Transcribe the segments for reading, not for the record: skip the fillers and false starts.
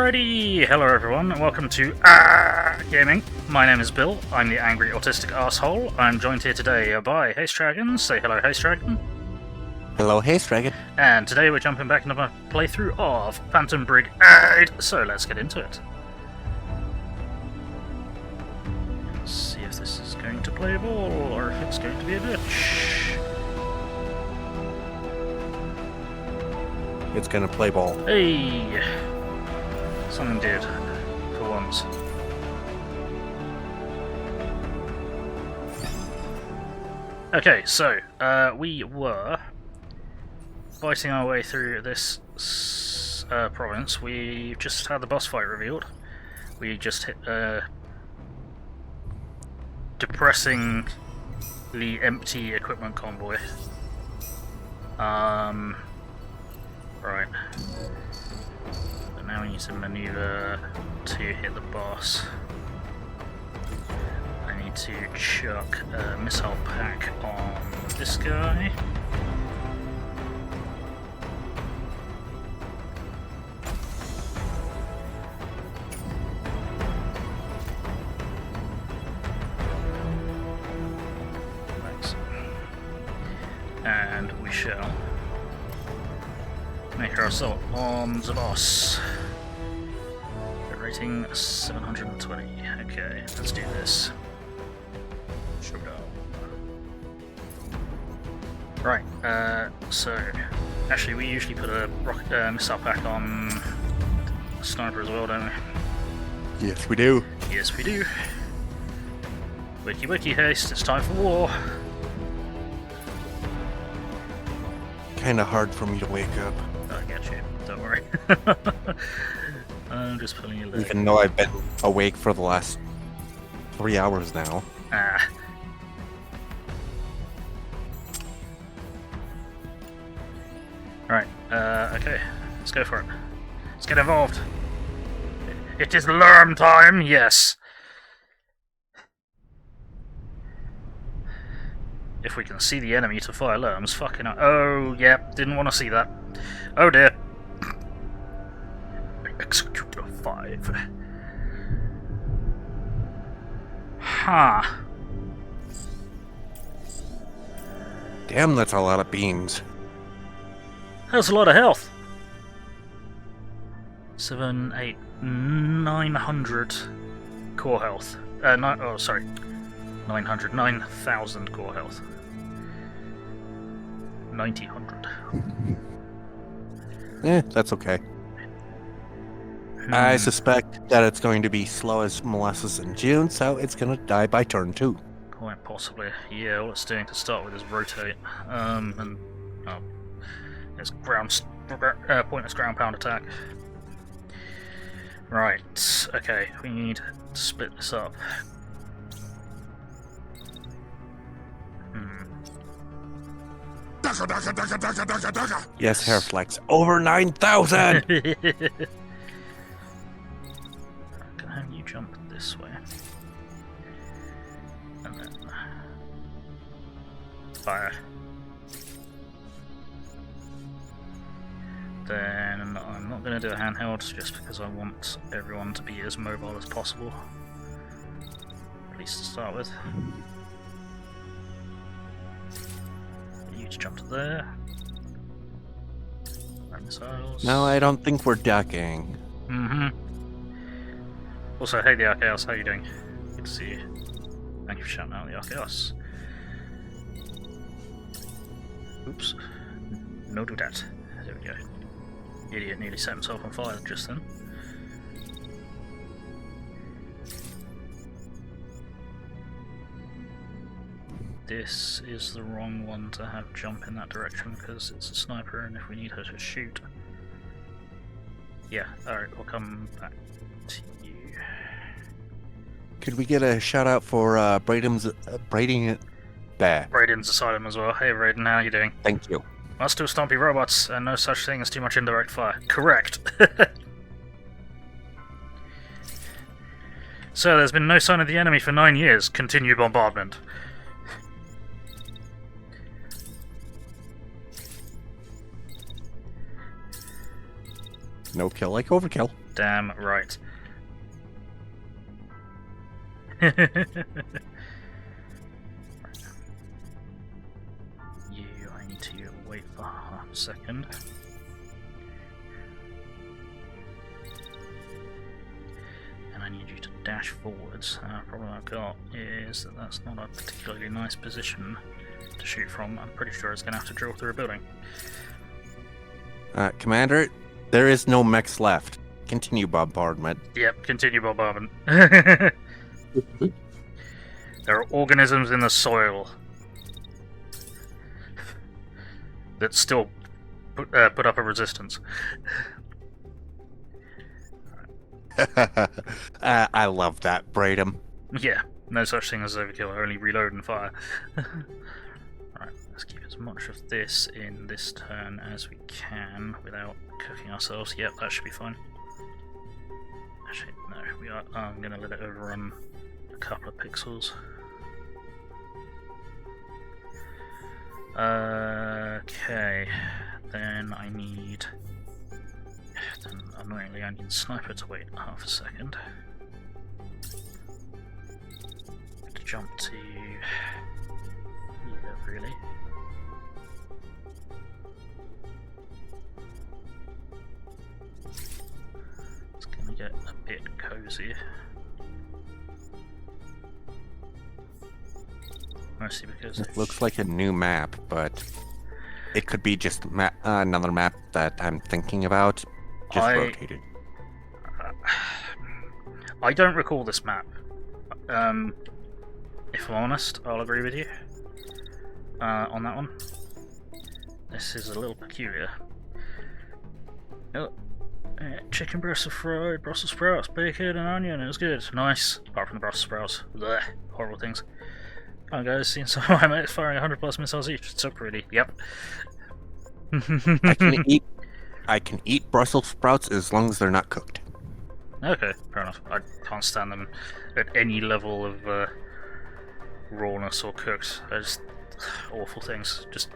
Alrighty, hello everyone, and welcome to Gaming. My name is Bill, I'm the angry autistic asshole. I'm joined here today by HasteDragon. Say hello, HasteDragon. Hello, HasteDragon. And today we're jumping back into my playthrough of Phantom BrigAAAHde, so let's get into it. Let's see if this is going to play ball, or if it's going to be a bitch. It's gonna play ball. Hey! Something did, for once. Okay, so, we were fighting our way through this province. We've just had the boss fight revealed. We just hit depressingly empty equipment convoy. Right. But now we need to maneuver to hit the boss. I need to chuck a missile pack on this guy. And we shall make our assault on the boss. Rating 720. Okay, let's do this. Showdown. Right, so actually we usually put a missile pack on a sniper as well, don't we? Yes, we do. Yes, we do. Wakey wakey haste, it's time for war. Kinda hard for me to wake up. I get you, don't worry. I'm just pulling your leg. Even though I've been awake for the last 3 hours now. Ah. Right, okay, let's go for it. Let's get involved. It is lerm time, yes. If we can see the enemy to fire lerms, fucking hell. Oh, yep, didn't want to see that. Oh dear. Executor 5. Huh. Damn, that's a lot of beans. That's a lot of health. 7, 8, 900 core health. 9,000 core health. 9,000. That's okay. I suspect that it's going to be slow as molasses in June, so it's going to die by turn 2. Quite possibly. Yeah, all it's doing to start with is rotate. It's pointless ground pound attack. Right, okay, we need to split this up. Yes, Hairflex. Over 9,000! Can I have you jump this way? And then fire. Then I'm not going to do a handheld just because I want everyone to be as mobile as possible. At least to start with. You to jump to there. Missiles. No, I don't think we're ducking. Mm-hmm. Also, hey the Archaeos, how you doing? Good to see you. Thank you for shouting out the Archaeos. Oops. No do that. There we go. Idiot nearly set himself on fire just then. This is the wrong one to have jump in that direction because it's a sniper and if we need her to shoot. Yeah, alright, we'll come back to you. Could we get a shout out for Braden's Asylum as well. Hey Braden, how you doing? Thank you. Must do stompy robots and no such thing as too much indirect fire. Correct. So there's been no sign of the enemy for 9 years. Continue bombardment. No kill like overkill. Damn right. I need to wait for half a second. And I need you to dash forwards. The problem I've got is that that's not a particularly nice position to shoot from. I'm pretty sure it's going to have to drill through a building. Commander, there is no mechs left. Continue bombardment. Yep, continue bombardment. There are organisms in the soil that still put up a resistance. I love that, Braden. Yeah, no such thing as overkill, only reload and fire. Right, let's keep as much of this in this turn as we can without cooking ourselves. Yep, that should be fine. Actually, no, I'm going to let it overrun a couple of pixels. Okay, then I need... Then annoyingly I need Sniper to wait half a second. To jump to... Yeah, really. It's gonna get a bit cozy. Mostly because it looks like a new map, but it could be just another map that I'm thinking about, just rotated. I don't recall this map. If I'm honest, I'll agree with you on that one. This is a little peculiar. Oh, chicken breast fried, Brussels sprouts, bacon and onion. It was good. Nice. Apart from the Brussels sprouts. Blech, horrible things. Come on guys, seeing some of my mates firing 100 plus missiles each. It's so pretty. Yep. I can eat Brussels sprouts as long as they're not cooked. Okay, fair enough. I can't stand them at any level of rawness or cooked. They're just awful things. Just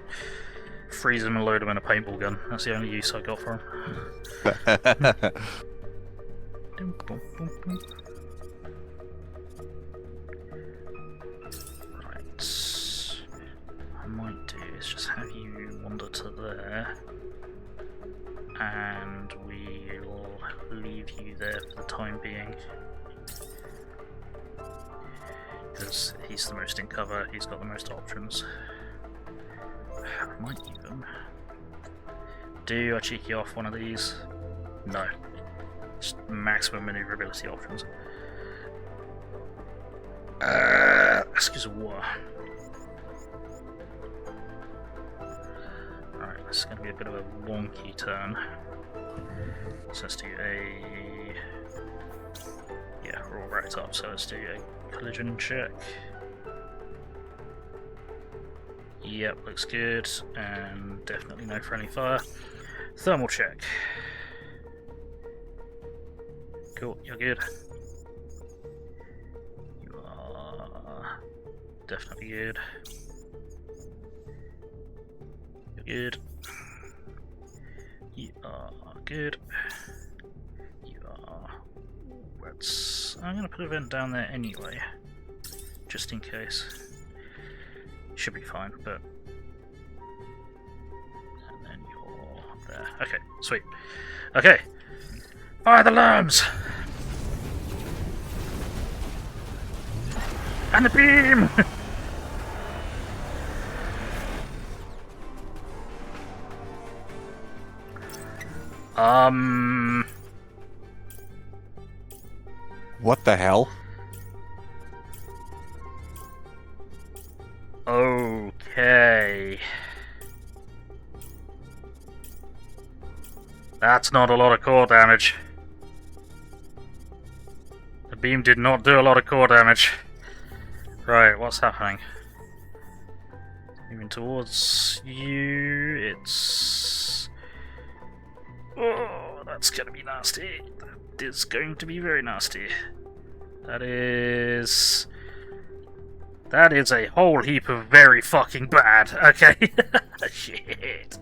freeze them and load them in a paintball gun. That's the only use I got for them. I might do is just have you wander to there, and we'll leave you there for the time being, because he's the most in cover, he's got the most options. I might even do a cheeky off one of these. No, just maximum maneuverability options. Excuse me. Alright, this is going to be a bit of a wonky turn. So let's do a... Yeah, we're all racked up, so let's do a collision check. Yep, looks good, and definitely no friendly fire. Thermal check. Cool, you're good. You are definitely good. You're good. You are good. You are... I'm going to put a vent down there anyway, just in case. Should be fine, but... And then you're there. Okay, sweet. Okay, fire the alarms! And the beam! What the hell? Okay. That's not a lot of core damage. The beam did not do a lot of core damage. Right, what's happening? Moving towards you, it's... Oh, that's gonna be nasty. That is going to be very nasty. That is a whole heap of very fucking bad. Okay. Shit.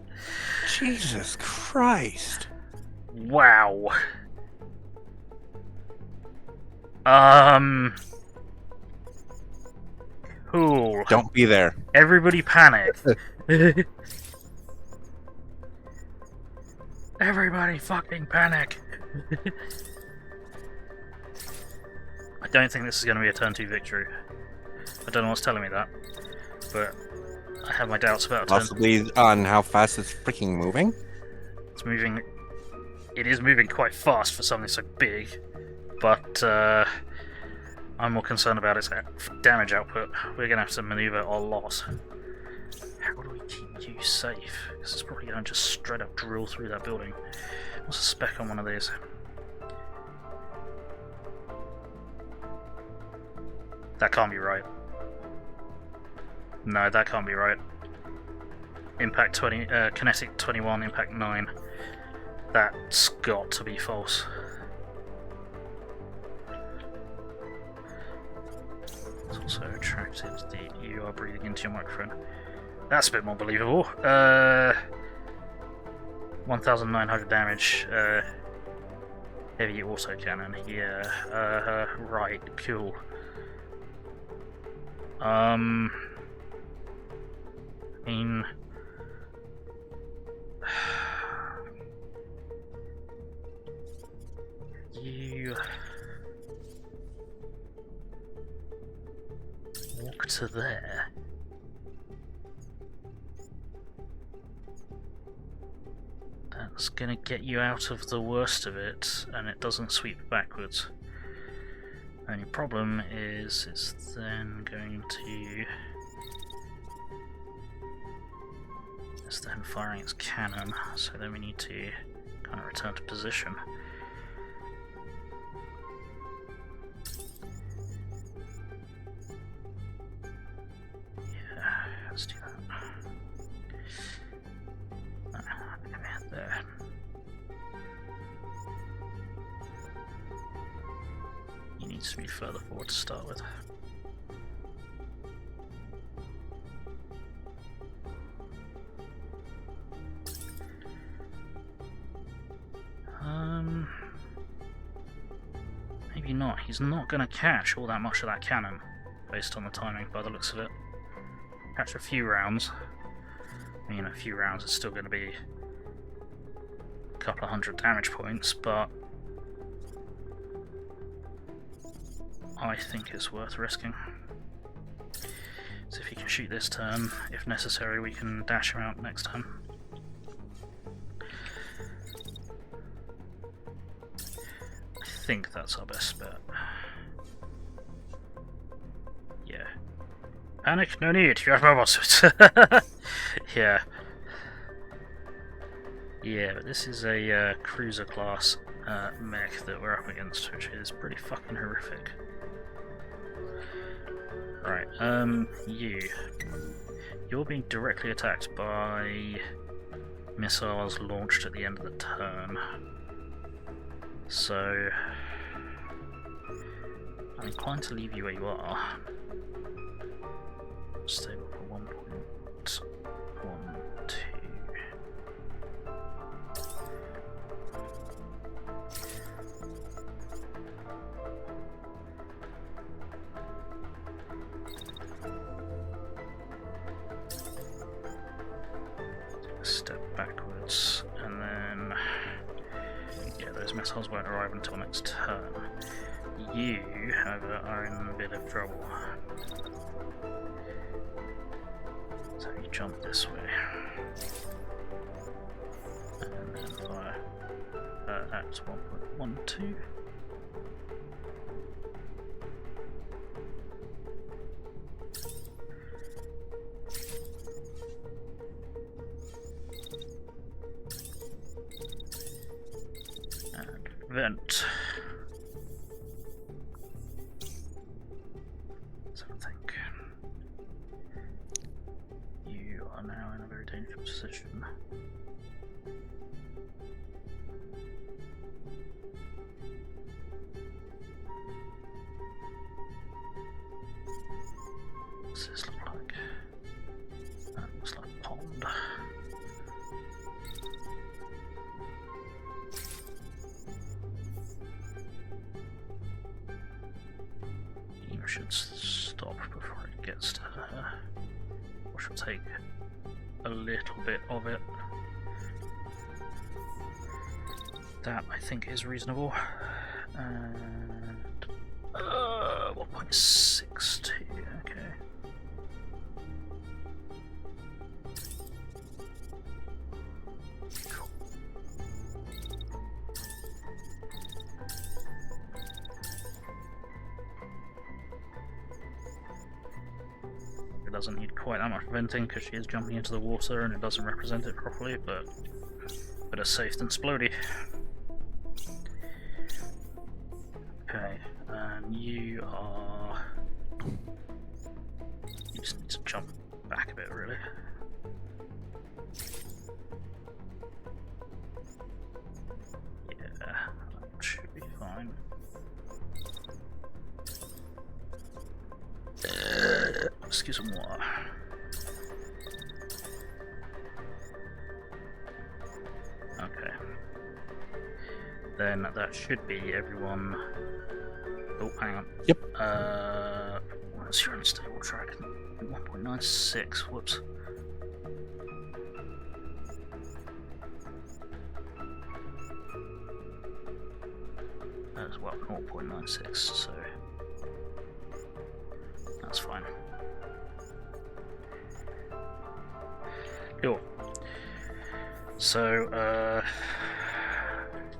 Jesus Christ. Wow. Cool. Don't be there. Everybody panic. Everybody fucking panic. I don't think this is going to be a turn 2 victory. I don't know what's telling me that, but I have my doubts about a turn. Possibly on how fast it's freaking moving? It's moving. It is moving quite fast for something so big, but I'm more concerned about its damage output. We're going to have to maneuver a lot. How do we keep you safe? Because it's probably going to just straight up drill through that building. What's the spec on one of these? That can't be right. No, that can't be right. Impact 20, kinetic 21, impact 9. That's got to be false. It's also attracted the you are breathing into your microphone. That's a bit more believable. 1,900 damage. Heavy autocannon. Yeah. Right. Cool. I mean, you walk to there. That's gonna get you out of the worst of it, and it doesn't sweep backwards. Only problem is it's then going to... It's then firing its cannon, so then we need to kind of return to position. Yeah, let's do that. There. He needs to be further forward to start with. Maybe not. He's not going to catch all that much of that cannon, based on the timing by the looks of it. Catch a few rounds. I mean, a few rounds is still going to be a couple of hundred damage points, but I think it's worth risking. So if he can shoot this turn, if necessary, we can dash him out next turn. I think that's our best bet. Yeah. Panic? No need, you have mobile suits. Yeah. Yeah, but this is a cruiser class mech that we're up against, which is pretty fucking horrific. Right, you're being directly attacked by missiles launched at the end of the turn. So I'm inclined to leave you where you are. Stable for 1.12. Step backwards, and then yeah, those missiles won't arrive until next turn. You, however, are in a bit of trouble. So you jump this way, and then fire at 1.12. Vent. So I think you are now in a very dangerous position. What's this look like? That looks like a pond. should stop before it gets to her. Or she'll take a little bit of it. That I think is reasonable. And 1.62, okay. Cool. It doesn't need quite that much venting because she is jumping into the water and it doesn't represent it properly, but better safe than splody. Okay, and you are... You just need to jump back a bit, really. Yeah, that should be fine. Excuse me. Okay. Then that should be everyone. Oh, hang on. Yep. What's your unstable track? 1.96. Whoops. As well, 0.96. So that's fine. Cool. So,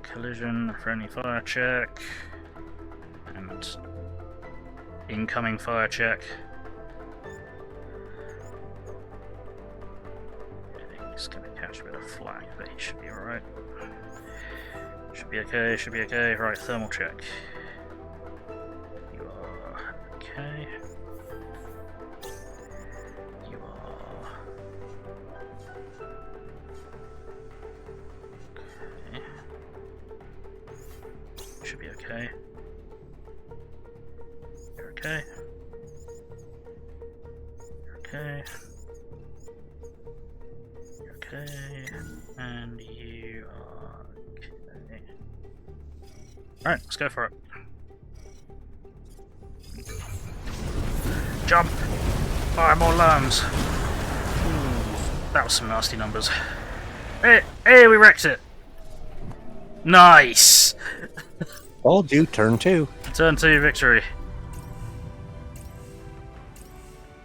collision, friendly fire check, and incoming fire check. He's gonna catch a bit of flak, but he should be alright. Should be okay, should be okay. Right, thermal check. You are okay. You are... okay. Should be okay. You're okay. You're okay. You're okay. And you are okay. Alright, let's go for it. Jump! Fire more lambs! Ooh, that was some nasty numbers. Hey, we wrecked it! Nice! Told you, turn 2. Turn 2 victory.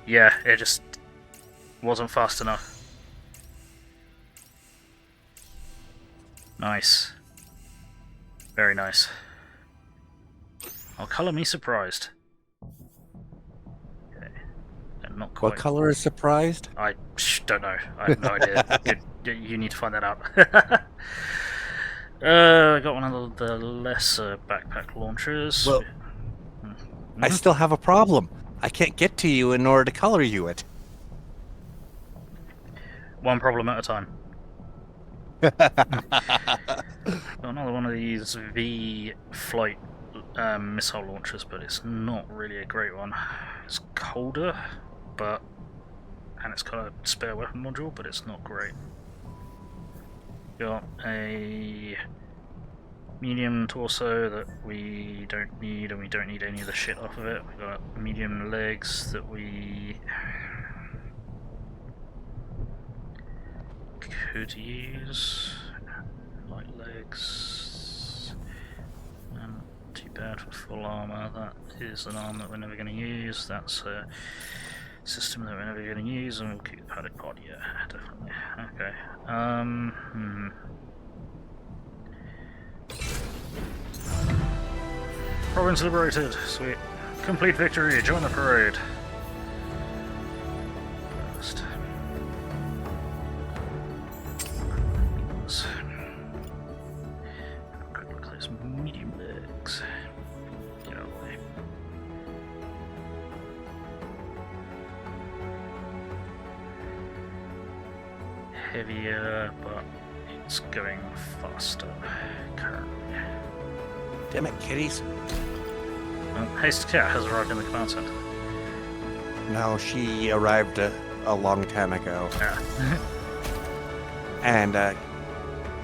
Yeah, it just wasn't fast enough. Nice. Very nice. Oh, colour me surprised. Okay. And not quite. What color is surprised? I don't know. I have no idea. You need to find that out. I got one of the lesser backpack launchers. Well, I still have a problem. I can't get to you in order to color you it. One problem at a time. Got another one of these V flight missile launchers, but it's not really a great one. It's colder, and it's got a spare weapon module, but it's not great. Got a medium torso that we don't need, and we don't need any of the shit off of it. We've got medium legs that we could use. Light legs. And not too bad for full armor. That is an arm that we're never going to use. That's a system that we're never going to use, and we'll keep the padded pod. Yeah, definitely. Okay. Province liberated. Sweet. Complete victory. Join the parade. First. Quick look at those medium legs. Get out of the way. Heavier, but it's going faster currently. Damn it, kitties. HasteDragon has arrived in the command center. No, she arrived a long time ago. Yeah. And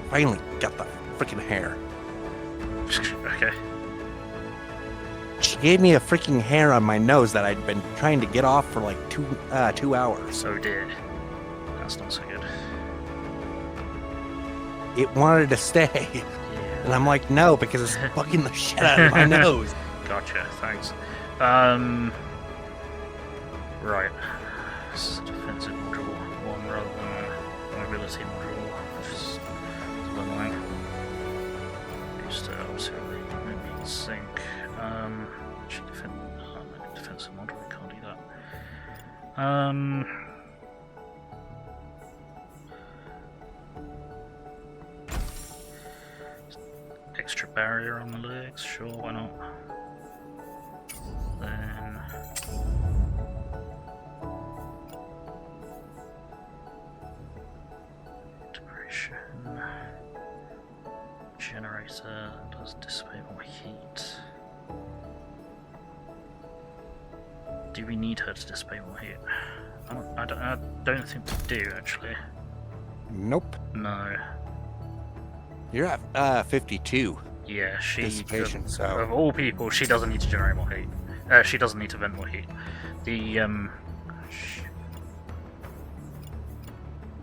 finally got the freaking hair. Okay. gave me a freaking hair on my nose that I'd been trying to get off for like 2 hours. Oh dear. That's not so good. It wanted to stay. Yeah. And I'm like, no, because it's fucking the shit out of my nose. Gotcha, thanks. Right. This is a defensive module, one rather than a mobility module, which is a little annoying. Used to absolutely maybe sync. Defensive module, we can't do that. Extra barrier on the legs, sure, why not? Then integration generator does dissipate more heat. Do we need her to dissipate more heat? I don't think we do actually. Nope. No. You're at 52. Yeah, she. Dissipation, so. Of all people, she doesn't need to generate more heat. She doesn't need to vent more heat.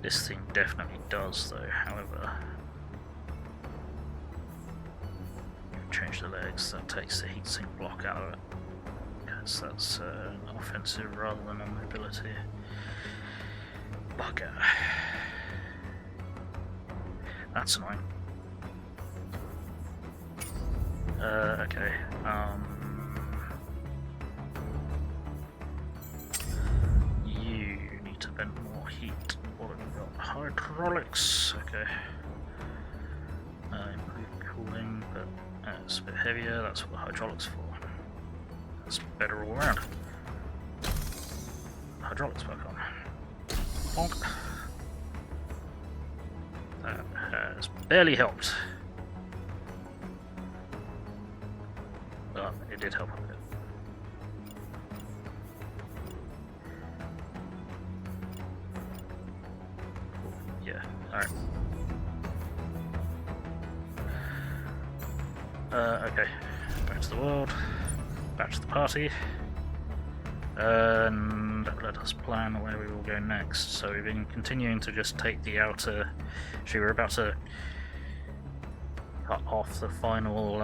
This thing definitely does, though. However, change the legs. That takes the heatsink block out of it, because that's offensive rather than on mobility. Bugger. That's annoying. Okay. You need to vent more heat. What have we got? Hydraulics. Okay. Improved cooling, but it's a bit heavier. That's what the hydraulics for. That's better all around. Hydraulics back on. Bonk. That has barely helped. But it did help a bit. Yeah, alright. Okay. Back to the world. Back to the party. And let us plan where we will go next. So we've been continuing to just take the outer... Actually, we're about to cut off the final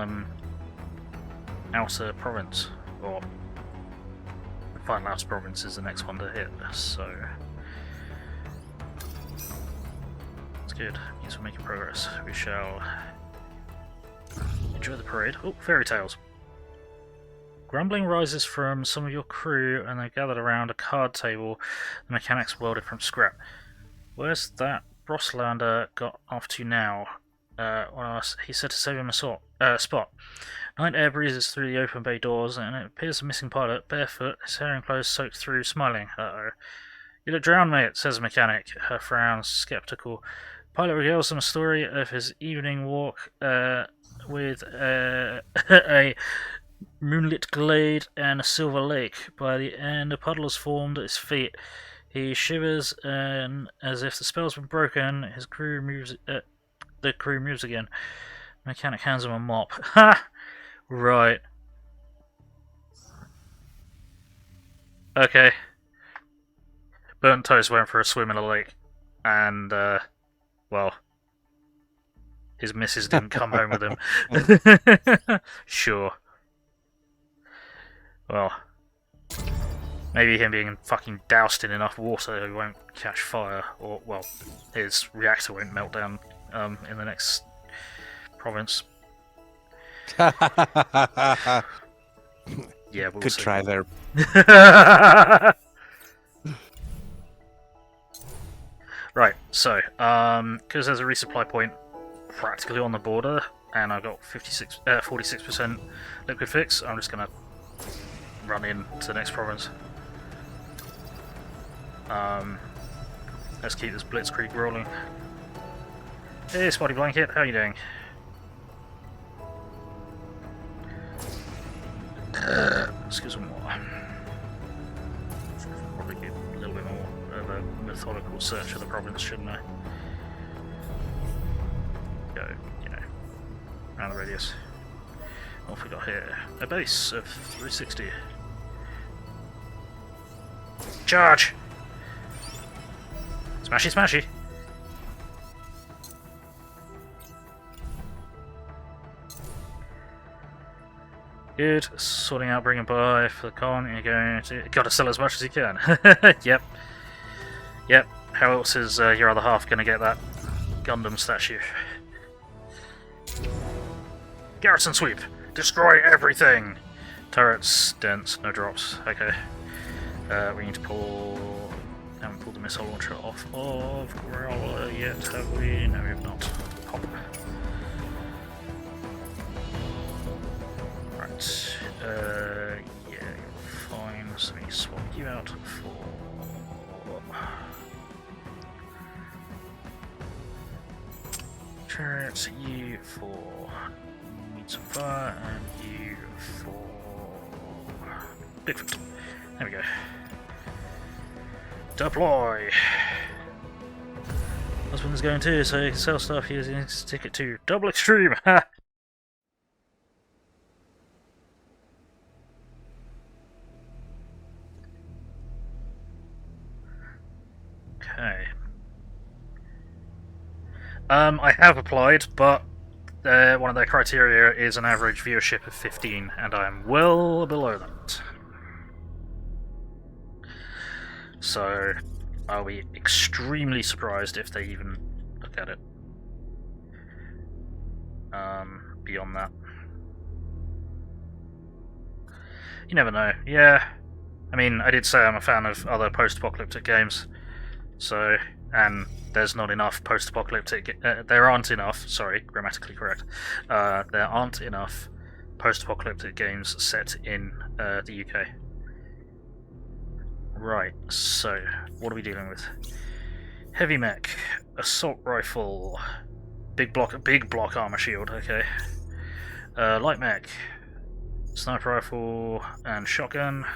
outer province. Or the final outer province is the next one to hit, so... That's good. Means we're making progress. We shall enjoy the parade. Oh, fairy tales. Grumbling rises from some of your crew and they're gathered around a card table the mechanics welded from scrap. Where's that Broslander got off to now? He said to save him a spot. Night air breezes through the open bay doors and it appears the missing pilot, barefoot, his hair and clothes soaked through, smiling. Uh-oh. You look drowned, mate, says the mechanic, her frown skeptical. Pilot regales them a story of his evening walk with a moonlit glade and a silver lake. By the end, a puddle has formed at his feet. He shivers, and as if the spell's been broken, his crew moves. The crew moves again. The mechanic hands him a mop. Ha! Right. Okay. Burnt Toast went for a swim in a lake, and well, his missus didn't come home with him. Sure. Well, maybe him being fucking doused in enough water he won't catch fire, or, well, his reactor won't melt down in the next province. Yeah, we'll Good see. try there. Right, so, because there's a resupply point practically on the border, and I've got 46% liquid fix, I'm just going to run in to the next province. Let's keep this blitzkrieg rolling. Hey, Spotty Blanket, how are you doing? Excuse me more. Probably give a little bit more of a methodical search of the province, shouldn't I? Go, you know, around the radius. what have we got here? A base of 360. Charge! Smashy, smashy! Good. Sorting out, bringing by for the con. You're going to gotta sell as much as you can. Yep. Yep. How else is your other half gonna get that Gundam statue? Garrison sweep. Destroy everything. Turrets, dense, no drops. Okay. We need to pull. Haven't pulled the missile launcher off of Growler yet, have we? No, we have not. Pop. Right. Yeah, you're fine. So we swap you out for. Turrets, you for. Need some fire, and you for. Bigfoot. There we go. Deploy! Husband's going too, so he can sell stuff using his ticket to Double Extreme! Ha! Okay. I have applied, but one of their criteria is an average viewership of 15, and I'm well below that. So, I'll be extremely surprised if they even look at it. Beyond that. You never know. Yeah. I mean, I did say I'm a fan of other post-apocalyptic games. So, and there's not enough post-apocalyptic... there aren't enough, sorry, grammatically correct. There aren't enough post-apocalyptic games set in the UK. Right, so, what are we dealing with? Heavy mech, assault rifle, big block armor shield, okay. Light mech, sniper rifle and shotgun.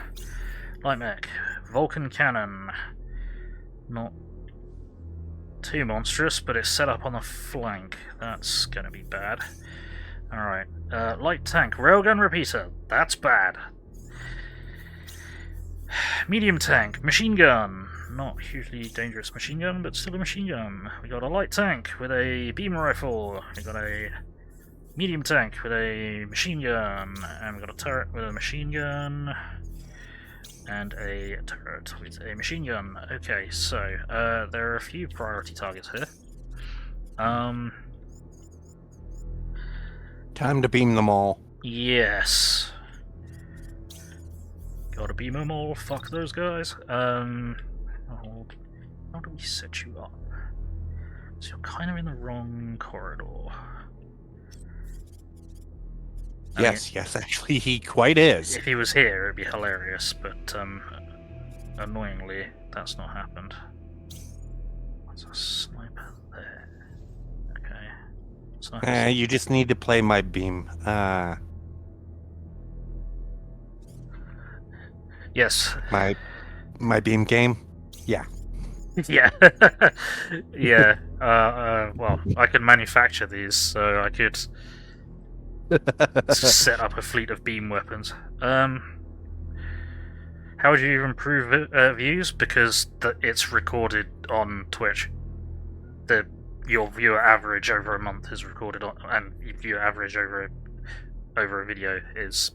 Light mech, Vulcan cannon. Not too monstrous, but it's set up on the flank. That's gonna be bad. Alright, light tank, railgun repeater. That's bad. Medium tank, machine gun. Not hugely dangerous machine gun, but still a machine gun. We got a light tank with a beam rifle. We got a medium tank with a machine gun. And we got a turret with a machine gun. And a turret with a machine gun. Okay, so there are a few priority targets here. Time to beam them all. Yes. Gotta beam them all, fuck those guys. How do we set you up? So you're kind of in the wrong corridor. Yes, yes, actually he quite is. If he was here, it'd be hilarious, but annoyingly, that's not happened. What's a sniper there? Okay. Sniper. You just need to play my beam. Yes. My beam game? Yeah. Yeah. Yeah. Well, I could manufacture these, so I could set up a fleet of beam weapons. How would you improve views? Because it's recorded on Twitch. Your viewer average over a month is recorded on, and viewer average over a video is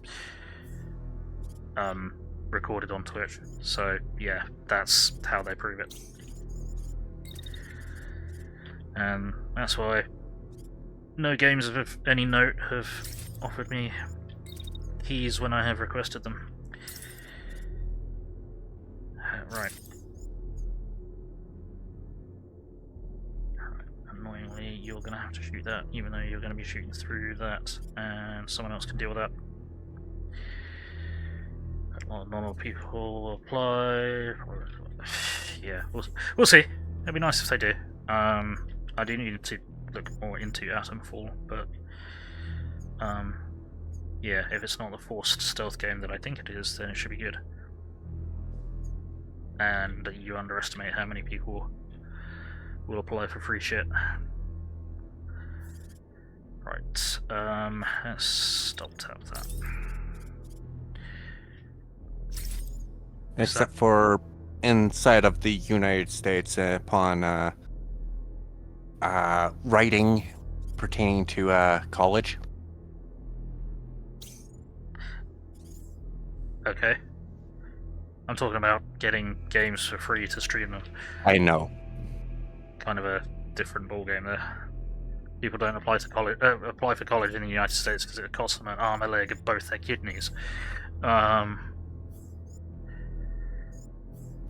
recorded on Twitch. So yeah, that's how they prove it. And that's why no games of any note have offered me keys when I have requested them. Right. Annoyingly, you're going to have to shoot that, even though you're going to be shooting through that, and someone else can deal with that. A lot of normal people will apply. Yeah, we'll see. It'd be nice if they do. I do need to look more into Atomfall, but yeah, if it's not the forced stealth game that I think it is, then it should be good. And you underestimate how many people will apply for free shit. Right. Let's stop tap that. Except for inside of the United States, upon writing pertaining to college. Okay. I'm talking about getting games for free to stream them. I know. Kind of a different ballgame there. People don't apply for college in the United States because it costs them an arm, a leg, and both their kidneys.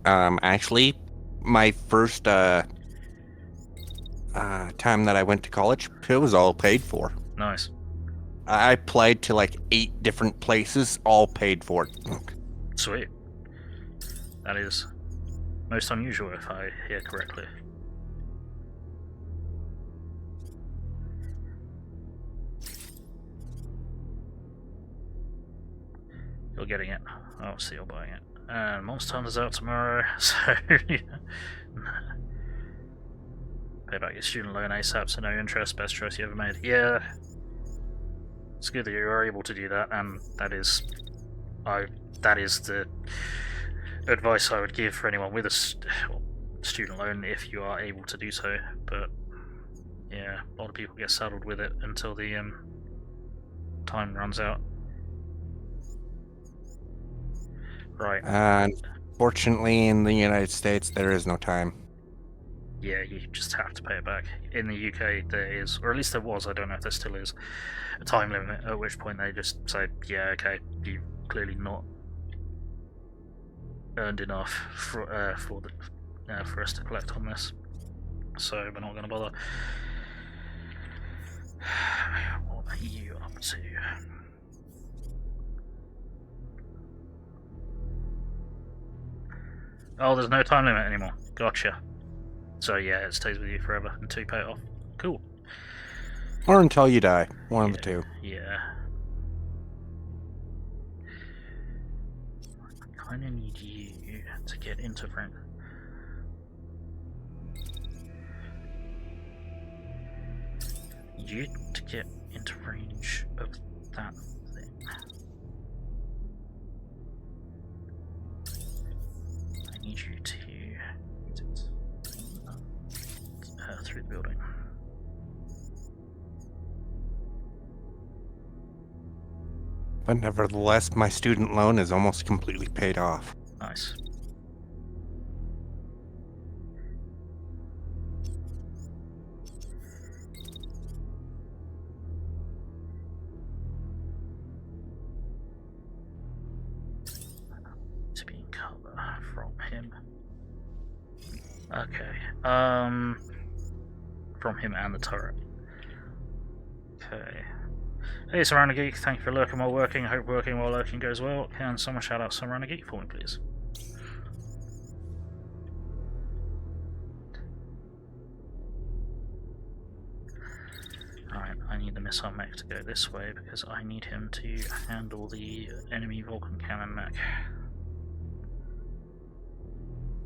Actually, my first time that I went to college, it was all paid for. Nice. I applied to like 8 different places, all paid for. Sweet. That is most unusual, if I hear correctly. You're getting it. Oh, so you're buying it. And Monster Hunter's out tomorrow, so yeah. Pay back your student loan ASAP, so no interest. Best choice you ever made. Yeah, it's good that you are able to do that, and that is the advice I would give for anyone with a student loan if you are able to do so. But yeah, a lot of people get saddled with it until the time runs out. Right. Unfortunately, in the United States, there is no time. Yeah, you just have to pay it back. In the UK, there is, or at least there was, I don't know if there still is, a time limit, at which point they just say, yeah, okay, you've clearly not earned enough for us to collect on this, so we're not going to bother. What are you up to? Oh, there's no time limit anymore. Gotcha. So yeah, it stays with you forever until you pay it off. Cool. Or until you die. One of the two. Yeah. I kind of need you to get into rank. You to get into range of that thing. I need you to through the building. But nevertheless, my student loan is almost completely paid off. Nice. To be in cover from him. Okay. From him and the turret. Okay. Hey, Surrounding Geek, thank you for lurking while working. Hope working while lurking goes well. Can someone shout out Surrounding Geek for me, please? Alright, I need the missile mech to go this way because I need him to handle the enemy Vulcan cannon mech.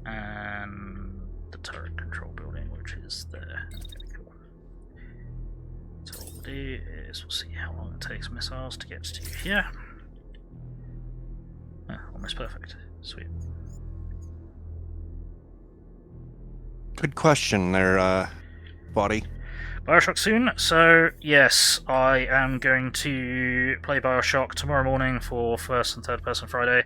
And the turret control building, which is there. Okay, cool. So what we'll do is we'll see how long it takes missiles to get to here. Almost perfect. Sweet. Good question there, Body. Bioshock soon, so yes, I am going to play Bioshock tomorrow morning for first and third person Friday.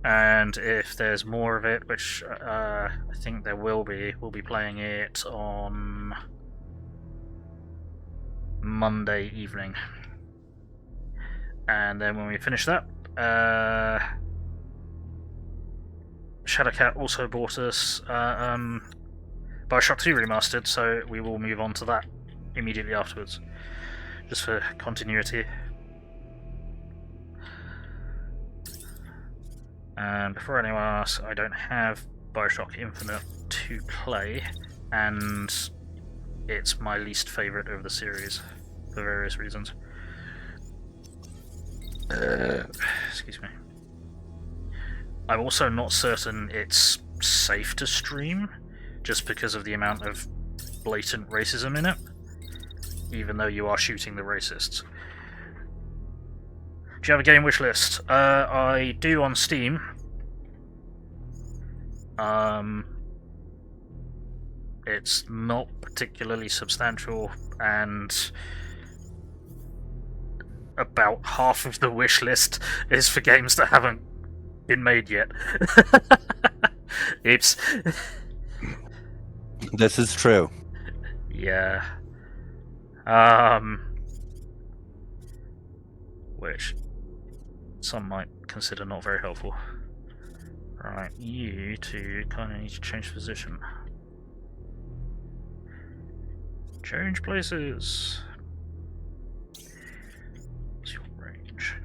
And if there's more of it, which I think there will be, we'll be playing it on Monday evening. And then when we finish that, Shadowcat also bought us Bioshock 2 Remastered, so we will move on to that immediately afterwards, just for continuity. And before anyone asks, I don't have Bioshock Infinite to play, and it's my least favourite of the series, for various reasons. Excuse me. I'm also not certain it's safe to stream, just because of the amount of blatant racism in it. even though you are shooting the racists. Do you have a game wish list? I do on Steam. It's not particularly substantial, and about half of the wish list is for games that haven't been made yet. Oops. This is true. Yeah. Which some might consider not very helpful. Right, you two kind of need to change position. Change places. What's your range?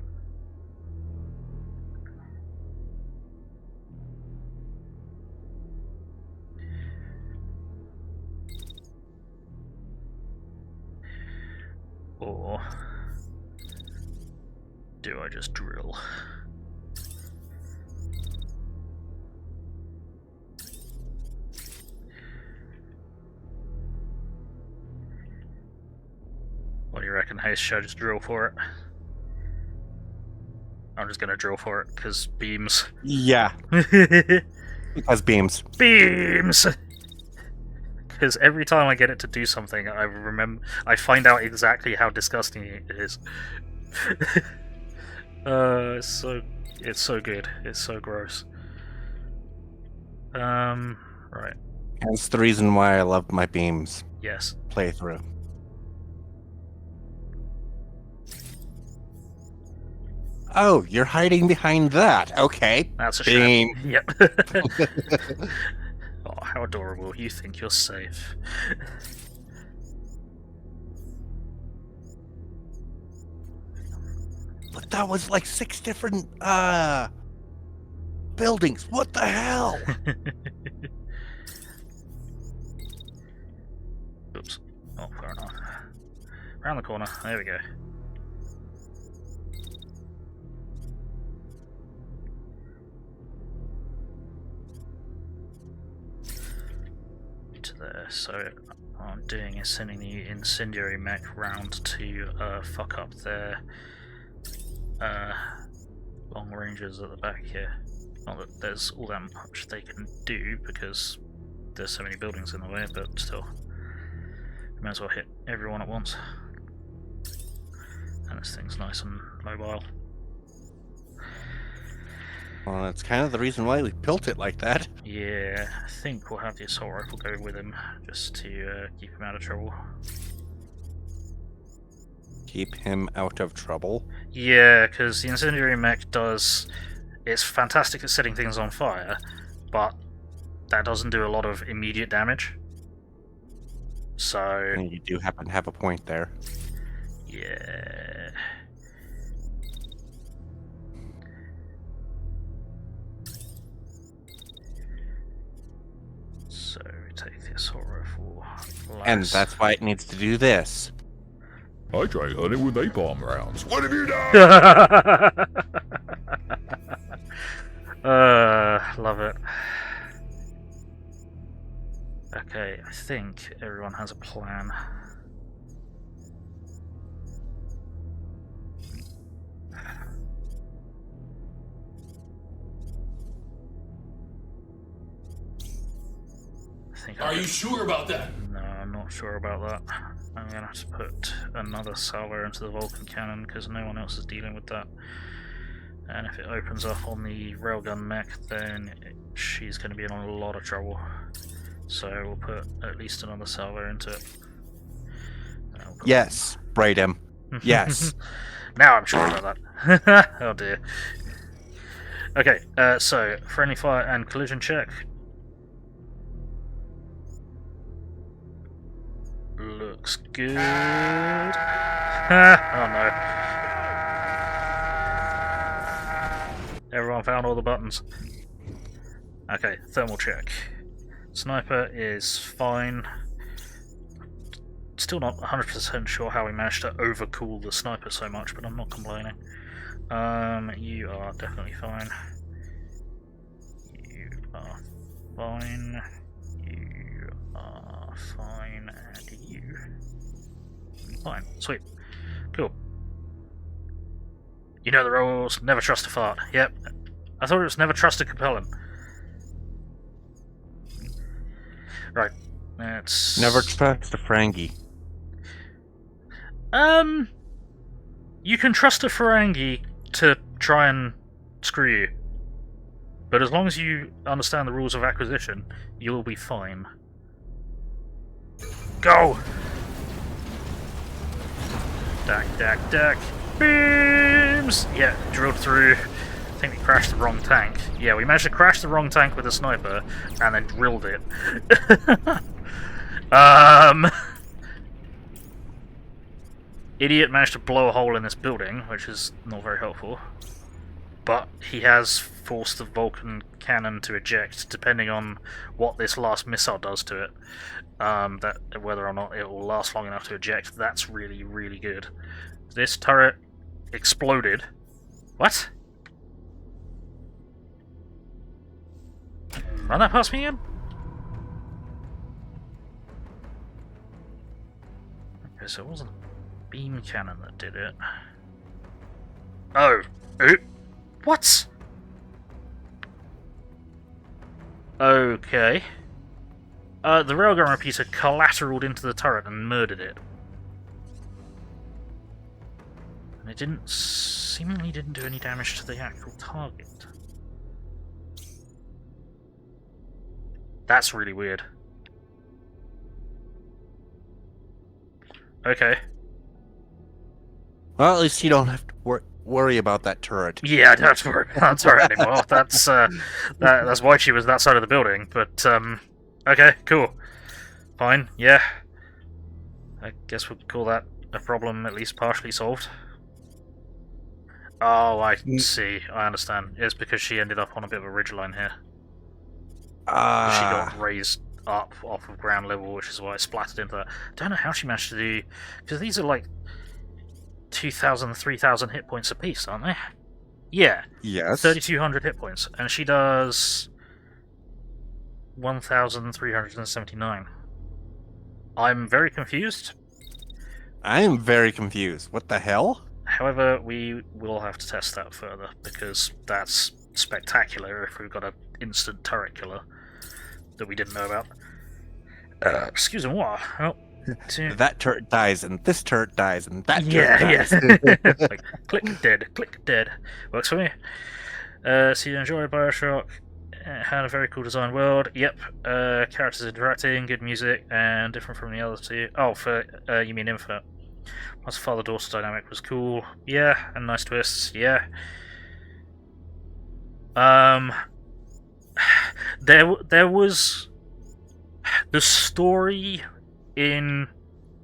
Or do I just drill? What do you reckon, Haste? Should I just drill for it? I'm just gonna drill for it, because beams. Yeah. Because beams. Beams! Because every time I get it to do something, I find out exactly how disgusting it is. It's so good. It's so gross. Right. That's the reason why I love my beams Yes. playthrough. Oh, you're hiding behind that. Okay. That's a Beam. shame. Yep. Oh, how adorable. You think you're safe. But that was like 6 different buildings. What the hell? Oops. Oh, fair enough. Around the corner. There we go. To there. So what I'm doing is sending the incendiary mech round to fuck up their long ranges at the back here. Not that there's all that much they can do because there's so many buildings in the way, but still. You might as well hit everyone at once. And this thing's nice and mobile. Well, that's kind of the reason why we built it like that. Yeah, I think we'll have the assault rifle go with him just to keep him out of trouble. Keep him out of trouble. Yeah, because the incendiary mech does... It's fantastic at setting things on fire, but that doesn't do a lot of immediate damage. So... And you do happen to have a point there. Yeah... So we take the assault rifle last. And that's why it needs to do this. I tried hunting with napalm rounds. What have you done? Love it. Okay, I think everyone has a plan. Are you sure about that? No, I'm not sure about that. I'm gonna have to put another salvo into the Vulcan cannon because no one else is dealing with that. And if it opens up on the railgun mech, then she's going to be in a lot of trouble. So we'll put at least another salvo into it. Yes, braid him. Yes. Now I'm sure about that. Oh dear. Okay, so friendly fire and collision check. Looks good. Oh no. Everyone found all the buttons. Okay, thermal check. Sniper is fine. Still not 100% sure how we managed to overcool the sniper so much, but I'm not complaining. You are definitely fine. You are fine. You are fine, and you. Fine. Sweet. Cool. You know the rules. Never trust a fart. Yep. I thought it was never trust a compelling. Right. Let's... Never trust a Ferengi. You can trust a Ferengi to try and screw you. But as long as you understand the rules of acquisition, you'll be fine. Go! Dak. Beams! Yeah, drilled through. I think we crashed the wrong tank. Yeah, we managed to crash the wrong tank with a sniper, and then drilled it. Idiot managed to blow a hole in this building, which is not very helpful. But he has forced the Vulcan cannon to eject, depending on what this last missile does to it. Whether or not it will last long enough to eject, that's really, really good. This turret exploded. What? Run that past me again? Okay, so it wasn't a beam cannon that did it. Oh. What? Okay. The railgun repeater collateraled into the turret and murdered it. And it seemingly didn't do any damage to the actual target. That's really weird. Okay. Well, at least you don't have to worry about that turret. Yeah, I don't have to worry about that turret anymore. That's why she was that side of the building. But okay, cool, fine. Yeah, I guess we'll call that a problem at least partially solved. Oh, I see. I understand. It's because she ended up on a bit of a ridgeline here. She got raised up off of ground level, which is why it splattered into that. Don't know how she managed to do, because these are like 2,000, 3,000 hit points apiece, aren't they? Yeah. Yes. 3,200 hit points, and she does 1,379. I'm very confused. I am very confused. What the hell? However, we will have to test that further, because that's spectacular if we've got an instant turret killer that we didn't know about. Excuse me, what? Oh, that turret dies, and this turret dies, and that turret dies. Like, click dead. Works for me. So you enjoyed Bioshock. It had a very cool design world. Yep. Characters interacting, good music, and different from the other two. Oh, you mean Infinite. Plus father-daughter dynamic was cool. Yeah, and nice twists. Yeah. There was the story in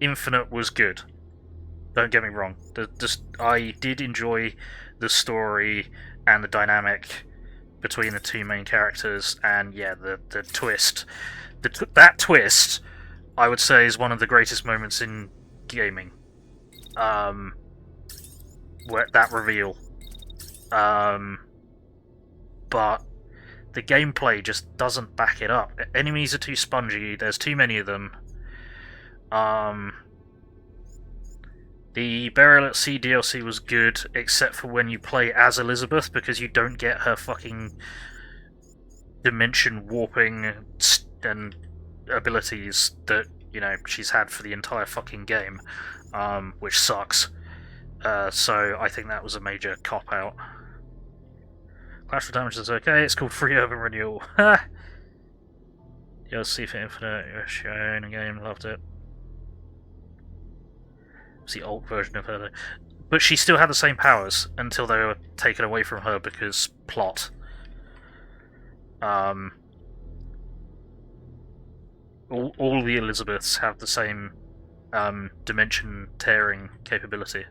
Infinite was good. Don't get me wrong. I did enjoy the story and the dynamic between the two main characters, and yeah, the twist, that twist, I would say is one of the greatest moments in gaming. Where that reveal. But the gameplay just doesn't back it up. Enemies are too spongy, there's too many of them. The Burial at Sea DLC was good, except for when you play as Elizabeth, because you don't get her fucking dimension warping and abilities that, you know, she's had for the entire fucking game, which sucks. So I think that was a major cop-out. Clash of Damage is okay, it's called Free Urban Renewal. DLC for Infinite, I own a game, loved it. It's the old version of her though. But she still had the same powers until they were taken away from her because plot. All the Elizabeths have the same dimension tearing capability.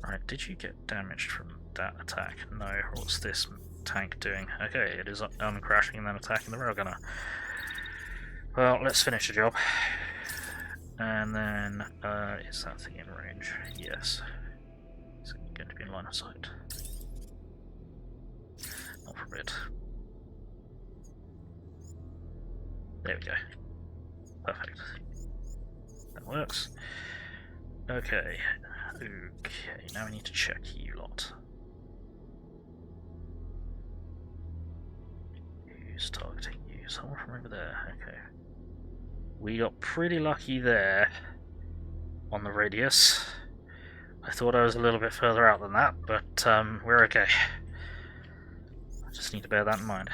Right, did you get damaged from that attack? No, what's this tank doing? Okay, it is uncrashing and then attacking the railgunner. Well, let's finish the job. And then, is that thing in range? Yes. Is it going to be in line of sight? Not for a bit. There we go. Perfect. That works. Okay. Okay, now we need to check you lot. Who's targeting you? Someone from over there. Okay. We got pretty lucky there on the radius. I thought I was a little bit further out than that, but we're okay. I just need to bear that in mind.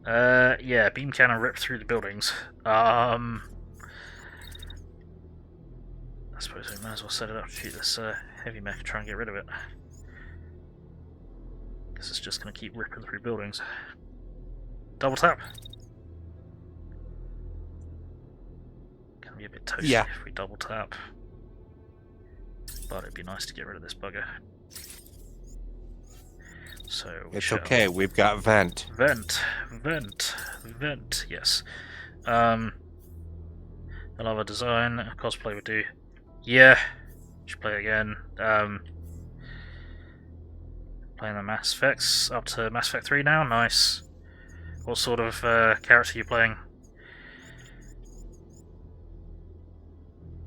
Yeah, beam cannon ripped through the buildings. I suppose we might as well set it up to shoot this heavy mech and try and get rid of it. This is just going to keep ripping through buildings. Double tap. Can be a bit toasty if we double tap. But it'd be nice to get rid of this bugger. So it's okay, we've got vent. Vent, yes. Another design, cosplay would do. Yeah, should play it again. Playing the Mass Effects up to Mass Effect 3 now, nice. What sort of character are you playing?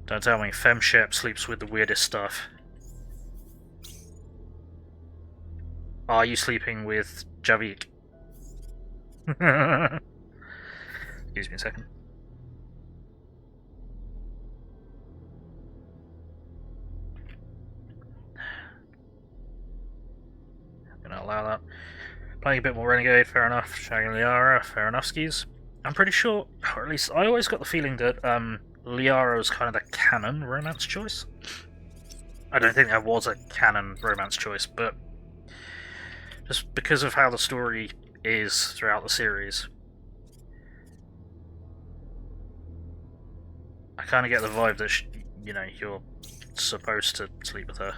Don't tell me, FemShep sleeps with the weirdest stuff. Are you sleeping with Javik? Excuse me a second. I'm gonna allow that. Playing a bit more Renegade, fair enough. Shagging Liara, fair enough skis. I'm pretty sure, or at least I always got the feeling that Liara was kind of the canon romance choice. I don't think there was a canon romance choice, but just because of how the story is throughout the series, I kind of get the vibe that you're supposed to sleep with her.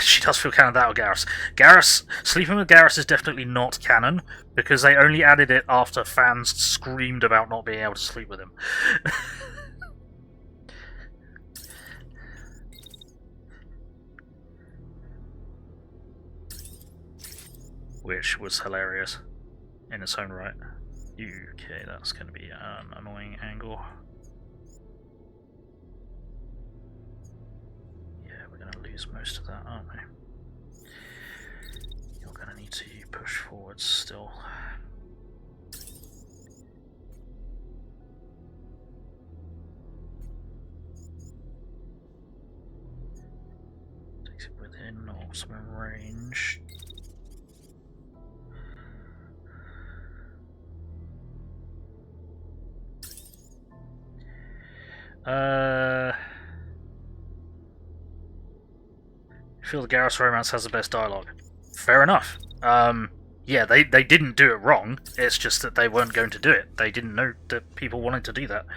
She does feel canon, that or Garrus. Sleeping with Garrus is definitely not canon, because they only added it after fans screamed about not being able to sleep with him. Which was hilarious in its own right. Okay, that's going to be an annoying angle. Lose most of that, aren't we? You're going to need to push forwards still. Takes it within maximum range. I feel the Garrus romance has the best dialogue. Fair enough. Yeah, they didn't do it wrong. It's just that they weren't going to do it. They didn't know that people wanted to do that.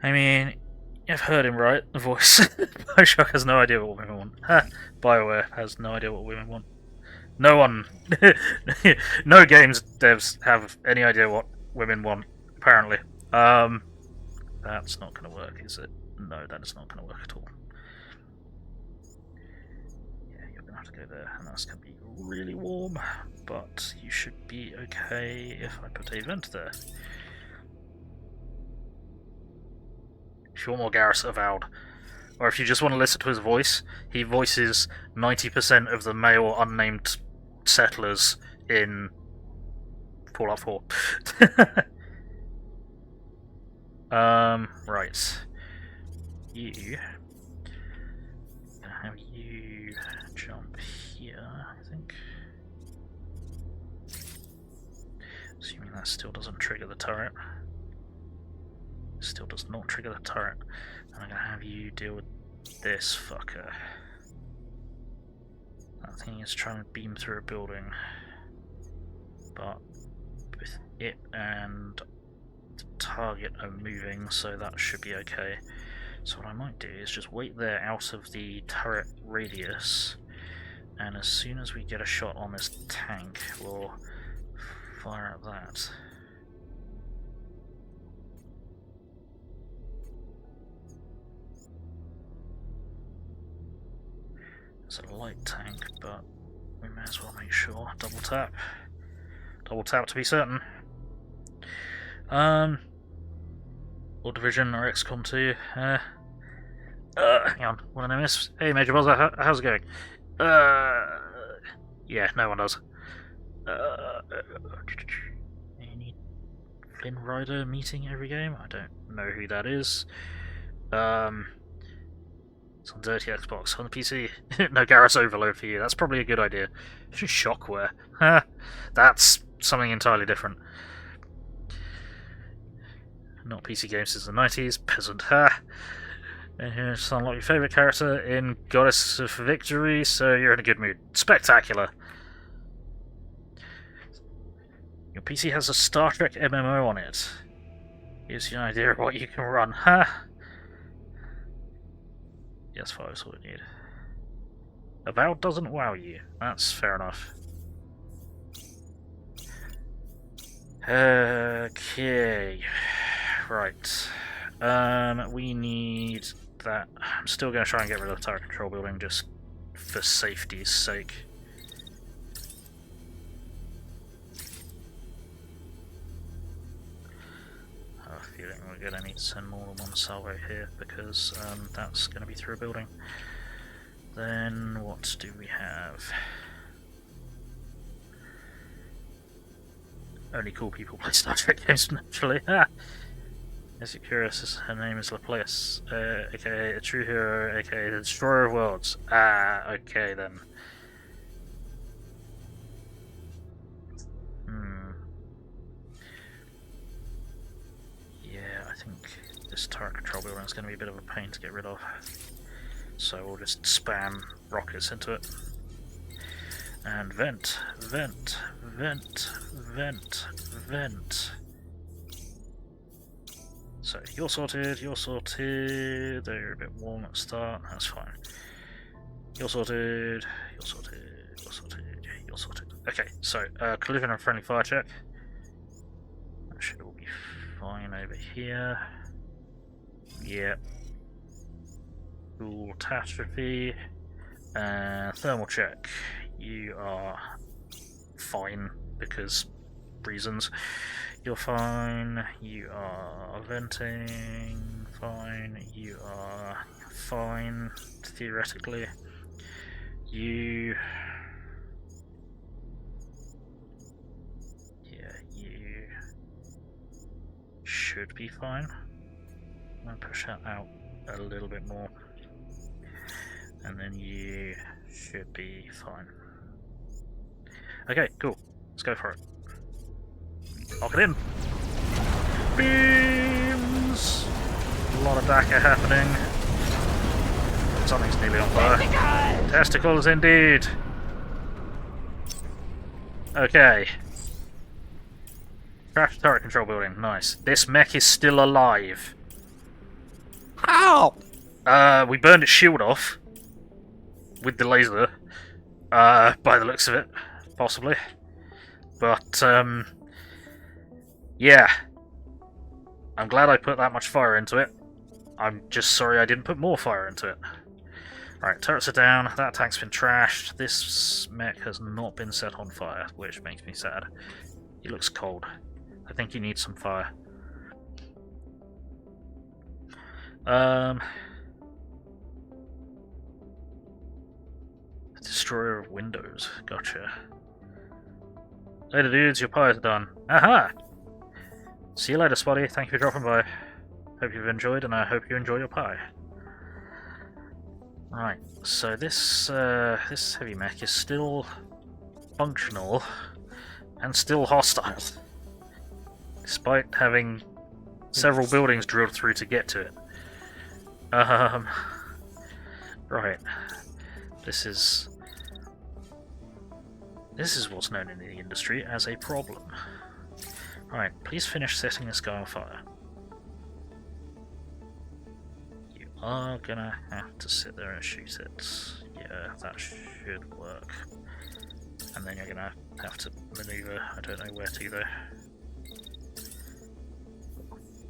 I mean, you've heard him right, the voice. Bioshock has no idea what women want. BioWare has no idea what women want. No one... no games devs have any idea what women want, apparently. That's not going to work, is it? No, that is not going to work at all. To go there, and that's going to be really warm, but you should be okay if I put a vent there. If you want more Garrus, Avowed, or if you just want to listen to his voice, he voices 90% of the male unnamed settlers in Fallout 4. Right. You. Have you jump here, I think. Assuming that still doesn't trigger the turret. Still does not trigger the turret. And I'm going to have you deal with this fucker. That thing is trying to beam through a building. But with it and the target are moving, so that should be okay. So what I might do is just wait there out of the turret radius, and as soon as we get a shot on this tank, we'll fire at that. It's a light tank, but we may as well make sure. Double tap. Double tap to be certain. Or Division or XCOM 2. Hang on, what did I miss? Hey, Major Buzzer, how's it going? Yeah, no one does. Any Flynn Rider meeting every game? I don't know who that is. Some dirty Xbox on the PC. No Garrus overload for you. That's probably a good idea. Shockware. That's something entirely different. Not PC games since the 90s. Peasant. And here's unlock your favourite character in Goddess of Victory, so you're in a good mood. Spectacular. Your PC has a Star Trek MMO on it. Gives you an idea of what you can run. Yes, 5 is what we need. Avowed doesn't wow you. That's fair enough. Okay. Right. We need that. I'm still going to try and get rid of the turret control building just for safety's sake. I have a feeling we're going to need to send more than one salvo here because that's going to be through a building. Then what do we have? Only cool people play Star Trek games naturally. Is it curious? Her name is Laplace, aka a true hero, aka the Destroyer of Worlds. Okay then. Yeah, I think this turret control building is going to be a bit of a pain to get rid of. So we'll just spam rockets into it. And vent, vent, vent, vent, vent. So you're sorted, you're sorted. They're a bit warm at the start, that's fine. You're sorted, you're sorted, you're sorted, you're sorted. Okay, so collision and friendly fire check. That should all be fine over here. Yep. Cool, catastrophe. Thermal check. You are fine because reasons. You're fine. You are venting. Fine. You are fine. Theoretically. You. Yeah, you should be fine. I'm gonna push that out a little bit more. And then you should be fine. Okay, cool. Let's go for it. Lock it in. Beams! A lot of DACA happening. Something's nearly on fire. Testicles indeed! Okay. Crash turret control building. Nice. This mech is still alive. How? We burned its shield off. With the laser. By the looks of it. Possibly. But, yeah. I'm glad I put that much fire into it. I'm just sorry I didn't put more fire into it. Right, turrets are down. That tank's been trashed. This mech has not been set on fire, which makes me sad. He looks cold. I think he needs some fire. Destroyer of windows. Gotcha. Later, dudes, your pie is done. Aha! See you later, Spotty. Thank you for dropping by. Hope you've enjoyed, and I hope you enjoy your pie. Right, so this heavy mech is still functional and still hostile, despite having several buildings drilled through to get to it. Right. This is what's known in the industry as a problem. Right, please finish setting this guy on fire. You are gonna have to sit there and shoot it. Yeah, that should work. And then you're gonna have to maneuver. I don't know where to though.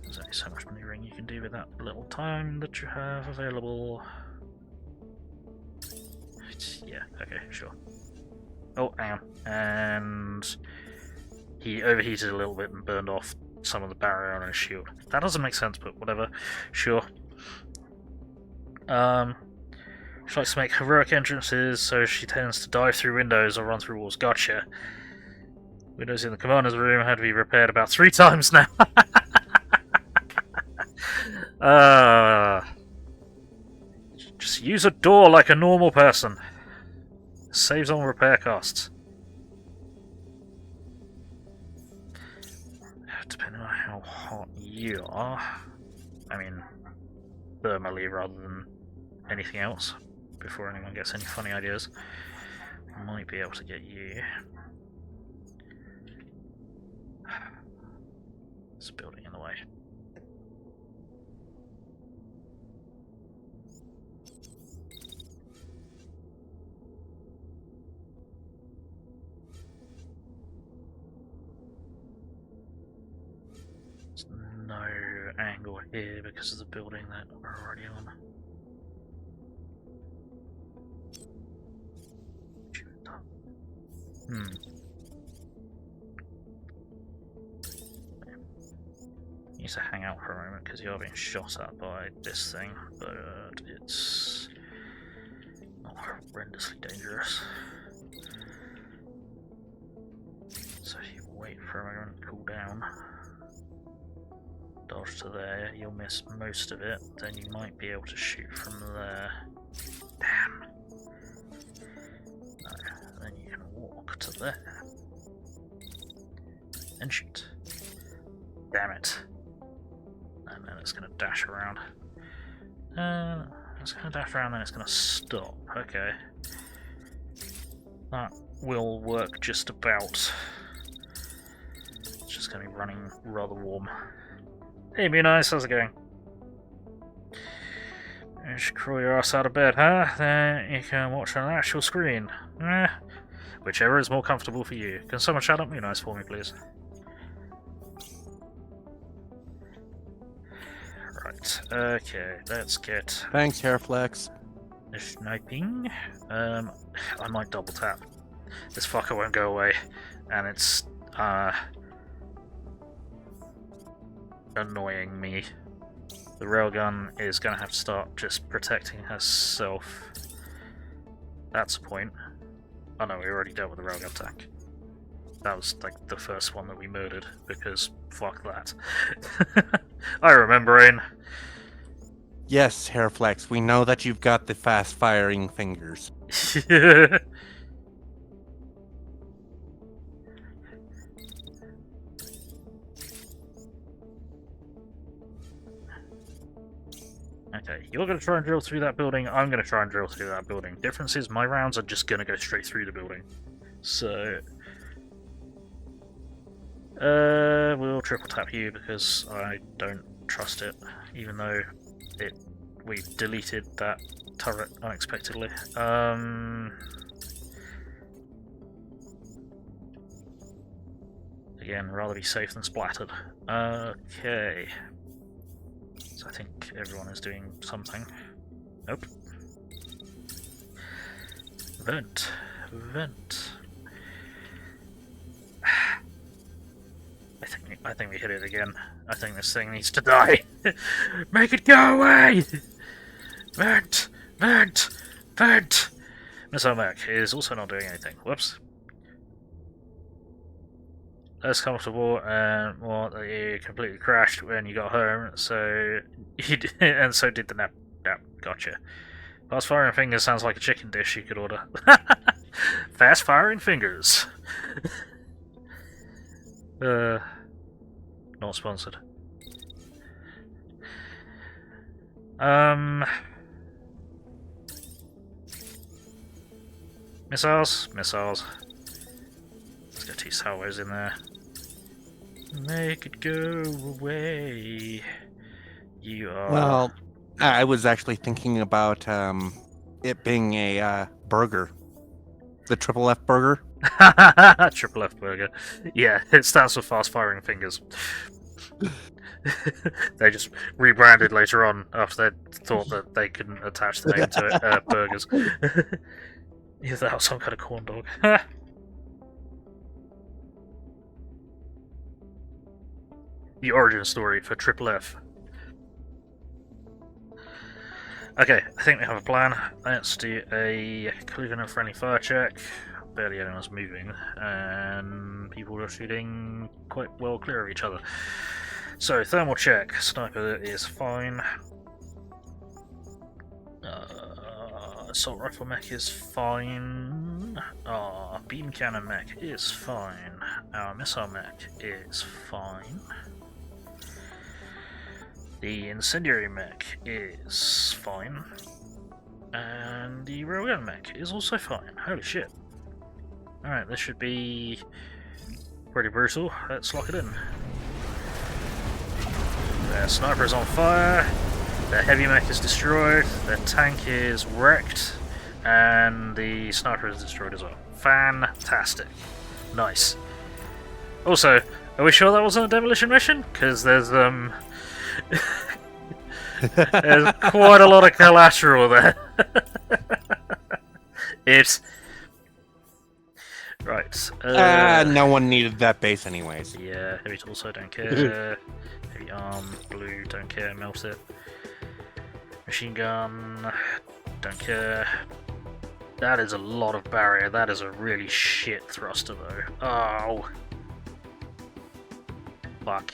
There's only so much maneuvering you can do with that little time that you have available. Yeah, okay, sure. Oh, hang on. And he overheated a little bit and burned off some of the barrier on his shield. That doesn't make sense, but whatever. Sure. She likes to make heroic entrances, so she tends to dive through windows or run through walls. Gotcha. Windows in the commander's room had to be repaired about 3 times now. Just use a door like a normal person. Saves on repair costs. Depending on how hot you are. I mean, thermally rather than anything else. Before anyone gets any funny ideas. I might be able to get you. There's a building in the way. There's no angle here because of the building that we're already on. You need to hang out for a moment because you are being shot at by this thing, but it's not horrendously dangerous. So if you wait for a moment, cool down, dodge to there, you'll miss most of it, then you might be able to shoot from there. Damn! No, then you can walk to there and shoot. Damn it. And then it's going to dash around. It's going to dash around, then it's going to stop. Okay. That will work just about. It's just going to be running rather warm. Hey, be nice, how's it going? You should crawl your ass out of bed, huh? Then you can watch on an actual screen. Whichever is more comfortable for you. Can someone shut up Be nice for me, please? Right, okay, let's get... Thanks, Hairflex. sniping. I might double tap. This fucker won't go away, and it's annoying me. The railgun is going to have to start just protecting herself. That's the point. Oh no, we already dealt with the railgun tank. That was like the first one that we murdered, because fuck that. I remembering. Yes, Hairflex, we know that you've got the fast-firing fingers. Okay, you're going to try and drill through that building, I'm going to try and drill through that building. Difference is, my rounds are just going to go straight through the building. So... we'll triple tap you because I don't trust it, even though we deleted that turret unexpectedly. Again, rather be safe than splattered. Okay. So I think everyone is doing something. Nope. Vent. Vent. I think we hit it again. I think this thing needs to die. Make it go away! Vent! Vent! Vent! Missile Mech is also not doing anything. Whoops. Less comfortable and more that you completely crashed when you got home, so you did, and so did the nap. Yep, gotcha. Fast firing fingers sounds like a chicken dish you could order. Fast firing fingers. Not sponsored. Missiles, missiles. Let's get 2 salvos in there. Make it go away. You are. Well, I was actually thinking about it being a burger. The Triple F burger. Triple F burger. Yeah, it stands for fast firing fingers. They just rebranded later on after they thought that they couldn't attach the name to it. Burgers. Either that or some kind of corn dog. The origin story for Triple F. Okay, I think we have a plan. Let's do a collision and friendly fire check. Barely anyone's moving, and people are shooting quite well clear of each other. So, thermal check. Sniper is fine. Assault rifle mech is fine. Beam cannon mech is fine. Our missile mech is fine. The incendiary mech is fine. And the railgun mech is also fine. Holy shit. Alright, this should be pretty brutal. Let's lock it in. Their sniper is on fire. Their heavy mech is destroyed. Their tank is wrecked. And the sniper is destroyed as well. Fantastic. Nice. Also, are we sure that wasn't a demolition mission? Because there's there's quite a lot of collateral there. It's right. No one needed that base anyways. Yeah, heavy torso, don't care. Heavy arm, blue, don't care, melt it. Machine gun, don't care. That is a lot of barrier. That is a really shit thruster though. Oh. Fuck.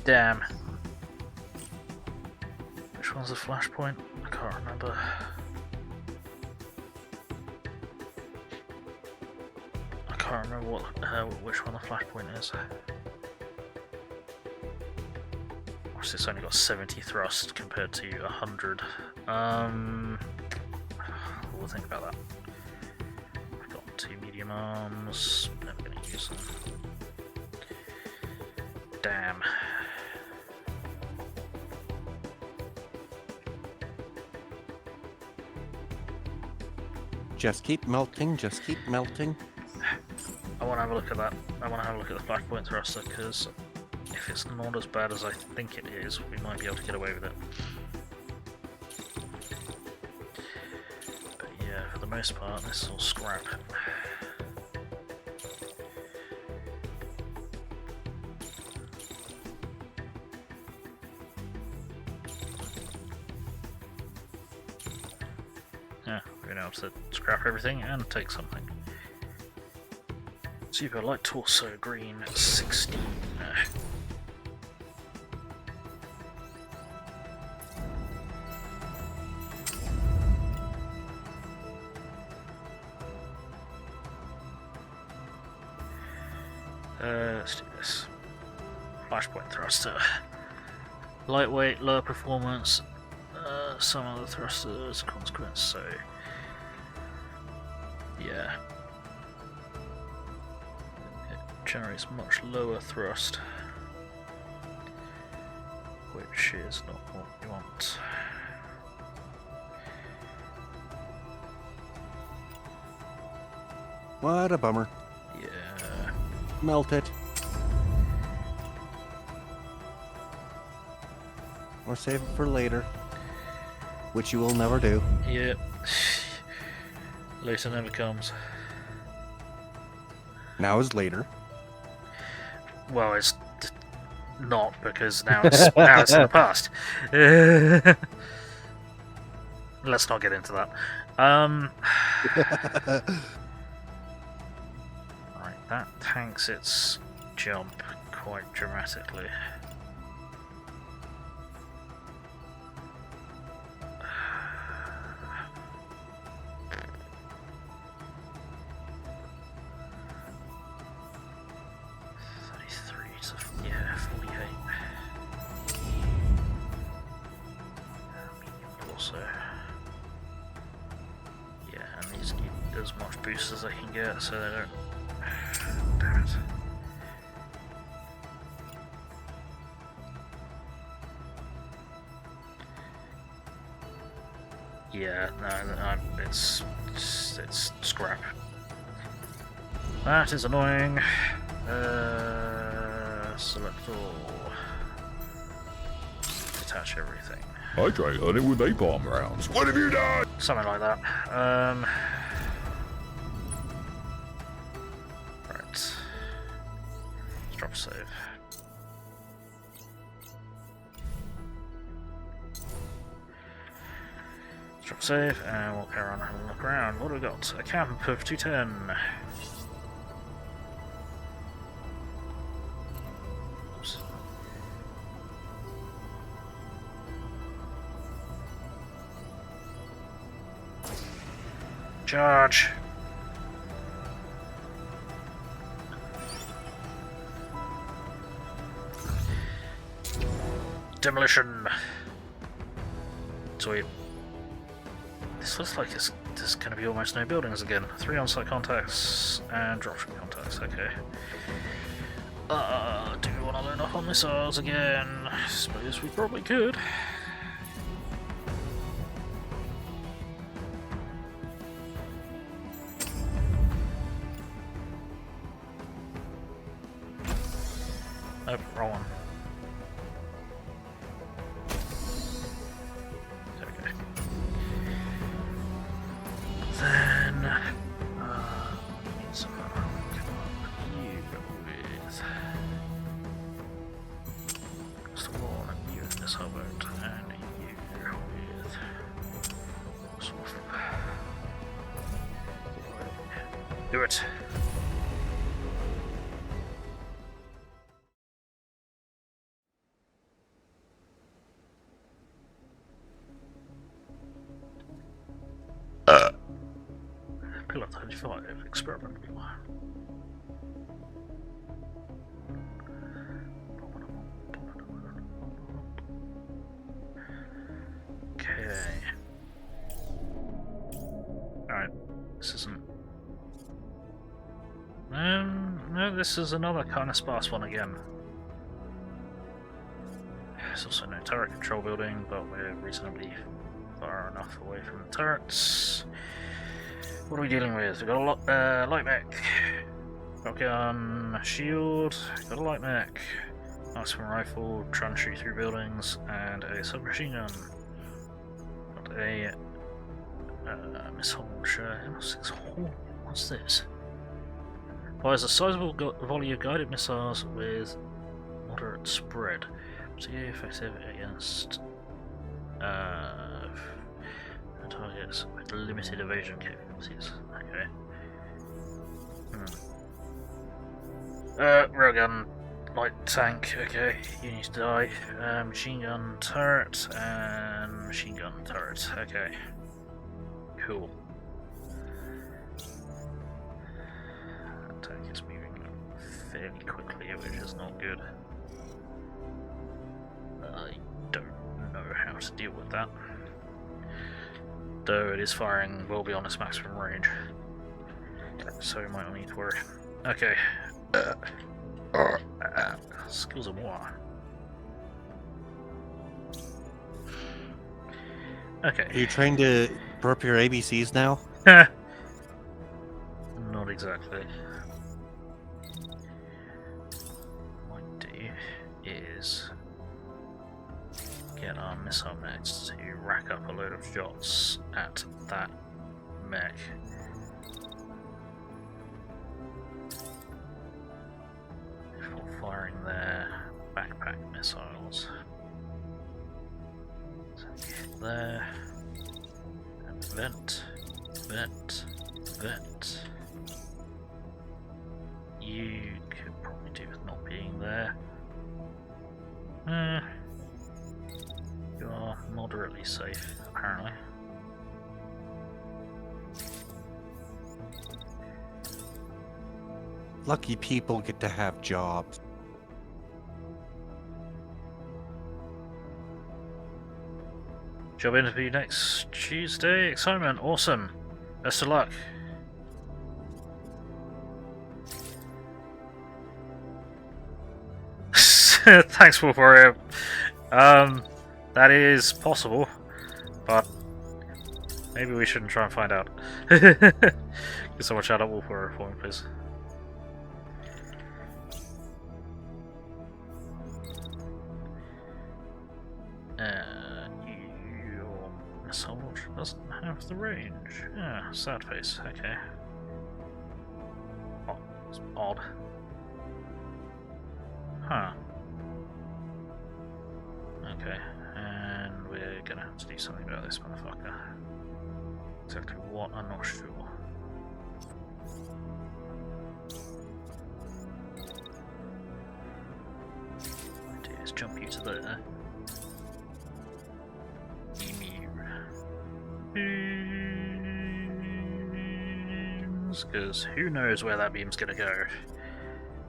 Damn. Which one's the flashpoint? I can't remember. I can't remember which one the flashpoint is. Obviously it's only got 70 thrust compared to 100. We'll think about that. I've got 2 medium arms. I'm going to use them. Damn. Just keep melting, just keep melting. I want to have a look at that. I want to have a look at the flashpoint thruster, because if it's not as bad as I think it is, we might be able to get away with it. But yeah, for the most part, this is all scrap. Yeah, we're going to have to scrap everything and take something. Super light torso, green 16. Let's do this. Flashpoint thruster. Lightweight, lower performance. Some other thrusters, consequence, so yeah. It generates much lower thrust, which is not what we want. What a bummer. Yeah. Melt it. Or save it for later. Which you will never do. Yep. Later never comes. Now is later. Well, it's not, because now it's now it's in the past. Let's not get into that. Right, that tanks its jump quite dramatically. Yeah, 48. Medium torso. Yeah, and these need as much boost as I can get, so they don't. Damn it. Yeah, no, it's scrap. That is annoying. Select all. Detach everything. I tried hunting with napalm rounds. What have you done? Something like that. Right. Let's drop a save. Let's drop a save, and we'll carry on having a look around. What do we got? A camp of 210. Oops. Charge! Demolition! Sweet. This looks like there's going to be almost no buildings again. 3 on-site contacts and dropship contacts, okay. Do we want to load up on missiles again? I suppose we probably could. Oh, wrong one. There we go. Then, need some you go with just one, and you with this hoboat, and you with sort of. Do it. Pillar 35, experimental. Okay. Alright, this isn't... No, this is another kind of sparse one again. There's also no turret control building, but we're reasonably far enough away from the turrets. What are we dealing with? We've got a light mech, shotgun, shield, got a light mech, marksman rifle, trying to shoot through buildings, and a submachine gun. Got a missile launcher, M6 Horn. What's this? Fires a sizable volley of guided missiles with moderate spread. Particularly effective against targets with limited evasion capabilities. Okay. Railgun, light tank, okay, you need to die. Machine gun turret and machine gun turret, okay. Cool. That tank is moving fairly quickly, which is not good. I don't know how to deal with that. Though it is firing well beyond its maximum range. So we might not need to worry. Okay. Skills of war. Okay. Are you trying to burp your ABCs now? Not exactly. What I do is get our missile mechs to rack up a load of shots at that mech. Before firing their backpack missiles. So get there. And vent. You could probably do with not being there. You are moderately safe, apparently. Lucky people get to have jobs. Job interview next Tuesday. Excitement, awesome. Best of luck. Thanks, Wolf Warrior. That is possible, but maybe we shouldn't try and find out. Get someone shout out Wolf Warrior for me, please. You doesn't have the range. Yeah, sad face, okay. Oh, it's odd. Huh. Okay, and we're gonna have to do something about this motherfucker. Exactly what, I'm not sure. Idea is jump you to there. Beams, because who knows where that beam's gonna go?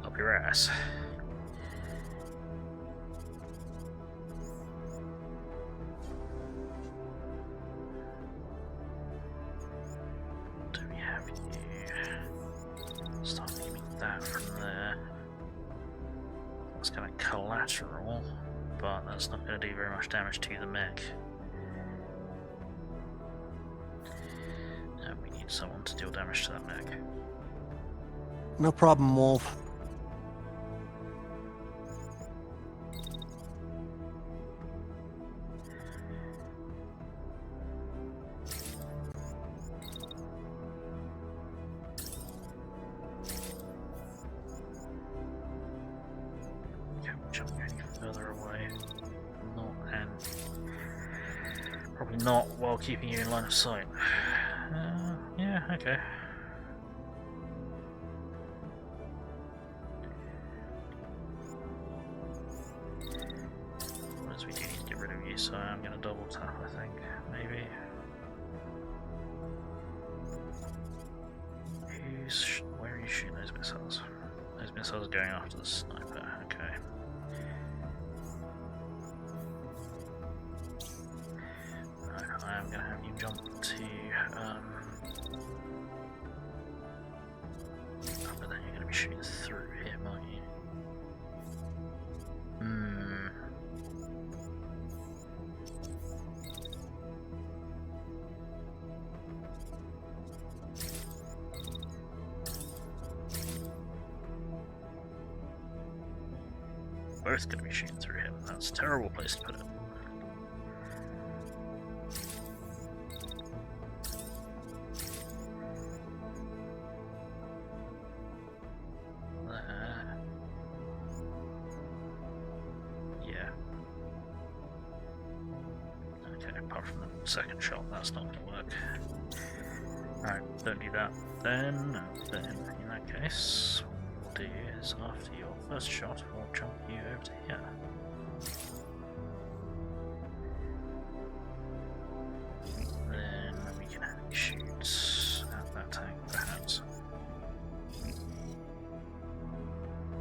Up your ass. Do we have you? Start beaming that from there. That's kind of collateral, but that's not going to do very much damage to the mech. And we need someone to deal damage to that mech. No problem, Wolf. Can't jump any further away. Not, and probably not while keeping you in line of sight. Yeah, okay. As we do need to get rid of you, so I'm going to double tap, I think, maybe. Where are you shooting those missiles? Those missiles are going after the sniper, okay. Right, I am going to have you jump to but then you're going to be shooting through him, aren't you? Both going to be shooting through him. That's a terrible place to put it. Yeah. Okay, apart from the second shot, that's not going to work. Alright, don't do that. Then in that case, what we'll do is after your first shot, we'll jump you over to here. Then we can have you shoot at that tank, perhaps.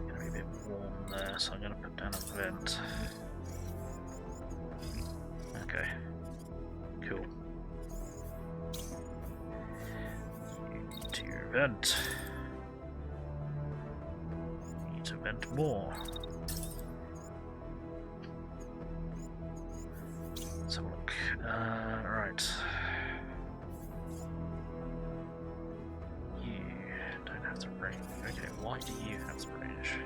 Gonna be a bit warm there, so I'm gonna put down a vent. Okay. Cool. You need to vent. You need to vent more. Let's have a look. Right. You don't have the range. Okay, why do you have the range?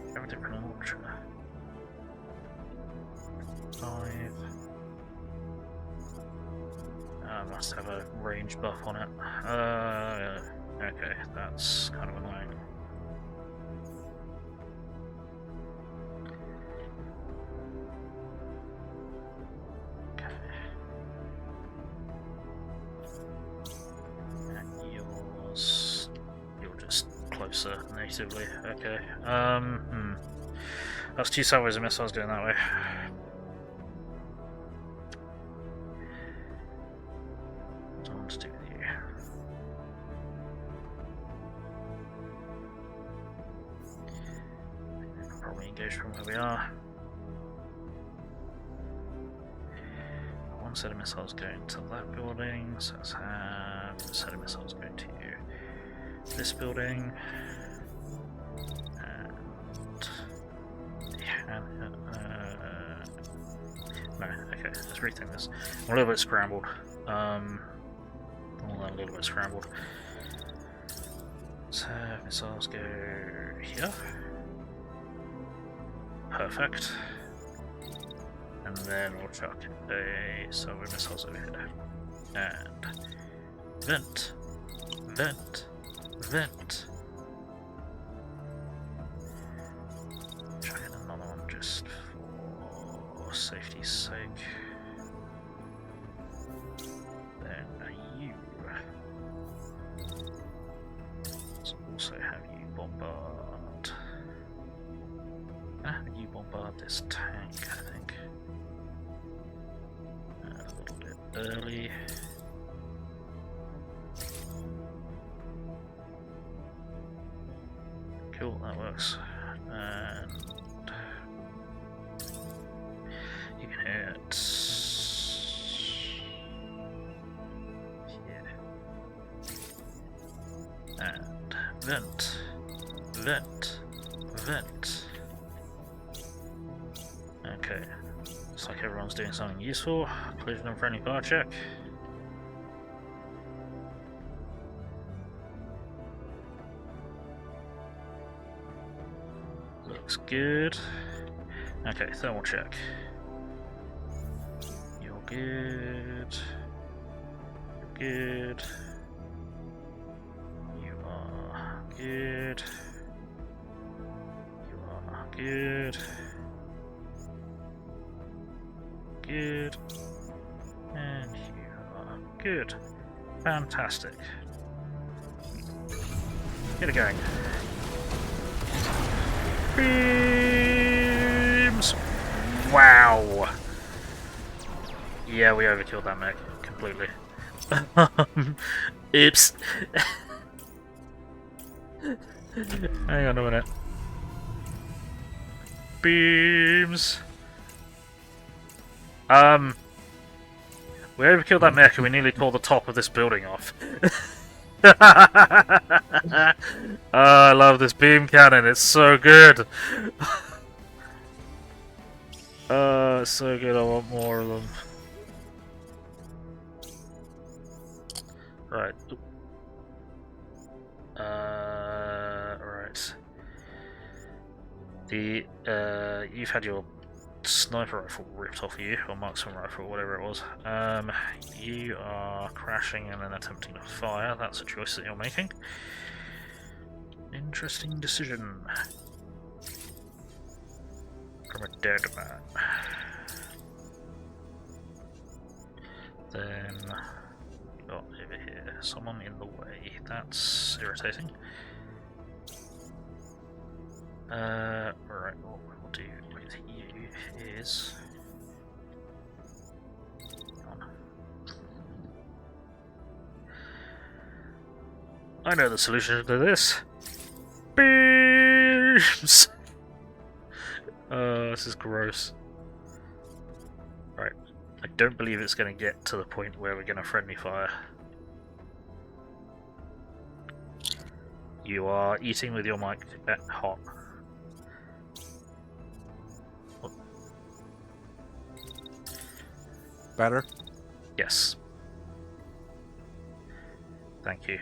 You have a different launcher. 5. Must have a range buff on it. Okay, that's kind of annoying. Okay. And you're just closer natively. Okay. That's 2 salvos of missiles going that way. To do with you. Probably engage from where we are. One set of missiles going to that building, so let's have a set of missiles going to this building. And no, okay, let's rethink this. I'm a little bit scrambled. A little bit scrambled. So missiles go here. Perfect. And then we'll chuck a salvo missiles over here. And vent, vent, vent. Try another one just for safety's sake. Then you. Let's also have you bombard. You bombard this tank, I think. A little bit early. Cool, that works. And you can hit here. And vent, vent, vent. Okay, looks like everyone's doing something useful. Collision and friendly fire check. Looks good. Okay, thermal check. You're good. You're good. You are good. You are good. Good. And you are good. Fantastic. Get it going. Beams! Wow! Yeah, we overkilled that mech completely. Oops. Hang on a minute. Beams! We overkilled that mech and we nearly tore the top of this building off. I love this beam cannon, it's so good. It's so good, I want more of them. Right. Right. You've had your sniper rifle ripped off of you, or marksman rifle, whatever it was. You are crashing and then attempting to fire. That's a choice that you're making. Interesting decision. From a dead man. Then, got over here, someone in the way. That's irritating. Right, what we'll do with you is... I know the solution to this. Beams! This is gross. Right, I don't believe it's going to get to the point where we're going to friendly fire. You are eating with your mic hot. Better? Yes. Thank you.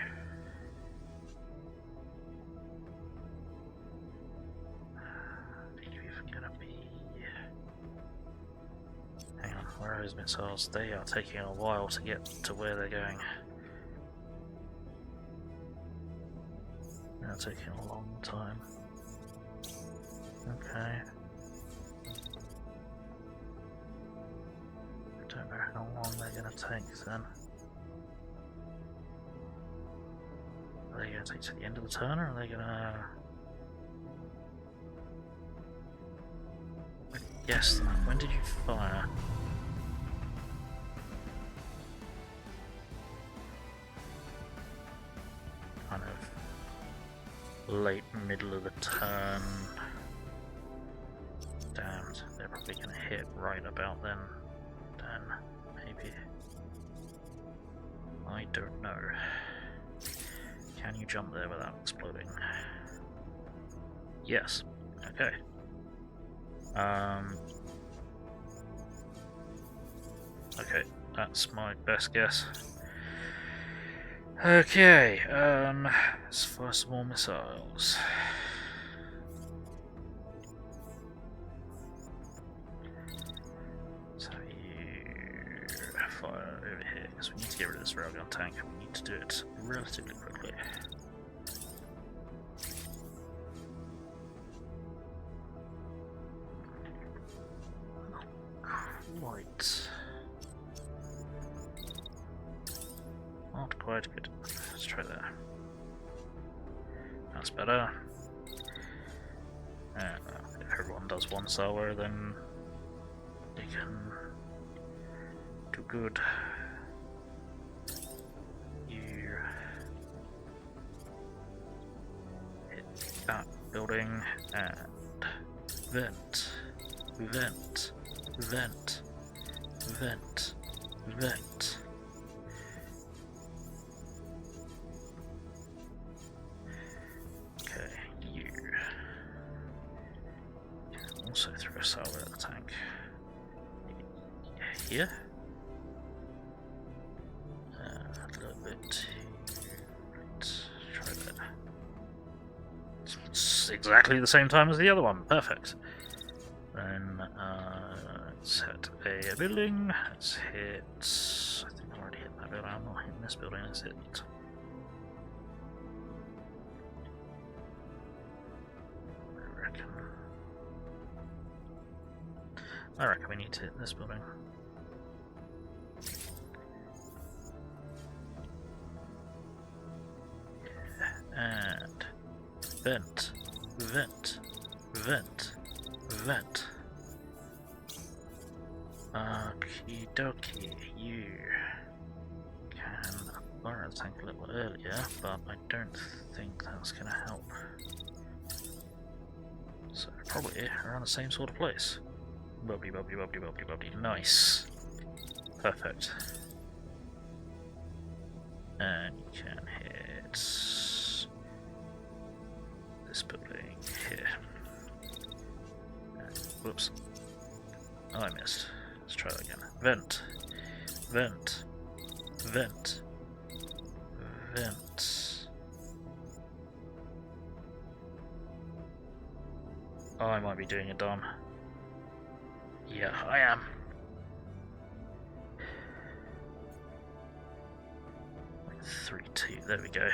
Hang on, where are those missiles? They are taking a while to get to where they're going. They're taking a long time. Okay. Don't know how long they're going to take then. Are they going to take to the end of the turn, or are they going to... Yes, when did you fire? Kind of late middle of the turn. Damned, they're probably going to hit right about then. Maybe. I don't know. Can you jump there without exploding? Yes. Okay. Okay, that's my best guess. Okay, let's fire some more missiles. So you fire over here because we need to get rid of this railgun tank and we need to do it relatively quickly. Quite. Not quite good. Let's try that. That's better. If everyone does one salvo, then they can do good. You hit that building and vent, vent, vent, vent, vent. Okay, you can also throw a salvo at the tank. Here. A little bit. Right, try that. It's exactly the same time as the other one. Perfect. Then let's hit a building. Let's hit. I think I already hit that building. I'm not hitting this building. Let's hit. I reckon we need to hit this building. And vent, vent, vent, vent. Okie dokie, you can fire the tank a little earlier, but I don't think that's going to help. So probably around the same sort of place. Bubbly, bubbly, bubbly, bubbly, bubbly. Nice. Perfect. And you can hit this building here. And, whoops. Oh, I missed. Let's try that again. Vent. Vent. Vent. Vent. Oh, I might be doing it dumb. Yeah, I am. Like 3-2, there we go.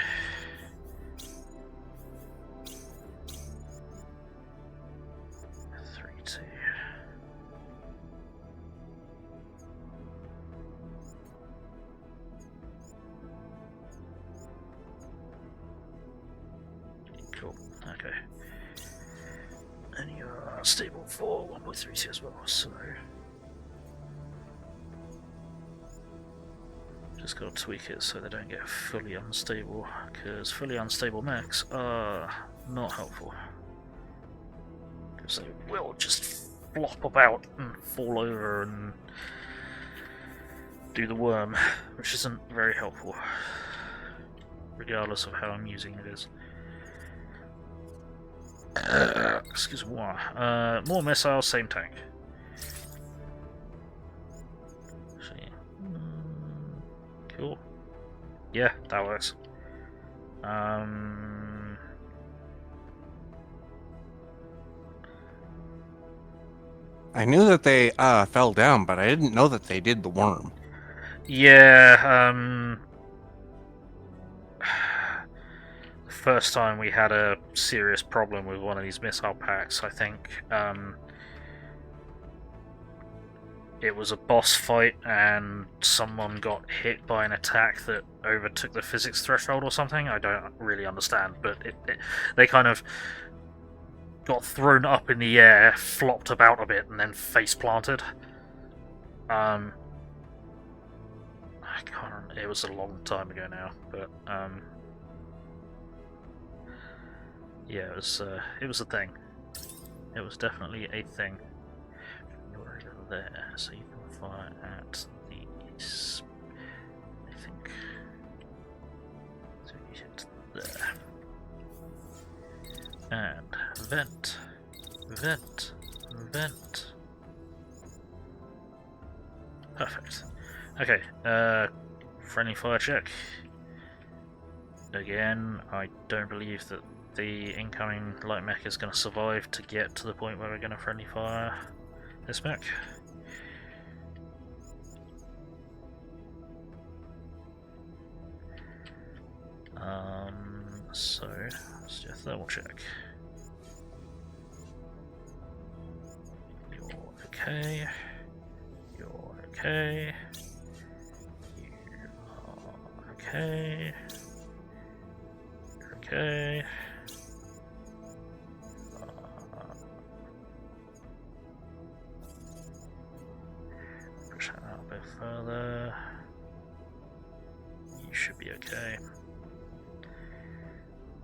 Cool, okay. And you are stable for 1.32 as well, so... Just gotta tweak it so they don't get fully unstable, because fully unstable mechs are not helpful. Because they will just flop about and fall over and do the worm, which isn't very helpful, regardless of how amusing it is. Excuse me. More missiles, same tank. Actually, cool. Yeah, that works. I knew that they fell down, but I didn't know that they did the worm. Yeah, first time we had a serious problem with one of these missile packs, I think it was a boss fight and someone got hit by an attack that overtook the physics threshold or something. I don't really understand, but they kind of got thrown up in the air, flopped about a bit, and then face planted. I can't remember, it was a long time ago now, but yeah, it was a thing. It was definitely a thing. You're over there, so you can fire at these. I think. So you hit there. And vent, vent, vent. Perfect. Okay. Friendly fire check. Again, I don't believe that the incoming light mech is going to survive to get to the point where we're going to friendly fire this mech. So let's do a thermal check. You're okay. You're okay. You are okay. You're okay. Push that out a bit further. You should be okay.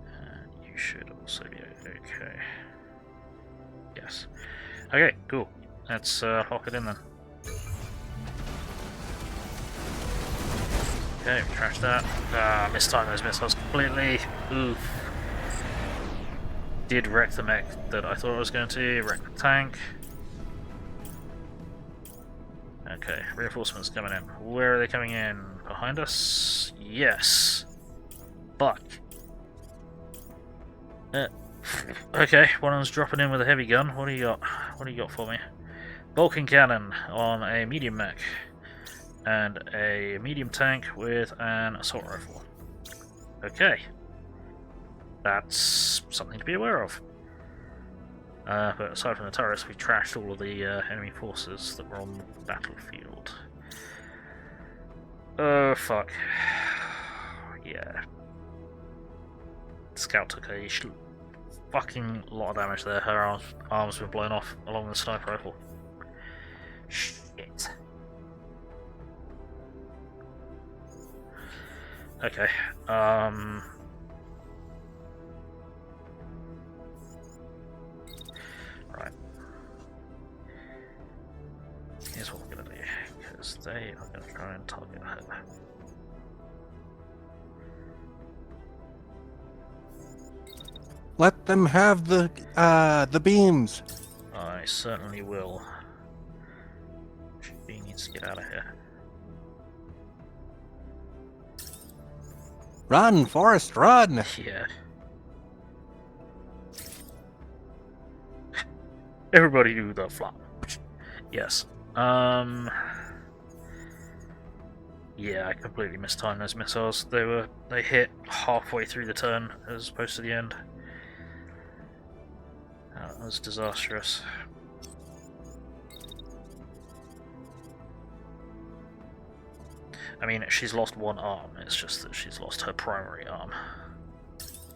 And you should also be okay. Yes. Okay, cool. Let's lock it in then. Okay, we trashed that. Missed time those missiles completely. Oof. Did wreck the mech that I thought I was going to. Wreck the tank. Okay, reinforcements coming in. Where are they coming in? Behind us? Yes. Fuck. Okay, one of them's dropping in with a heavy gun. What do you got? What do you got for me? Vulcan cannon on a medium mech. And a medium tank with an assault rifle. Okay. That's something to be aware of. But aside from the turrets, we trashed all of the enemy forces that were on the battlefield. Oh, fuck. Yeah. Scout took a fucking lot of damage there. Her arms were blown off along with the sniper rifle. Shit. Okay, right. Here's what we're gonna do, because they are gonna try and target her. Let them have the beams. I certainly will. She needs to get out of here. Run, Forrest, run! Yeah. Everybody do the flop. Yes. Yeah, I completely mistimed those missiles. They hit halfway through the turn as opposed to the end. That was disastrous. I mean, she's lost one arm, it's just that she's lost her primary arm.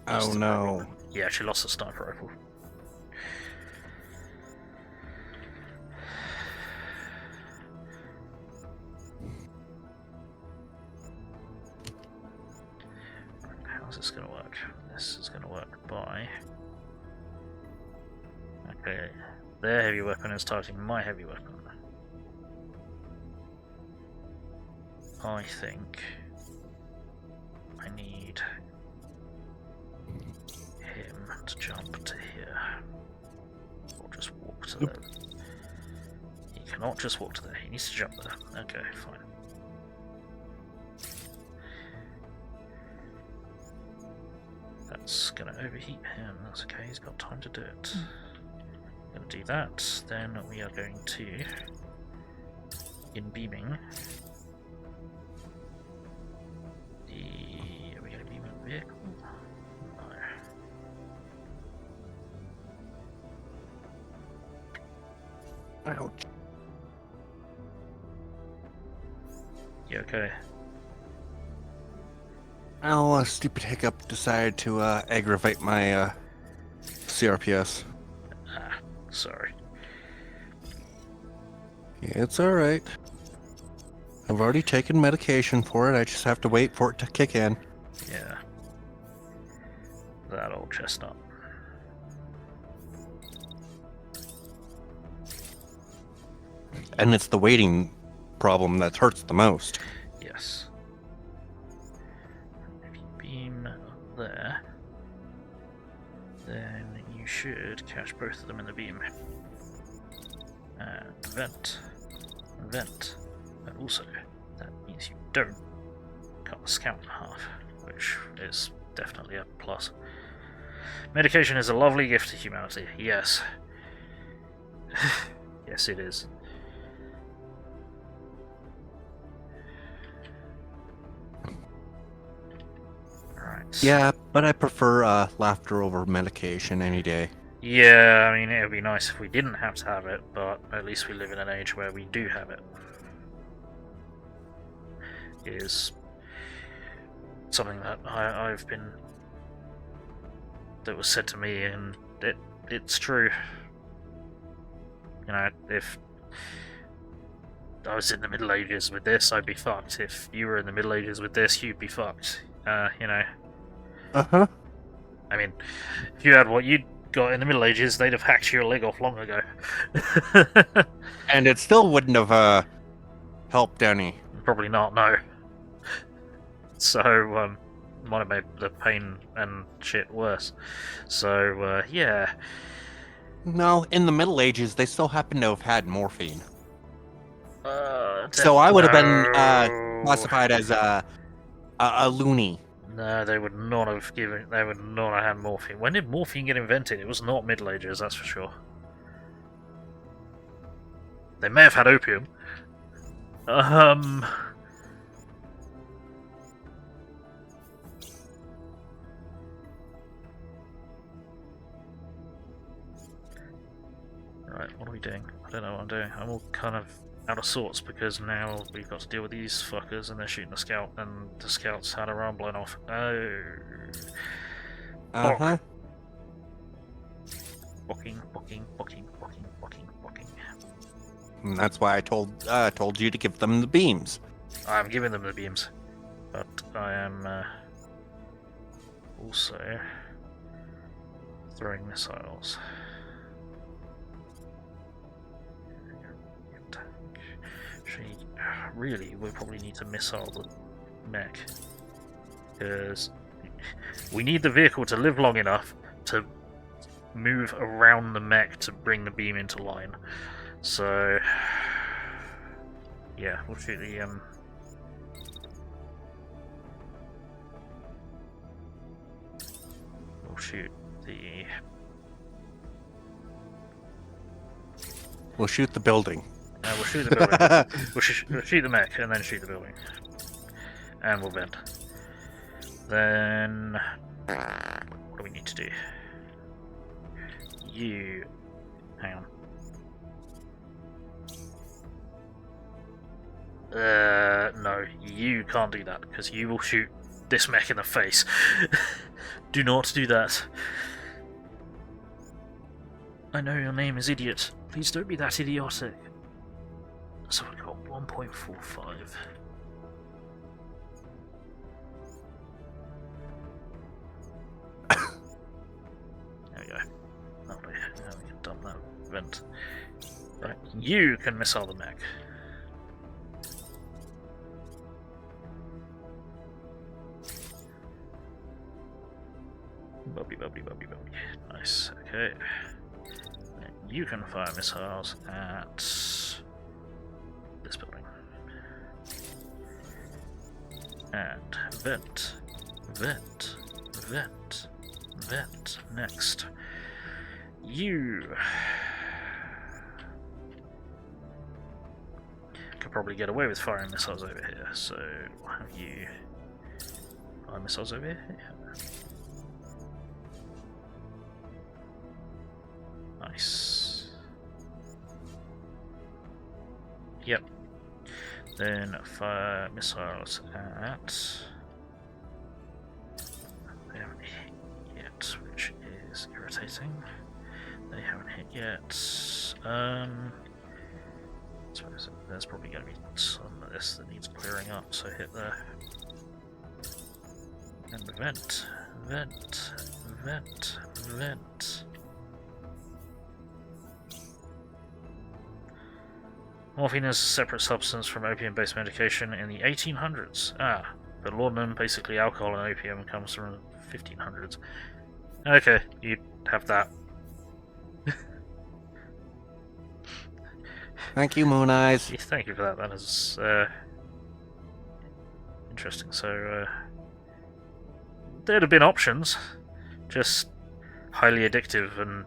Oh no. Yeah, she lost the sniper rifle. How's this gonna work? This is gonna work by... Okay, their heavy weapon is targeting my heavy weapon. I think I need him to jump to here. Or just walk to there. He cannot just walk to there, he needs to jump there. Okay, fine. That's gonna overheat him, that's okay, he's got time to do it. Gonna do that, then we are going to, in beaming, are we going to beam a vehicle? No. Ouch. You okay? Oh, a stupid hiccup decided to aggravate my CRPS. Ah, sorry. Yeah, it's alright. I've already taken medication for it, I just have to wait for it to kick in. Yeah. That old chestnut. And it's the waiting problem that hurts the most. Yes. If you beam there, then you should catch both of them in the beam. And vent. And vent. And also, that means you don't cut the scout in half, which is definitely a plus. Medication is a lovely gift to humanity, yes. Yes, it is. Right. Yeah, but I prefer laughter over medication any day. Yeah, I mean, it would be nice if we didn't have to have it, but at least we live in an age where we do have it. Is something that I've been... that was said to me, and it's true. You know, if I was in the Middle Ages with this, I'd be fucked. If you were in the Middle Ages with this, you'd be fucked. You know. Uh-huh. I mean, if you had what you'd got in the Middle Ages, they'd have hacked your leg off long ago. And it still wouldn't have helped any. Probably not, no. So, might have made the pain and shit worse. So, yeah. No, in the Middle Ages, they still happen to have had morphine. So I would have been classified as a loony. No, they would not have given. They would not have had morphine. When did morphine get invented? It was not Middle Ages, that's for sure. They may have had opium. Right, what are we doing? I don't know what I'm doing. I'm all kind of out of sorts because now we've got to deal with these fuckers and they're shooting a scout and the scout's had her arm blown off. Oh. Uh-huh. Booking. And that's why I told you to give them the beams. I'm giving them the beams, but I am also throwing missiles. Actually, really, we probably need to missile the mech, because we need the vehicle to live long enough to move around the mech to bring the beam into line. So, yeah, we'll shoot the We'll shoot the building. We'll shoot the building. we'll shoot the mech and then shoot the building. And we'll vent. Then, what do we need to do? You, hang on. No, you can't do that because you will shoot this mech in the face. Do not do that. I know your name is Idiot. Please don't be that idiotic. So we got 1.45. There we go. Lovely. Now we can dump that vent. Right, you can missile the mech. Bubbly. Nice. Okay. And you can fire missiles at this building. And vent. Next. You could probably get away with firing missiles over here, so we'll have you fire missiles over here. Nice. Yep. Then fire missiles at... They haven't hit yet, which is irritating. They haven't hit yet. Suppose there's probably going to be some of this that needs clearing up, so hit there. And vent. Morphine is a separate substance from opium-based medication in the 1800s. But laudanum, basically alcohol and opium, comes from the 1500s. Okay, you'd have that. Thank you, Moon Eyes. Yeah, thank you for that. That is interesting. So there'd have been options, just highly addictive and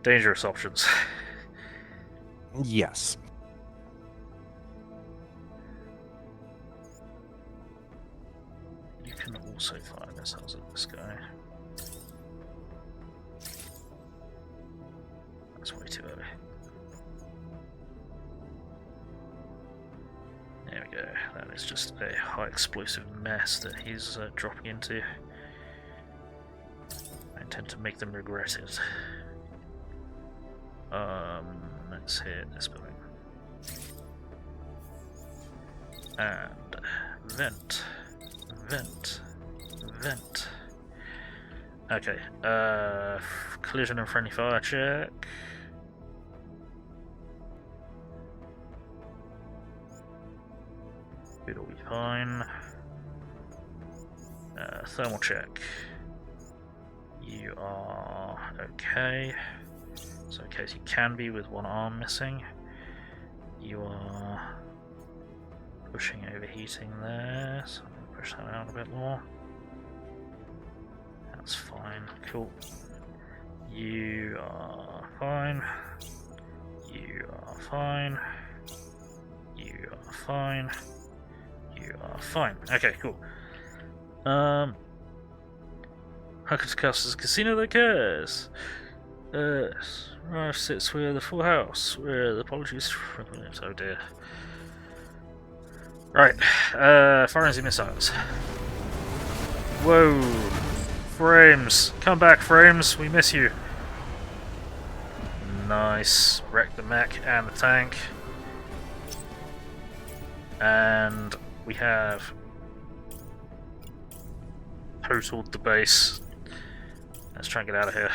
dangerous options. Yes. You can also fire missiles at this guy. That's way too early. There we go. That is just a high explosive mess that he's dropping into. I intend to make them regret it. Let's hit this building. And vent. Vent. Vent. Okay, collision and friendly fire check. It'll be fine. Thermal check. You are okay. It's okay as you can be with one arm missing. You are pushing overheating there, so I'm going to push that out a bit more. That's fine, cool. You are fine. You are fine. You are fine. You are fine. Okay, cool. Huckers Castle's casino that cares. Rush sits where the full house, where the apologies. Oh dear. Right, firing the missiles. Whoa! Frames! Come back, Frames! We miss you! Nice. Wreck the mech and the tank. And we have totaled the base. Let's try and get out of here.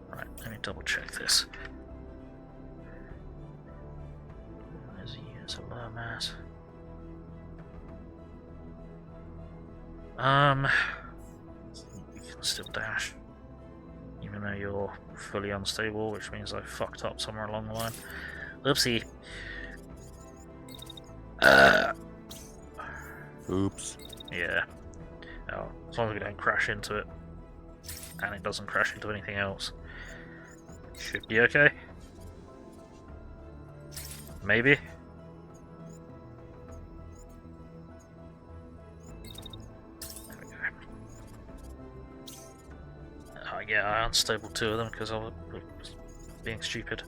Right, let me double check this. There's a unit's a low mass. We can still dash. Even though you're fully unstable, which means I fucked up somewhere along the line. Oopsie. Oops. Yeah. Oh, as long as we don't crash into it. And it doesn't crash into anything else. Should be okay. Maybe. There we go. Yeah, I unstable two of them because I was being stupid.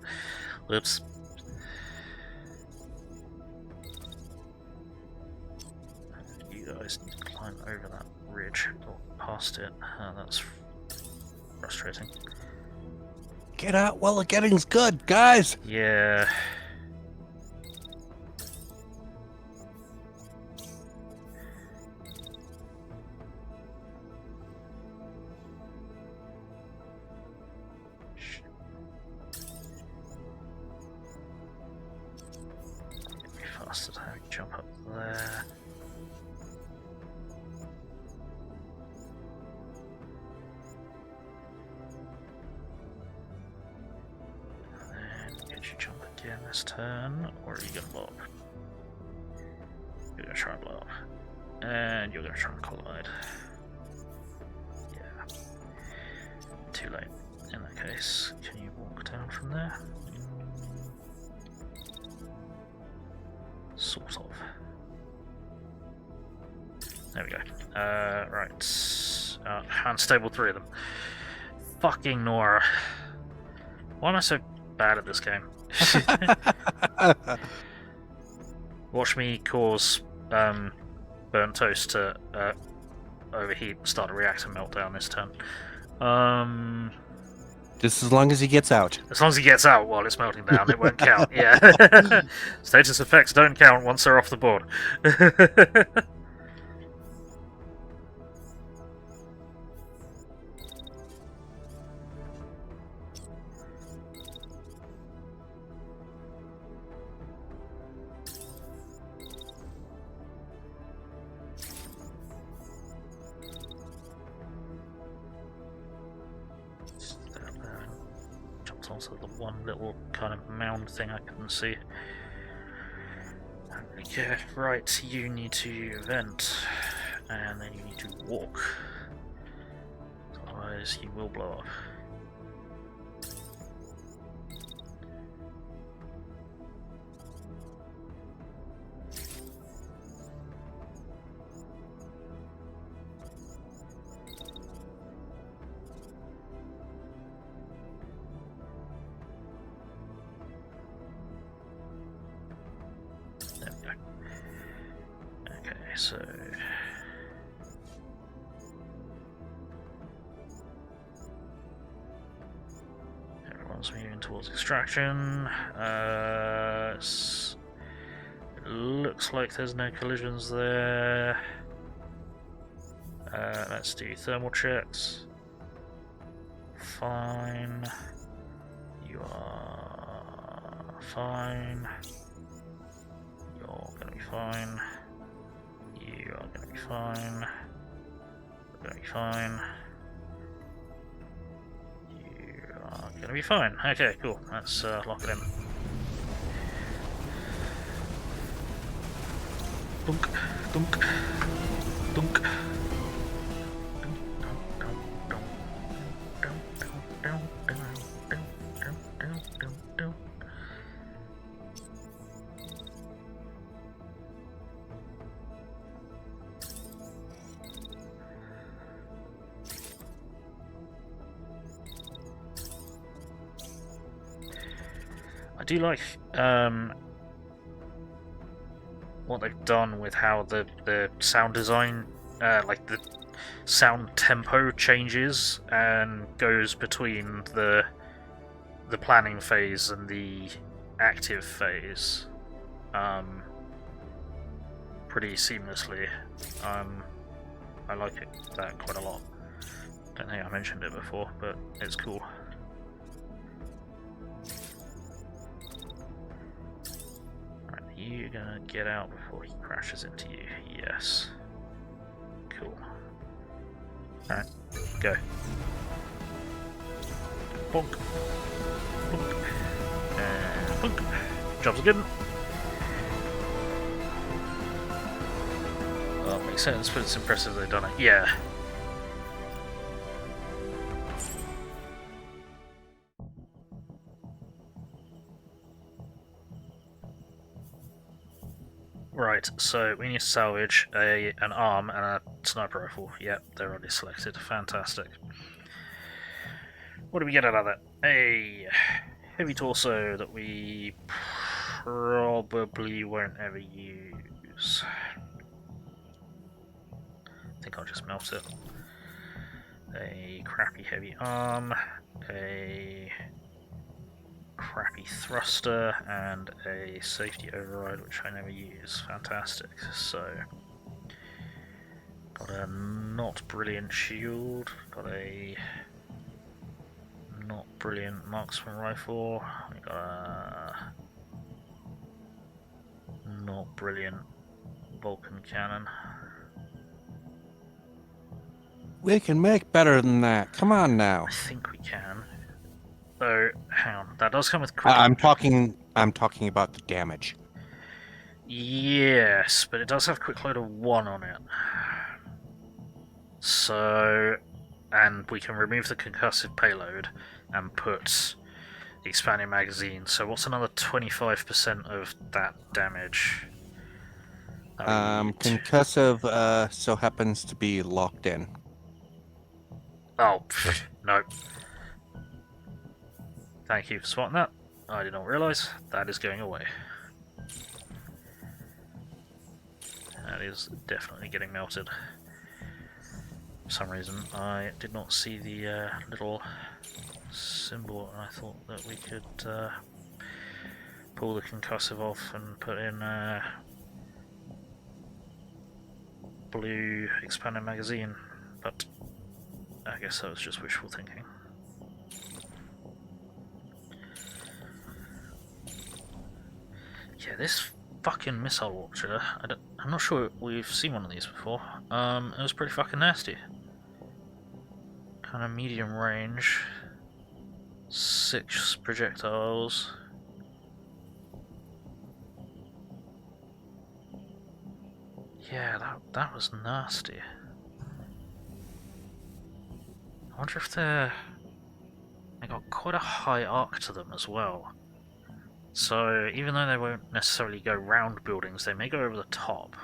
Whoops. You guys need to climb over that ridge or past it. That's frustrating. Get out while the getting's good, guys! Yeah. Be faster to jump up there. Could you jump again this turn, or are you gonna blow up? You're gonna try and blow up. And you're gonna try and collide. Yeah. Too late. In that case, can you walk down from there? Sort of. There we go. Right. Unstable three of them. Fucking Nora. Why am I so bad at this game? Watch me cause burnt toast to overheat and start a reactor meltdown this turn. Just as long as he gets out. As long as he gets out while it's melting down, it won't count. Yeah. Status effects don't count once they're off the board. Also the one little kind of mound thing I couldn't see. Okay, right, you need to vent, and then you need to walk. Otherwise you will blow up. so everyone's moving towards extraction. It looks like there's no collisions there. Let's do thermal checks. Fine. You are fine. You're gonna be fine. You are gonna be fine. You're gonna be fine. You are gonna be fine. Okay, cool. Let's lock it in. Dunk, dunk, dunk. I do like what they've done with how the sound design, like the sound tempo changes and goes between the planning phase and the active phase pretty seamlessly. I like that quite a lot. Don't think I mentioned it before, but it's cool. Right, are you gonna get out before he crashes into you? Yes. Cool. Alright, go. Bonk. Bonk. And bonk. Job's good. Well, it makes sense, but it's impressive they've done it. Yeah. Right, so we need to salvage an arm and a sniper rifle. Yep, they're already selected. Fantastic. What do we get out of that? A heavy torso that we probably won't ever use. I think I'll just melt it. A crappy heavy arm, a crappy thruster, and a safety override, which I never use. Fantastic. So, got a not brilliant shield, got a not brilliant marksman rifle, we got a not brilliant Vulcan cannon. We can make better than that. Come on now. I think we can. Though, hang on, that does come with critical. I'm talking about the damage. Yes, but it does have quick load of 1 on it. So, and we can remove the concussive payload and put the expanding magazine. So what's another 25% of that damage? Concussive so happens to be locked in. Oh, no. Thank you for spotting that. I did not realise that is going away. That is definitely getting melted. For some reason, I did not see the little symbol, and I thought that we could pull the concussive off and put in blue expanded magazine, but I guess that was just wishful thinking. Yeah, this fucking missile launcher, I'm not sure we've seen one of these before. It was pretty fucking nasty. Kind of medium range. 6 projectiles. Yeah, that was nasty. I wonder if they got quite a high arc to them as well. So even though they won't necessarily go round buildings, they may go over the top.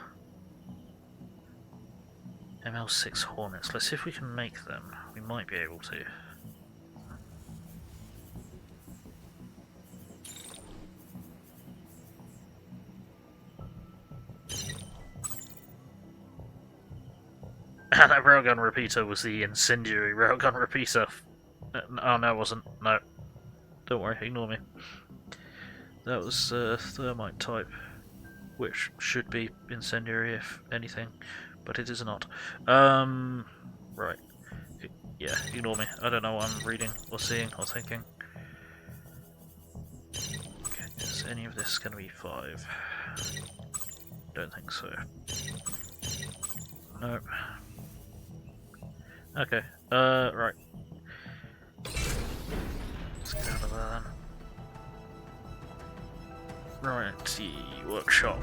ML6 Hornets. Let's see if we can make them. We might be able to. And that railgun repeater was the incendiary railgun repeater. Oh no, it wasn't. No. Don't worry, ignore me. That was thermite type, which should be incendiary if anything, but it is not. Right. Yeah, ignore me. I don't know what I'm reading or seeing or thinking. Okay, is any of this going to be 5? Don't think so. Nope. Okay, right. Let's get out of there then. Right, the workshop.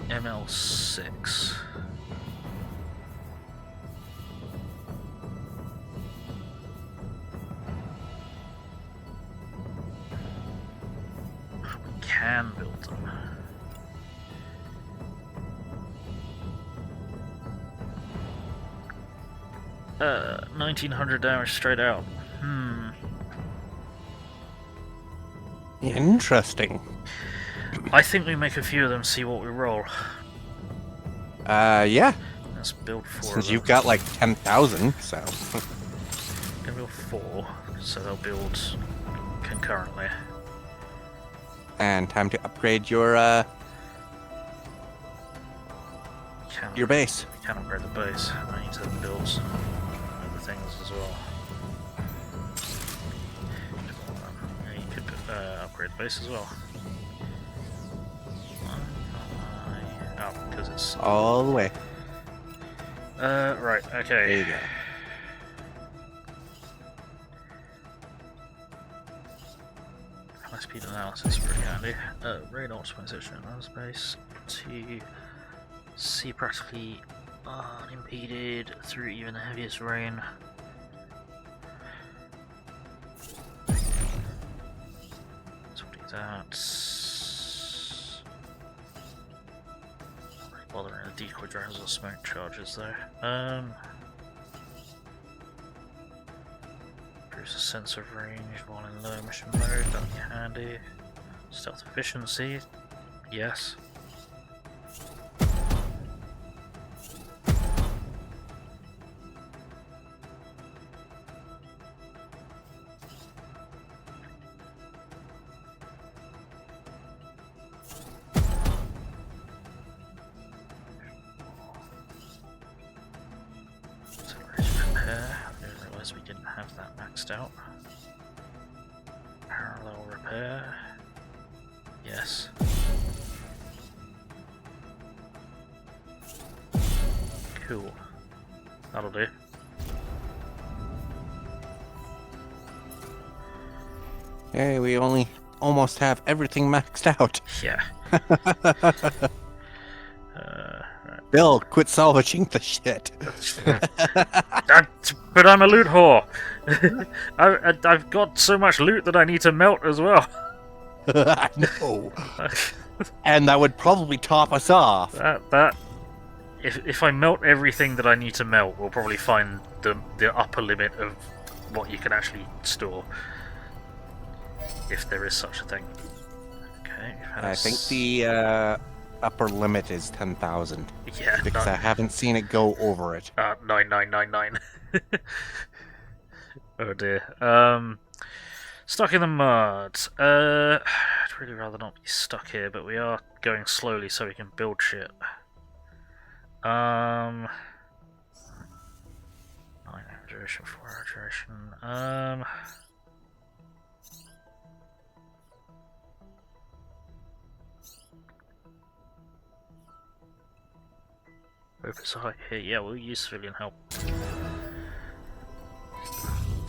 ML6. We can build them. Uh, 1900 damage straight out. Interesting. I think we make a few of them, see what we roll. Yeah. Let's build 4 Since of them. you've got like 10,000, so. Gonna build 4, so they'll build concurrently. And time to upgrade your base. We can upgrade the base. I need to build some other things as well. You could upgrade the base as well. Oh, because it's All the way. right. Okay. There you go. High speed analysis is pretty handy. Raid optimization in space to see practically unimpeded through even the heaviest rain. So we'll do that. Not really bothering the decoy drones or smoke charges though. Improves the sense of range while in low mission mode, that'll be handy. Stealth efficiency, yes. We didn't have that maxed out. Parallel repair. Yes. Cool. That'll do. Hey, we only almost have everything maxed out. Yeah. Bill, quit salvaging the shit. But I'm a loot whore. I've got so much loot that I need to melt as well. I know. And that would probably top us off. If I melt everything that I need to melt, we'll probably find the upper limit of what you can actually store, if there is such a thing. Okay. I think the upper limit is 10,000. Yeah. Because I haven't seen it go over it. 9999. Oh dear. Stuck in the mud. I'd really rather not be stuck here, but we are going slowly so we can build shit. 9 duration, 4 duration. Oversight here. Yeah, we'll use civilian help.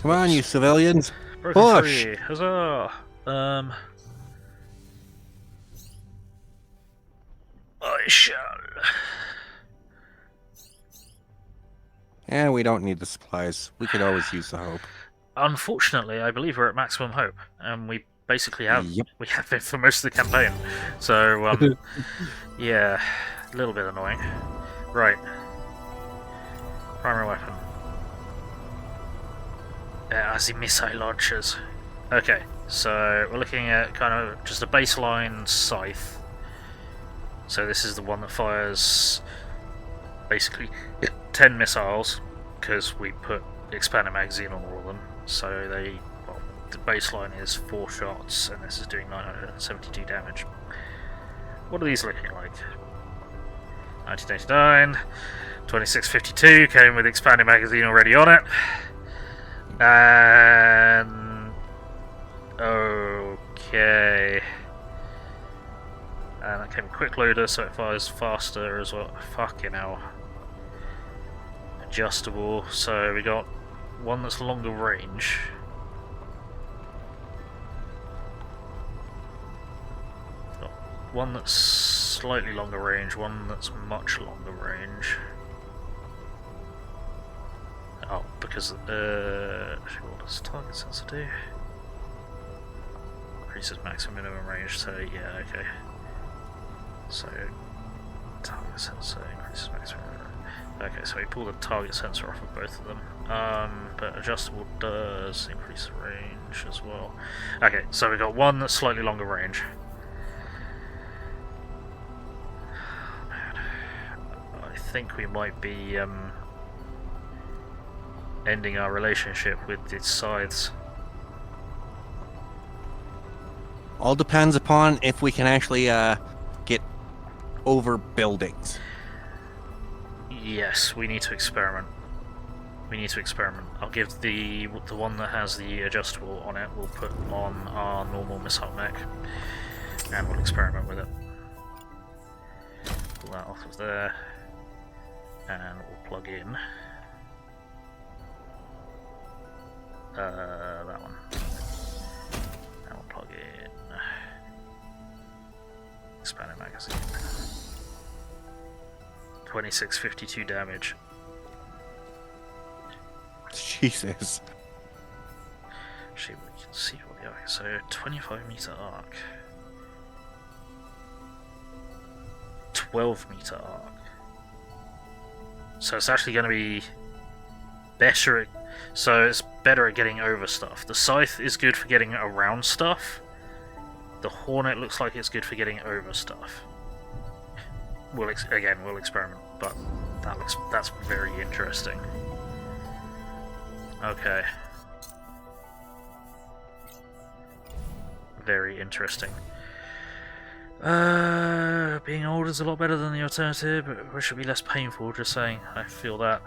Come on, you civilians. Broken Push! free. Huzzah! I shall. Yeah, we don't need the supplies. We could always use the hope. Unfortunately, I believe we're at maximum hope, and we basically have Yep. we have it for most of the campaign. So yeah, a little bit annoying. Right. Primary weapon. As the missile launchers. Okay, so we're looking at kind of just a baseline scythe. So this is the one that fires basically 10 missiles, because we put expanded magazine on all of them. So the baseline is 4 shots, and this is doing 972 damage. What are these looking like? 1989, 2652 came with expanded magazine already on it. And okay. And that came with quick loader, so it fires faster as well. Fucking hell. Adjustable, so we got one that's longer range. Got one that's slightly longer range, one that's much longer range. Oh, because what does target sensor do? Increases maximum minimum range, so yeah, okay. So target sensor increases maximum minimum. Okay, so we pull the target sensor off of both of them. But adjustable does increase the range as well. Okay, so we got one that's slightly longer range. Oh, man. I think we might be ending our relationship with its scythes. All depends upon if we can actually get over buildings. Yes, we need to experiment. We need to experiment. I'll give the one that has the adjustable on it, we'll put on our normal missile mech, and we'll experiment with it. Pull that off of there, and we'll plug in that one. And we'll plug in expanded magazine. 2652 damage. Jesus. Actually, we can see what the arc is. So 25 meter arc. 12 meter arc. So it's actually going to be better at, so it's better at getting over stuff. The scythe is good for getting around stuff. The hornet looks like it's good for getting over stuff. We'll experiment, but that's very interesting. Okay. Very interesting. Being old is a lot better than the alternative, but it should be less painful, just saying. I feel that.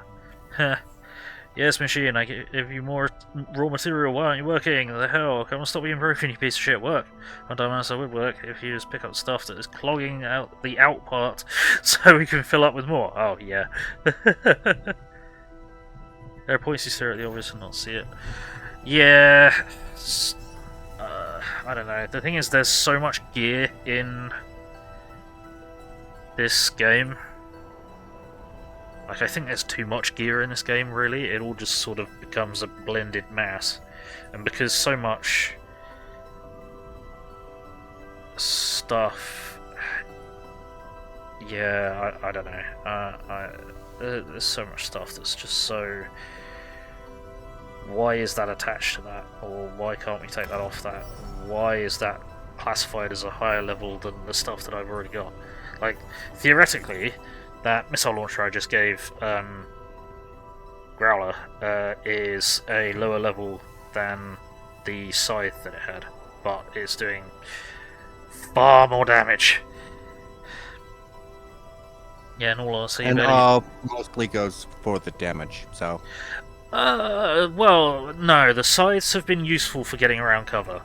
Yes, machine, I give you more raw material, why aren't you working? The hell, come on, stop being broken, you piece of shit, work. I don't know, so I would work if you just pick up stuff that is clogging out the out part so we can fill up with more. Oh, yeah. There are points you stare at the obvious and not see it. Yeah. I don't know. The thing is, there's so much gear in this game. Like, I think there's too much gear in this game, really. It all just sort of becomes a blended mass. And because so much stuff... Yeah, I don't know. There's so much stuff that's just so... Why is that attached to that? Or why can't we take that off that? Why is that classified as a higher level than the stuff that I've already got? Like, theoretically, that missile launcher I just gave Growler is a lower level than the scythe that it had, but it's doing far more damage. Yeah, in all honesty, and mostly goes for the damage, so... well, no, the scythes have been useful for getting around cover.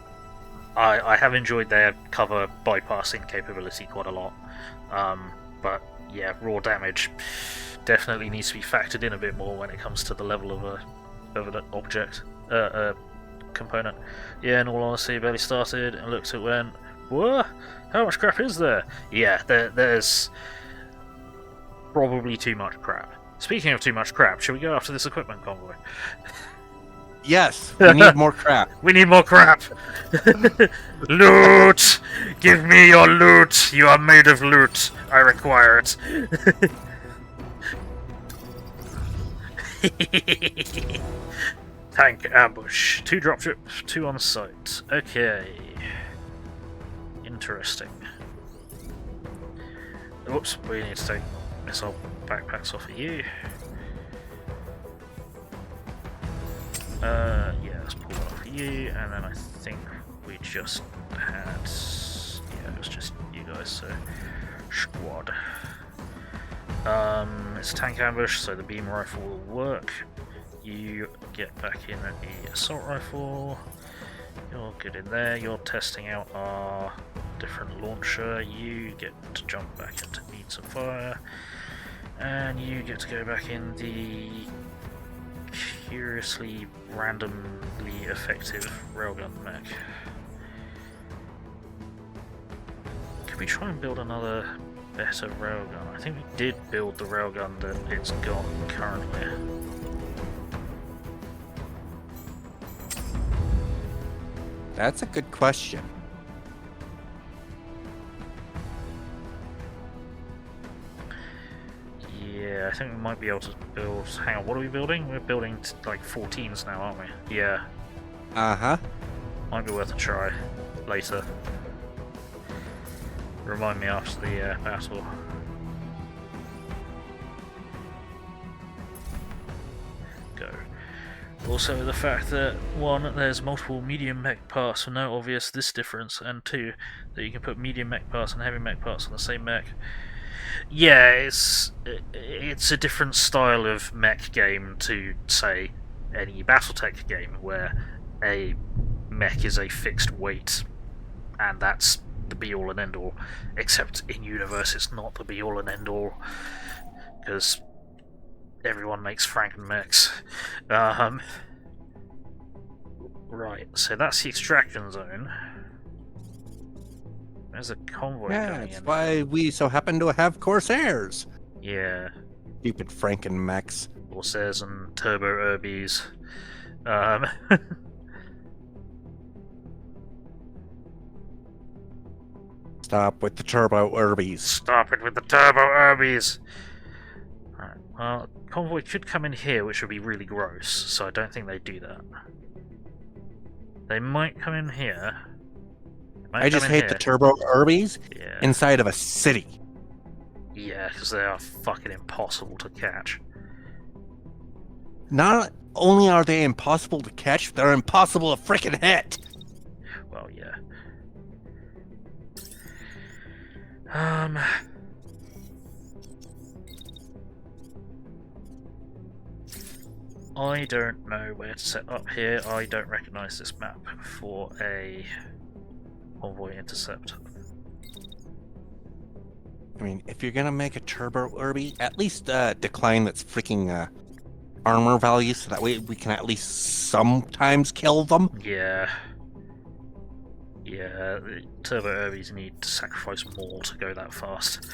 I have enjoyed their cover bypassing capability quite a lot. But yeah, raw damage definitely needs to be factored in a bit more when it comes to the level of an object, component. Yeah, in all honesty, barely started and looked at went, what? How much crap is there? Yeah, there's probably too much crap. Speaking of too much crap, shall we go after this equipment convoy? Yes, we need more crap. We need more crap! Loot! Give me your loot! You are made of loot! I require it! Tank ambush. 2 dropship, 2 on site. Okay. Interesting. Whoops, we need to take missile backpacks off of you. Yeah, let's pull that off of you, and then I think we just had... Yeah, it was just you guys, so... Squad. It's a tank ambush, so the beam rifle will work. You get back in the assault rifle. You're good in there. You're testing out our different launcher. You get to jump back into means of fire. And you get to go back in the curiously randomly effective railgun mech. Could we try and build another better railgun? I think we did build the railgun that it's got currently. That's a good question. Yeah, I think we might be able to build... Hang on, what are we building? We're building like 14s now, aren't we? Yeah. Uh-huh. Might be worth a try later. Remind me after the battle. Go. Also, the fact that, one, there's multiple medium mech parts for no obvious this difference, and two, that you can put medium mech parts and heavy mech parts on the same mech. Yeah, it's a different style of mech game to, say, any BattleTech game, where a mech is a fixed weight, and that's the be-all and end-all. Except in universe, it's not the be-all and end-all, because everyone makes Franken mechs. Right, so that's the extraction zone. There's a convoy Yeah, coming that's in. why we so happen to have Corsairs. Yeah, Stupid Franken mechs. Corsairs and Turbo Urbies. Stop with the Turbo Urbies. Stop it with the Turbo Urbies! Alright, well, convoy could come in here, which would be really gross, so I don't think they do that. They might come in here. I just hate the Turbo Urbies Yeah. inside of a city. Yeah, because they are fucking impossible to catch. Not only are they impossible to catch, they're impossible to freaking hit. Well, yeah. I don't know where to set up here. I don't recognise this map for a convoy intercept. I mean, if you're gonna make a Turbo Urby, at least decline that's freaking armor value, so that way we can at least sometimes kill them. Yeah. Yeah, the Turbo Urbies need to sacrifice more to go that fast.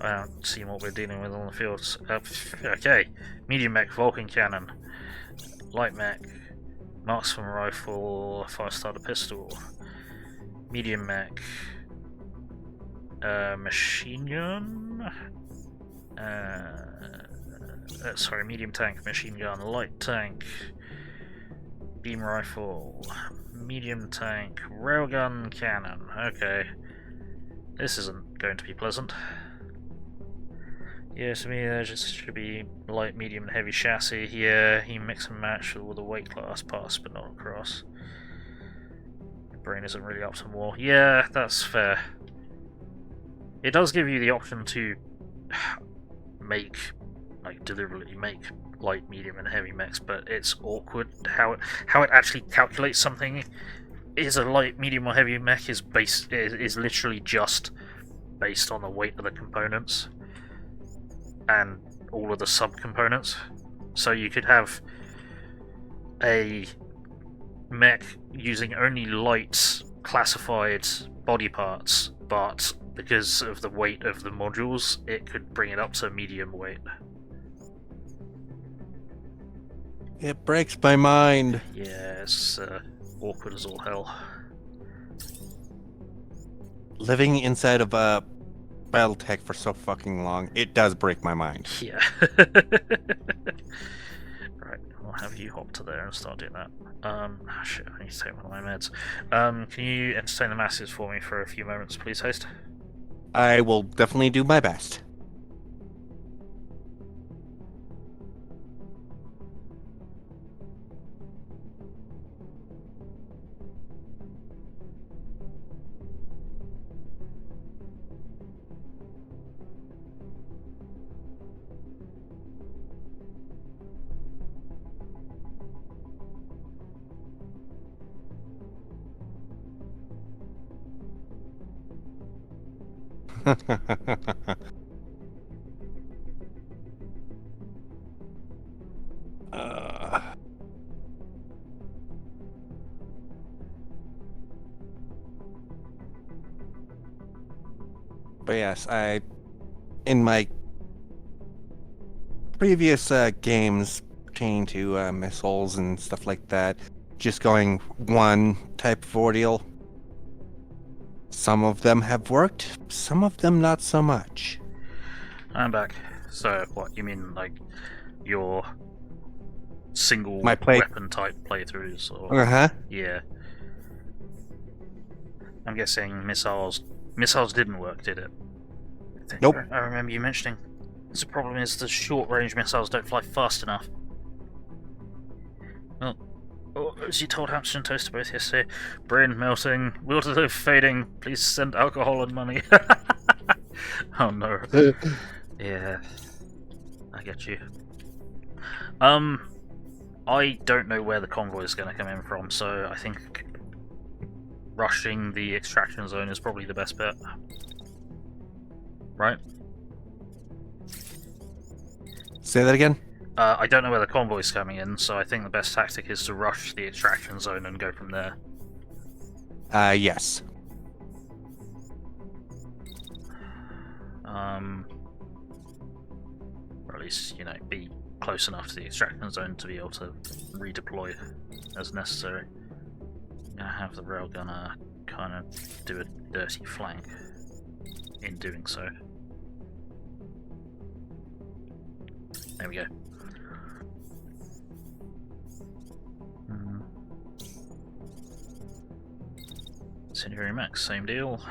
I don't see what we're dealing with on the fields. Okay, medium mech, Vulcan cannon, light mech, marksman rifle, 5-starter pistol, medium mech, machine gun, sorry, medium tank, machine gun, light tank, beam rifle, medium tank, railgun cannon. Okay, this isn't going to be pleasant. Yeah, to me there just should be light, medium, and heavy chassis. Yeah, you mix and match with the weight class pass, but not across. My brain isn't really up to more. Yeah, that's fair. It does give you the option to make, like, deliberately make light, medium, and heavy mechs, but it's awkward how it actually calculates something. Is a light, medium, or heavy mech is literally just based on the weight of the components and all of the sub-components. So you could have a mech using only light classified body parts, but because of the weight of the modules, it could bring it up to medium weight. It breaks my mind. Yeah, it's awkward as all hell. Living inside of a BattleTech for so fucking long, it does break my mind. Yeah. Right, we'll have you hop to there and start doing that. Shit, I need to take one of my meds. Can you entertain the masses for me for a few moments, please, Haste? I will definitely do my best. But yes, in my previous games pertaining to missiles and stuff like that, just going one type of ordeal. Some of them have worked, some of them not so much. I'm back. So, what, you mean, like, your single My weapon type playthroughs? Or... Uh-huh. Yeah. I'm guessing missiles didn't work, did it? Nope. I remember you mentioning. The problem is the short-range missiles don't fly fast enough. Well, as you told Hamster and Toaster both yesterday, brain melting, will to live fading, please send alcohol and money. Oh no. Yeah. I get you. I don't know where the convoy is going to come in from, so I think rushing the extraction zone is probably the best bet. Right? Say that again? I don't know where the convoy's coming in, so I think the best tactic is to rush the extraction zone and go from there. Yes. Or at least, you know, be close enough to the extraction zone to be able to redeploy as necessary. I'm gonna have the railgunner kind of do a dirty flank in doing so. There we go. Incendiary Mech, same deal.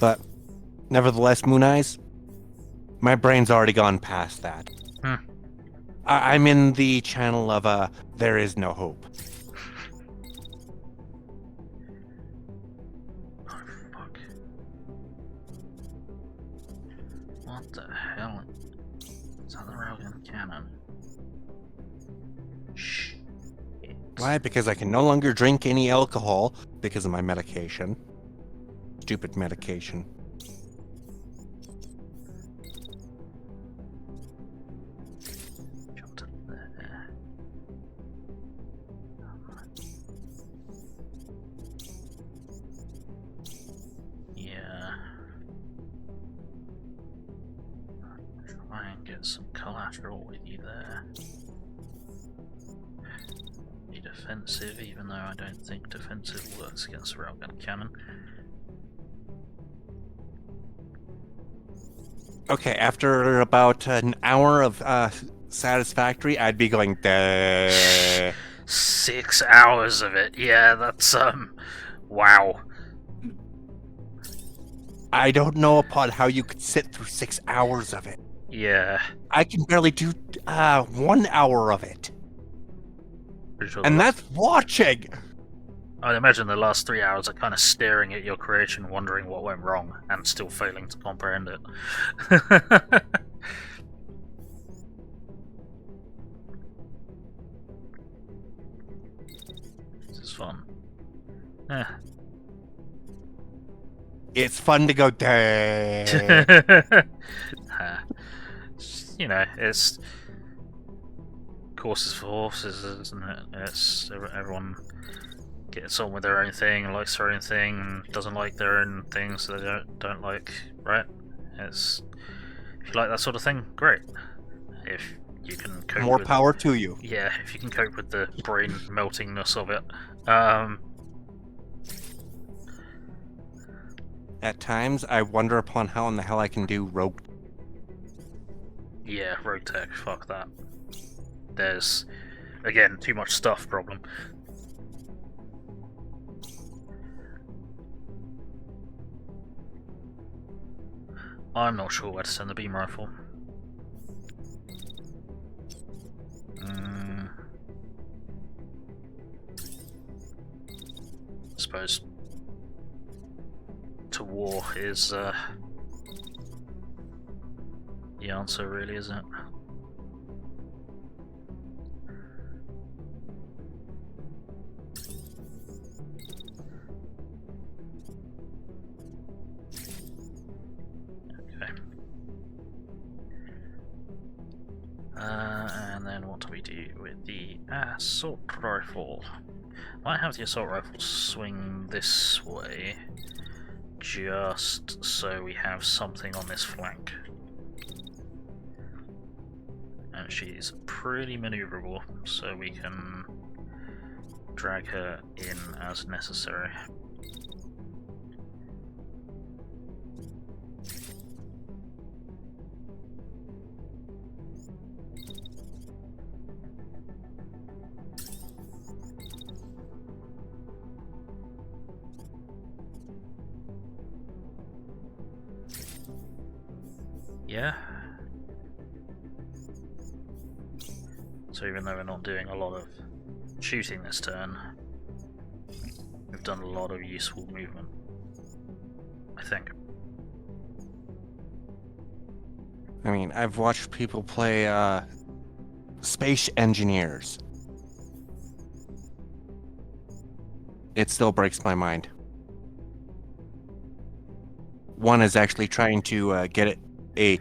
But, nevertheless, Moon Eyes, my brain's already gone past that. I'm in the channel of, there is no hope. Oh, fuck. What the hell? Is that the railgun cannon? Shh. Why? Because I can no longer drink any alcohol because of my medication. Stupid medication. Jump to there. Yeah. Try and get some collateral with you there. Be defensive, even though I don't think defensive works against a railgun cannon. Okay, after about an hour of satisfactory, I'd be going, duh. 6 hours of it, yeah, that's, wow. I don't know upon how you could sit through 6 hours of it. Yeah. I can barely do 1 hour of it. Pretty sure And that's watching! I'd imagine the last 3 hours are kind of staring at your creation, wondering what went wrong, and still failing to comprehend it. This is fun. It's fun to go, duh. You know, it's courses for horses, isn't it? It's everyone gets on with their own thing and likes their own thing and doesn't like their own thing, so they don't like, right? It's, if you like that sort of thing, great. If you can cope More with... power to you. Yeah, if you can cope with the brain meltingness of it. At times, I wonder upon how in the hell I can do rogue. Yeah, rogue tech, fuck that. There's, again, too much stuff problem. I'm not sure where to send the beam rifle. I suppose to war is the answer, really, isn't it? Okay. And then what do we do with the assault rifle? Might have the assault rifle swing this way, just so we have something on this flank. And she's pretty maneuverable, so we can drag her in as necessary. Yeah. So even though we're not doing a lot of shooting this turn, we've done a lot of useful movement, I think. I mean, I've watched people play space engineers. It still breaks my mind. One is actually trying to get a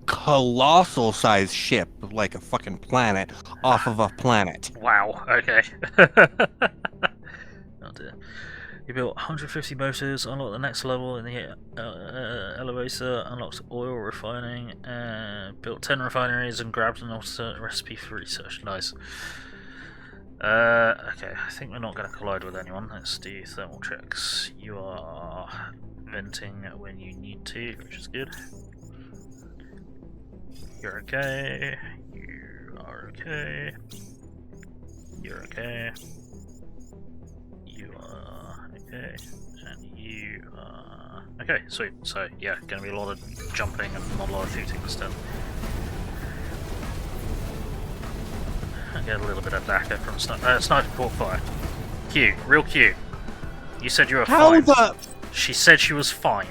colossal sized ship, like a fucking planet, off of a planet. Wow, okay. Oh dear. You built 150 motors, unlocked the next level in the elevator, unlocked oil refining, built 10 refineries and grabbed an alternate recipe for research. Nice. Okay, I think we're not going to collide with anyone. Let's do thermal checks. You are venting when you need to, which is good. You're okay. You are okay. You're okay. You are okay. And you are... Okay, sweet. So, yeah, going to be a lot of jumping and not a lot of shooting instead. I get a little bit of DACA from sniper port fire. Q, real Q. You said you were fine. She said she was fine.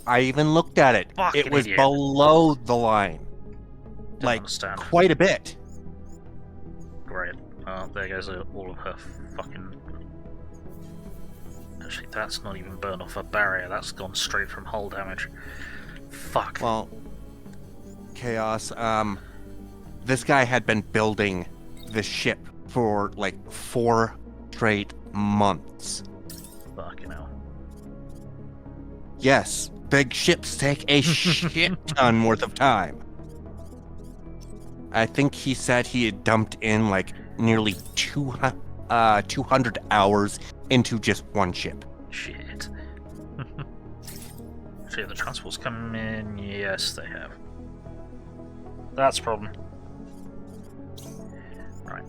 I even looked at it. Fucking it was idiot. below the line. Didn't like, understand. quite a bit. Great. There goes all of her fucking... Actually, that's not even burned off a barrier. That's gone straight from hull damage. Fuck. Well, Chaos, this guy had been building the ship for like 4 straight months. Fucking hell. Yes, big ships take a shit ton worth of time. I think he said he had dumped in like nearly 200 hours into just one ship. Shit. Actually, the transports come in. Yes, they have. That's a problem. Right.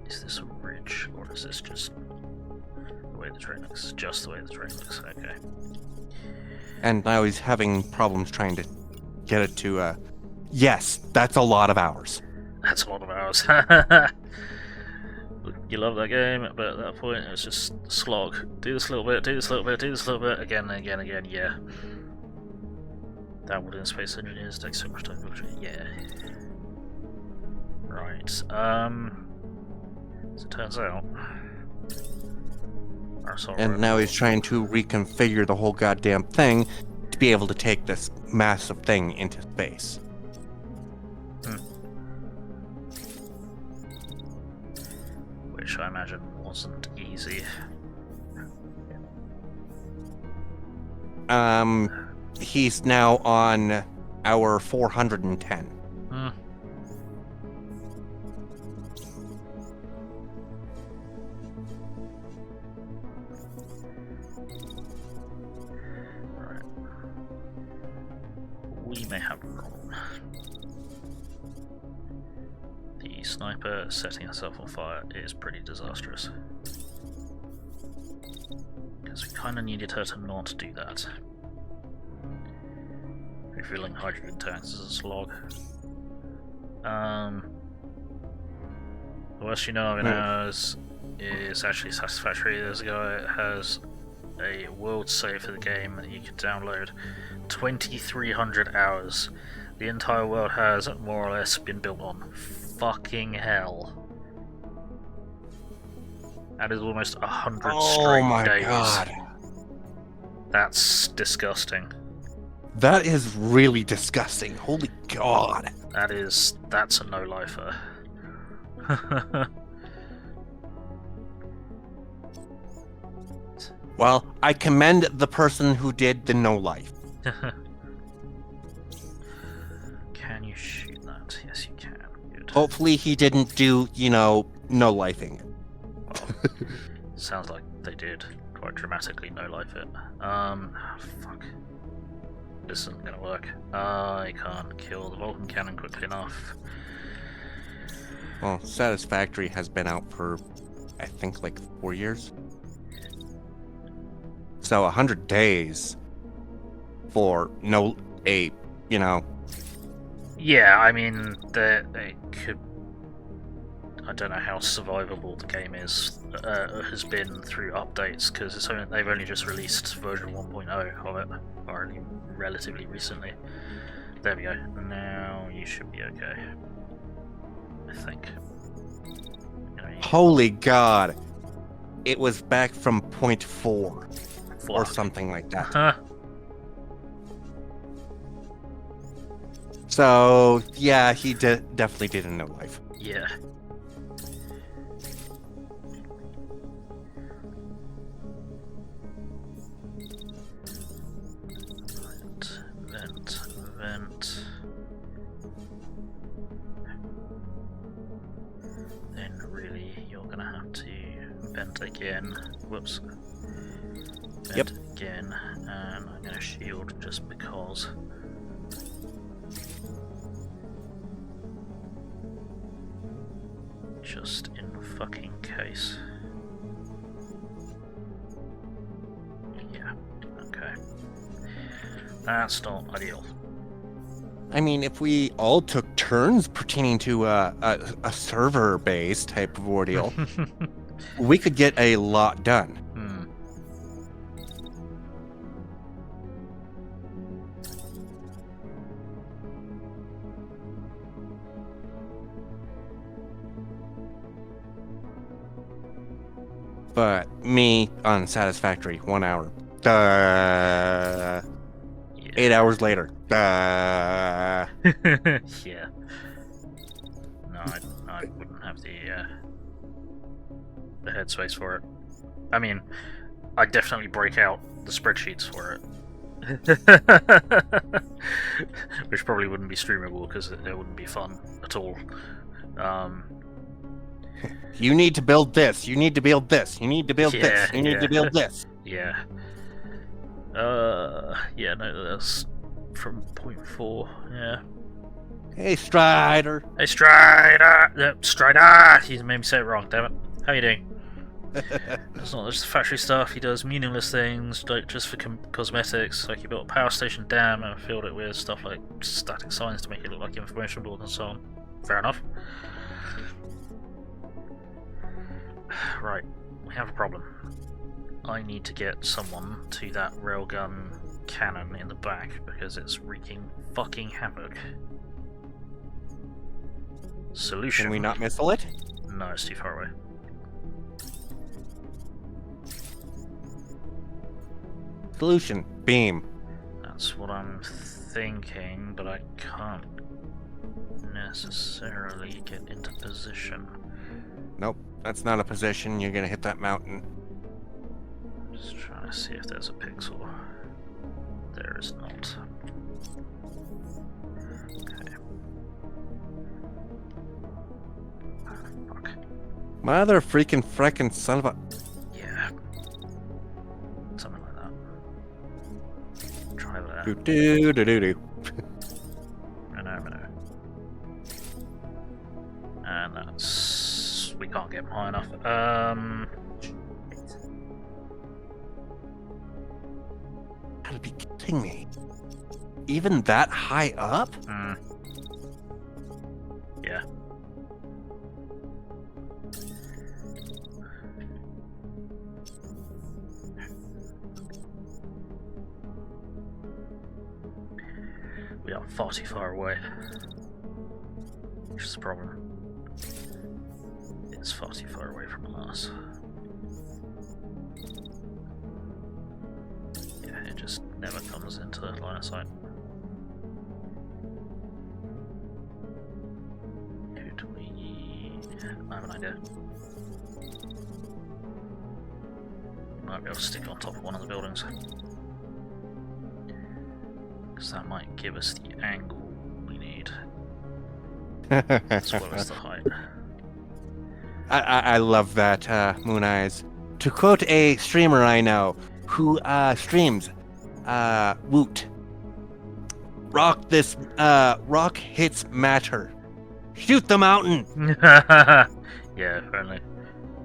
Is this a ridge, or is this just the way the train looks? Just the way the train looks, okay. And now he's having problems trying to get it to, yes, that's a lot of hours. That's a lot of hours. You love that game, but at that point it's just slog. Do this a little bit, do this a little bit, do this a little bit, again, again, again, yeah. That would in space engineers take so much time. Yeah. Right, as it turns out... And now he's trying to reconfigure the whole goddamn thing to be able to take this massive thing into space. Which I imagine wasn't easy. He's now on hour 410. Hmm. Right. We may have a problem. The sniper setting herself on fire is pretty disastrous. Because we kind of needed her to not do that. Refilling hydrogen tanks as a slog. The worst you know of in ours is actually satisfactory. There's a guy that has a world save for the game that you can download. 2,300 hours. The entire world has more or less been built on. Fucking hell. That is almost 100 straight days. Oh my god. That's disgusting. That is really disgusting. Holy god. That's a no-lifer. Well, I commend the person who did the no-life. Can you shoot that? Yes, you can. Good. Hopefully he didn't do, no-lifing. Well, sounds like they did quite dramatically no-life it. Fuck. This isn't gonna work. I can't kill the Vulcan cannon quickly enough. Well, Satisfactory has been out for, I think, like 4 years. So 100 days for Yeah, I mean, they could. I don't know how survivable the game has been through updates, because they've only just released version 1.0 of it, or only relatively recently. There we go. Now you should be okay. I think. Holy god. It was back from 0.4 or Fuck. something like that. Huh. So, yeah, he definitely did a no-life. Yeah. Vent. Then really, you're gonna have to vent again. Whoops. Vent again, and I'm gonna shield just because. Just in fucking case. Yeah, okay. That's not ideal. I mean, if we all took turns pertaining to a server-based type of ordeal, we could get a lot done. But me, unsatisfactory, 1 hour. 8 hours later. Yeah. No, I wouldn't have the headspace for it. I mean, I'd definitely break out the spreadsheets for it. Which probably wouldn't be streamable because it wouldn't be fun at all. You need to build this. You need to build this. You need to build this. You need to build this. Yeah. Yeah, no, that's from 0.4, yeah. Hey, Strider. Hey, Strider! Strider! He made me say it wrong, damn it. How you doing? It's not just factory stuff, he does meaningless things, like just for cosmetics, like he built a power station dam and filled it with stuff like static signs to make it look like information board and so on. Fair enough. Right, we have a problem. I need to get someone to that railgun cannon in the back because it's wreaking fucking havoc. Solution. Can we not missile it? No, it's too far away. Solution. Beam. That's what I'm thinking, but I can't necessarily get into position. Nope, that's not a position. You're gonna hit that mountain. Just trying to see if there's a pixel. it's not. Okay. Fuck. Mother freaking frickin' son of a... Yeah. Something like that. Try that. Do. I know. And that's... we can't get them high enough. Gotta be kidding me. Even that high up? Yeah. We are far too far away. Which is the problem. It's far too far away from us. Yeah, it just never comes into the line of sight. Could we... I have an idea. We might be able to stick it on top of one of the buildings. Because that might give us the angle we need. As well as the height. I love that, Moon Eyes. To quote a streamer I know who streams, Woot. Rock hits matter. Shoot the mountain! Yeah, if only.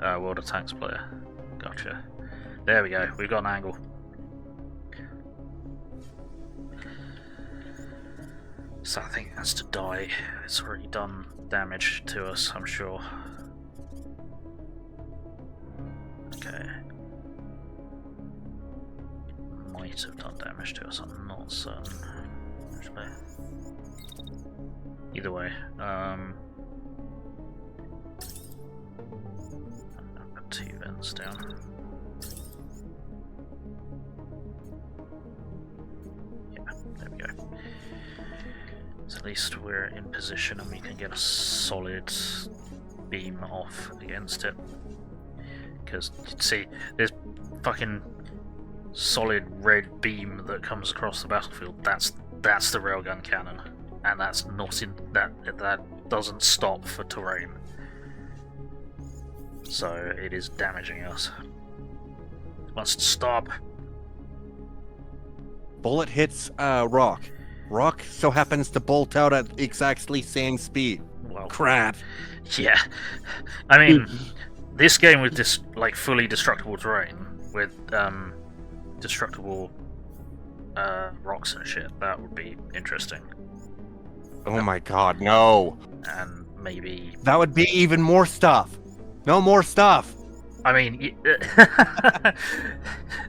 World of Tanks player. Gotcha. There we go, we've got an angle. So I think it has to die. It's already done damage to us, I'm sure. Okay. It might have done damage to us, I'm not certain. Actually. Either way, I'll put 2 vents down. Yeah, there we go. So at least we're in position and we can get a solid beam off against it. Because, see, there's fucking solid red beam that comes across the battlefield. That's the railgun cannon. And that's not in... that doesn't stop for terrain. So it is damaging us. It must stop. Bullet hits rock. Rock so happens to bolt out at exactly same speed. Well, crap. Yeah. I mean, this game with this like fully destructible terrain with destructible rocks and shit, that would be interesting. Oh my god, no. And maybe that would be even more stuff. No more stuff. I mean,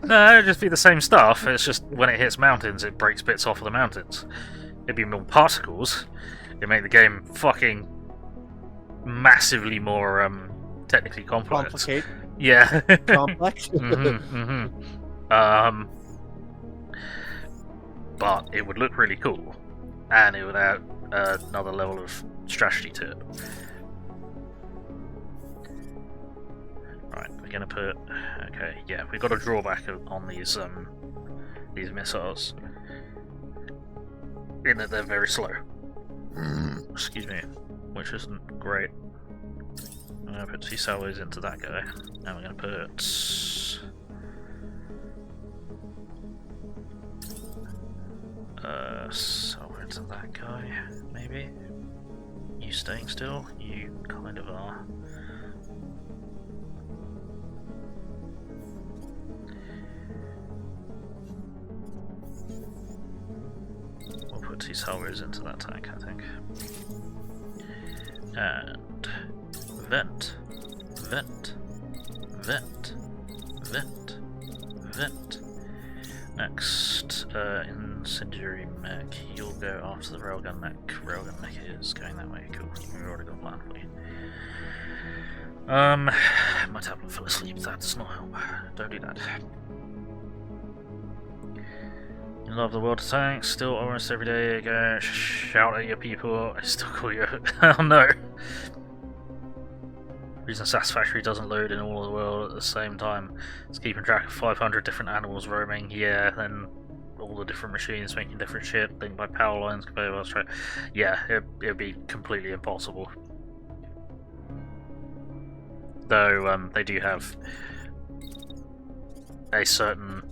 no, it'd just be the same stuff. It's just when it hits mountains, it breaks bits off of the mountains. It'd be more particles. It'd make the game fucking massively more technically complex. Complicate. Yeah. Complex. But it would look really cool, and it would add another level of strategy to it. Right, we're gonna put. Okay, yeah, we've got a drawback on these missiles, in that they're very slow. Excuse me, which isn't great. I'm gonna put 2 salvos into that guy, and we're gonna put. Salvo into that guy, maybe. You staying still? You kind of are. We'll put 2 salvos into that tank, I think. And vent, vent, vent, vent, vent. Next, incendiary mech. You'll go after the railgun mech. Railgun mech is going that way. Cool. We've already got a plan for you. My tablet fell asleep. That does not help. Don't do that. You love the world of tanks. Still almost every day you go shout at your people. I still call you. Oh no. Reason Satisfactory doesn't load in all of the world at the same time. It's keeping track of 500 different animals roaming. Yeah, then all the different machines making different shit, linked by power lines, conveyor belts. Yeah, it'd be completely impossible. Though they do have a certain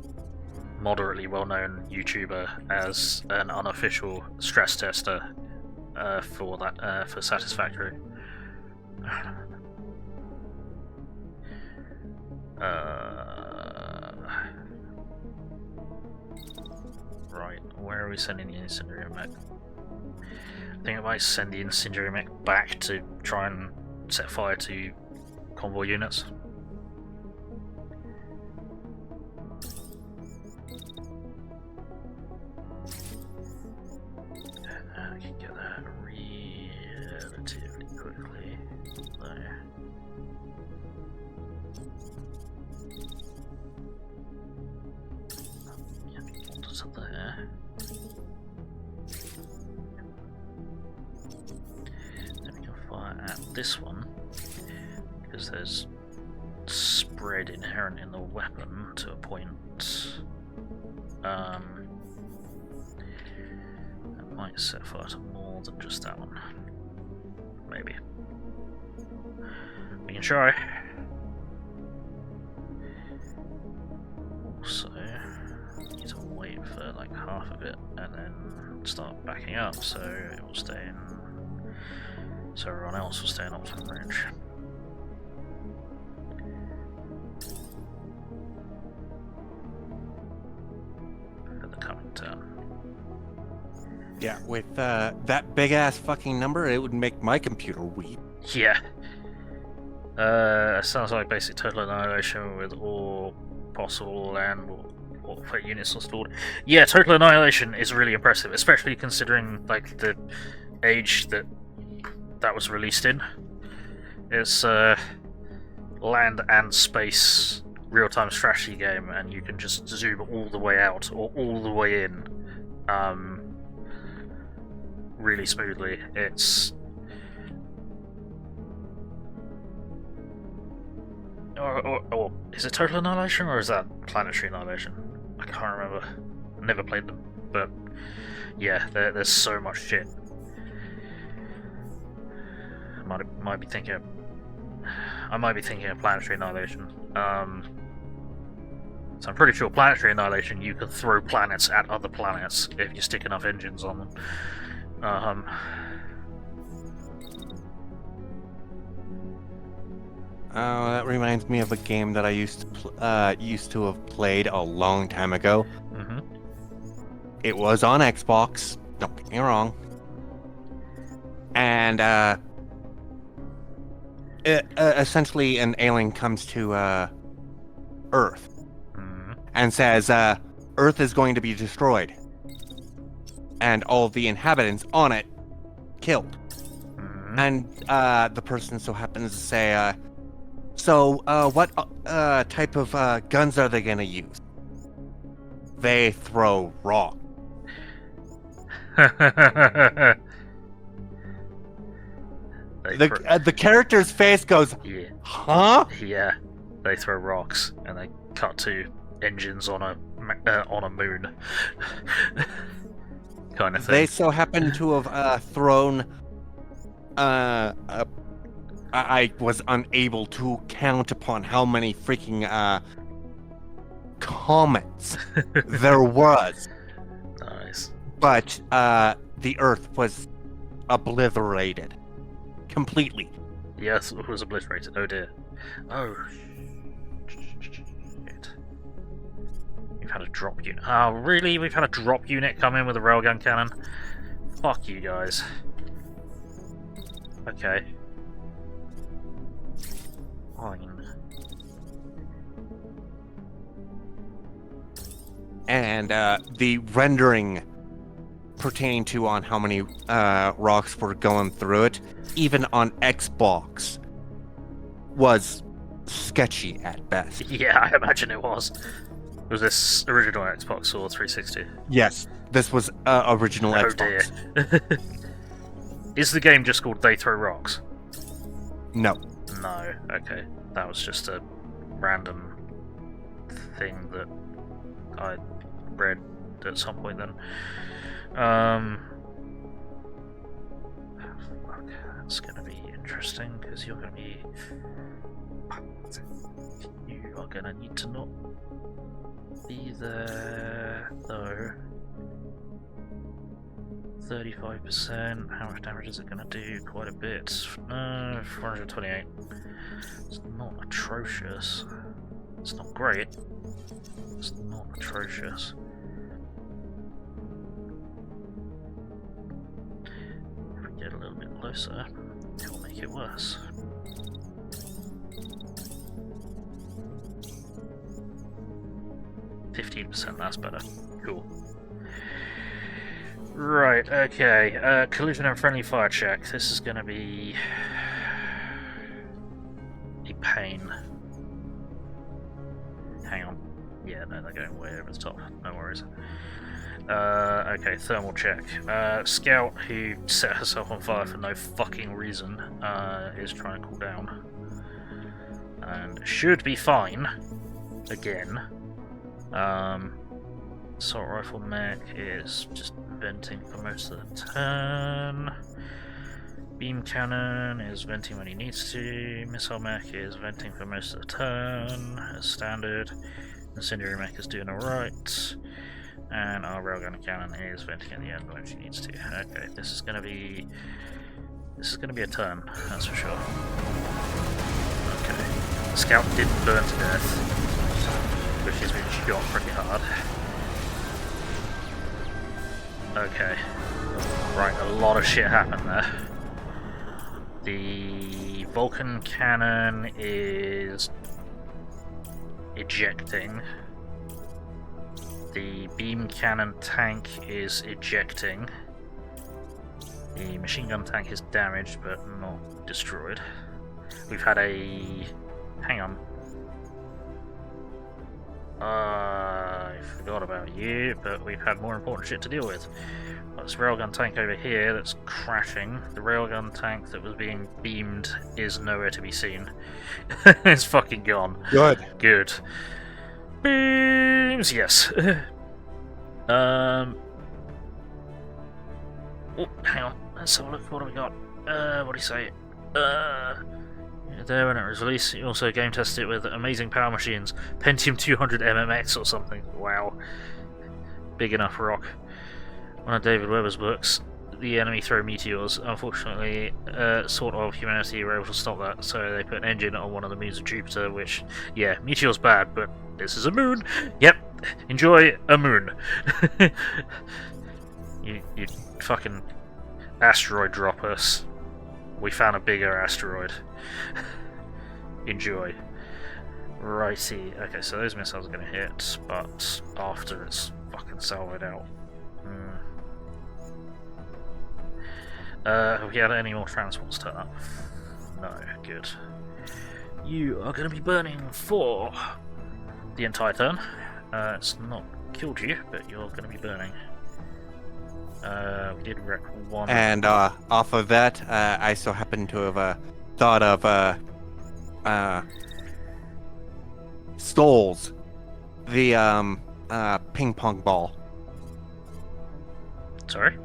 moderately well-known YouTuber as an unofficial stress tester for that for Satisfactory. Right, where are we sending the incendiary mech? I think I might send the incendiary mech back to try and set fire to convoy units. I can get that relatively quickly. There. Yeah, what's up there? Then we can fire at this one, because there's spread inherent in the weapon to a point. That might set fire to more than just that one. Maybe. We can try. Also, need to wait for like half of it and then start backing up so it will stay in. So everyone else will stay in optimum range. For the coming turn. Yeah, with that big ass fucking number, it would make my computer weep. Yeah. Sounds like basic total annihilation with all possible land or fate units installed. Yeah, total annihilation is really impressive, especially considering like the age that was released in. It's land and space real-time strategy game, and you can just zoom all the way out or all the way in. Really smoothly. It's or is it total annihilation or is that planetary annihilation? I can't remember. I never played them, but yeah, there's so much shit. I might be thinking of planetary annihilation. So I'm pretty sure planetary annihilation, you can throw planets at other planets if you stick enough engines on them. Oh, that reminds me of a game that I used to have played a long time ago. Mm-hmm. It was on Xbox. Don't get me wrong. And essentially, an alien comes to Earth and says, "Earth is going to be destroyed," and all of the inhabitants on it killed. And the person so happens to say, "So, what type of guns are they gonna use?" They throw rock. The character's face goes, yeah. "Huh?" Yeah, they throw rocks and they cut to engines on a moon, kind of thing. They so happen to have thrown. I was unable to count upon how many freaking comets there was. Nice. But the Earth was obliterated completely. Yes, it was obliterated. Oh dear. Oh. Shit. We've had a drop unit. Oh, really? We've had a drop unit come in with a railgun cannon? Fuck you guys. Okay. Fine. And the rendering pertaining to on how many rocks were going through it, even on Xbox, was sketchy at best. Yeah, I imagine it was. Was this original Xbox or 360? Yes, this was original Xbox. Dear. Is the game just called They Throw Rocks? No. No, okay. That was just a random thing that I read at some point then. Fuck, that's gonna be interesting because you're gonna be. You are gonna need to not be there though. 35%. How much damage is it gonna do? Quite a bit. 428. It's not atrocious. It's not great. It's not atrocious. If we get a little bit closer, it will make it worse. %, that's better. Cool. Right, okay. Collision and friendly fire check. This is gonna be a pain. Hang on. Yeah, no, they're going way over the top. No worries. Okay, thermal check. Scout, who set herself on fire for no fucking reason, is trying to cool down. And should be fine. Again. Assault rifle mech is just venting for most of the turn. Beam cannon is venting when he needs to. Missile mech is venting for most of the turn, as standard. Incendiary mech is doing alright. And our railgun cannon is venting at the end when she needs to. Okay, this is gonna be a turn, that's for sure. Okay. The scout didn't burn to death, but she's been shot pretty hard. Okay. Right, a lot of shit happened there. The Vulcan cannon is ejecting. The beam cannon tank is ejecting. The machine gun tank is damaged but not destroyed. We've had a... hang on. I forgot about you, but we've had more important shit to deal with. Got this railgun tank over here that's crashing. The railgun tank that was being beamed is nowhere to be seen. It's fucking gone. Good. Good. Beams, yes. Oh, hang on. Let's have a look. What do we got? What do you say? There when it was released, you also game tested it with amazing power machines, Pentium 200 MMX or something. Wow. Big enough rock. One of David Webber's books, the enemy throw meteors. Unfortunately, sort of humanity were able to stop that, so they put an engine on one of the moons of Jupiter, which, yeah, meteor's bad, but this is a moon. Yep, enjoy a moon. you fucking asteroid drop us. We found a bigger asteroid. Enjoy. Righty. Okay, so those missiles are going to hit, but after it's fucking salvoed out. Have we had any more transports turn up? No, good. You are going to be burning for the entire turn. It's not killed you, but you're going to be burning. We did wreck one. And off of that, I so happen to have thought of Stoles, the ping pong ball. Sorry?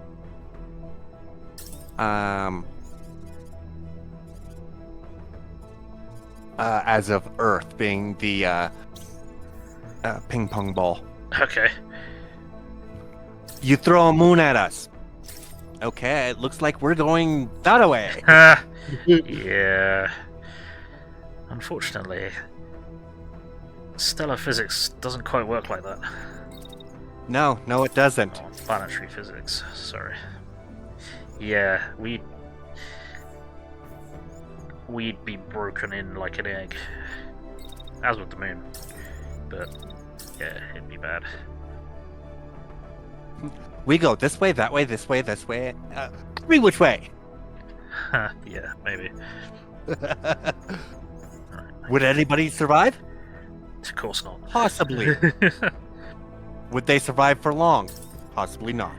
As of Earth being the ping pong ball. Okay. You throw a moon at us. Okay, it looks like we're going that way. Yeah. Unfortunately, stellar physics doesn't quite work like that. No, it doesn't. Oh, planetary physics, sorry. Yeah, we'd be broken in like an egg. As with the moon. But, yeah, it'd be bad. We go this way, that way, this way, this way. Every which way. Yeah, maybe. Would anybody survive? Of course not. Possibly. Would they survive for long? Possibly not.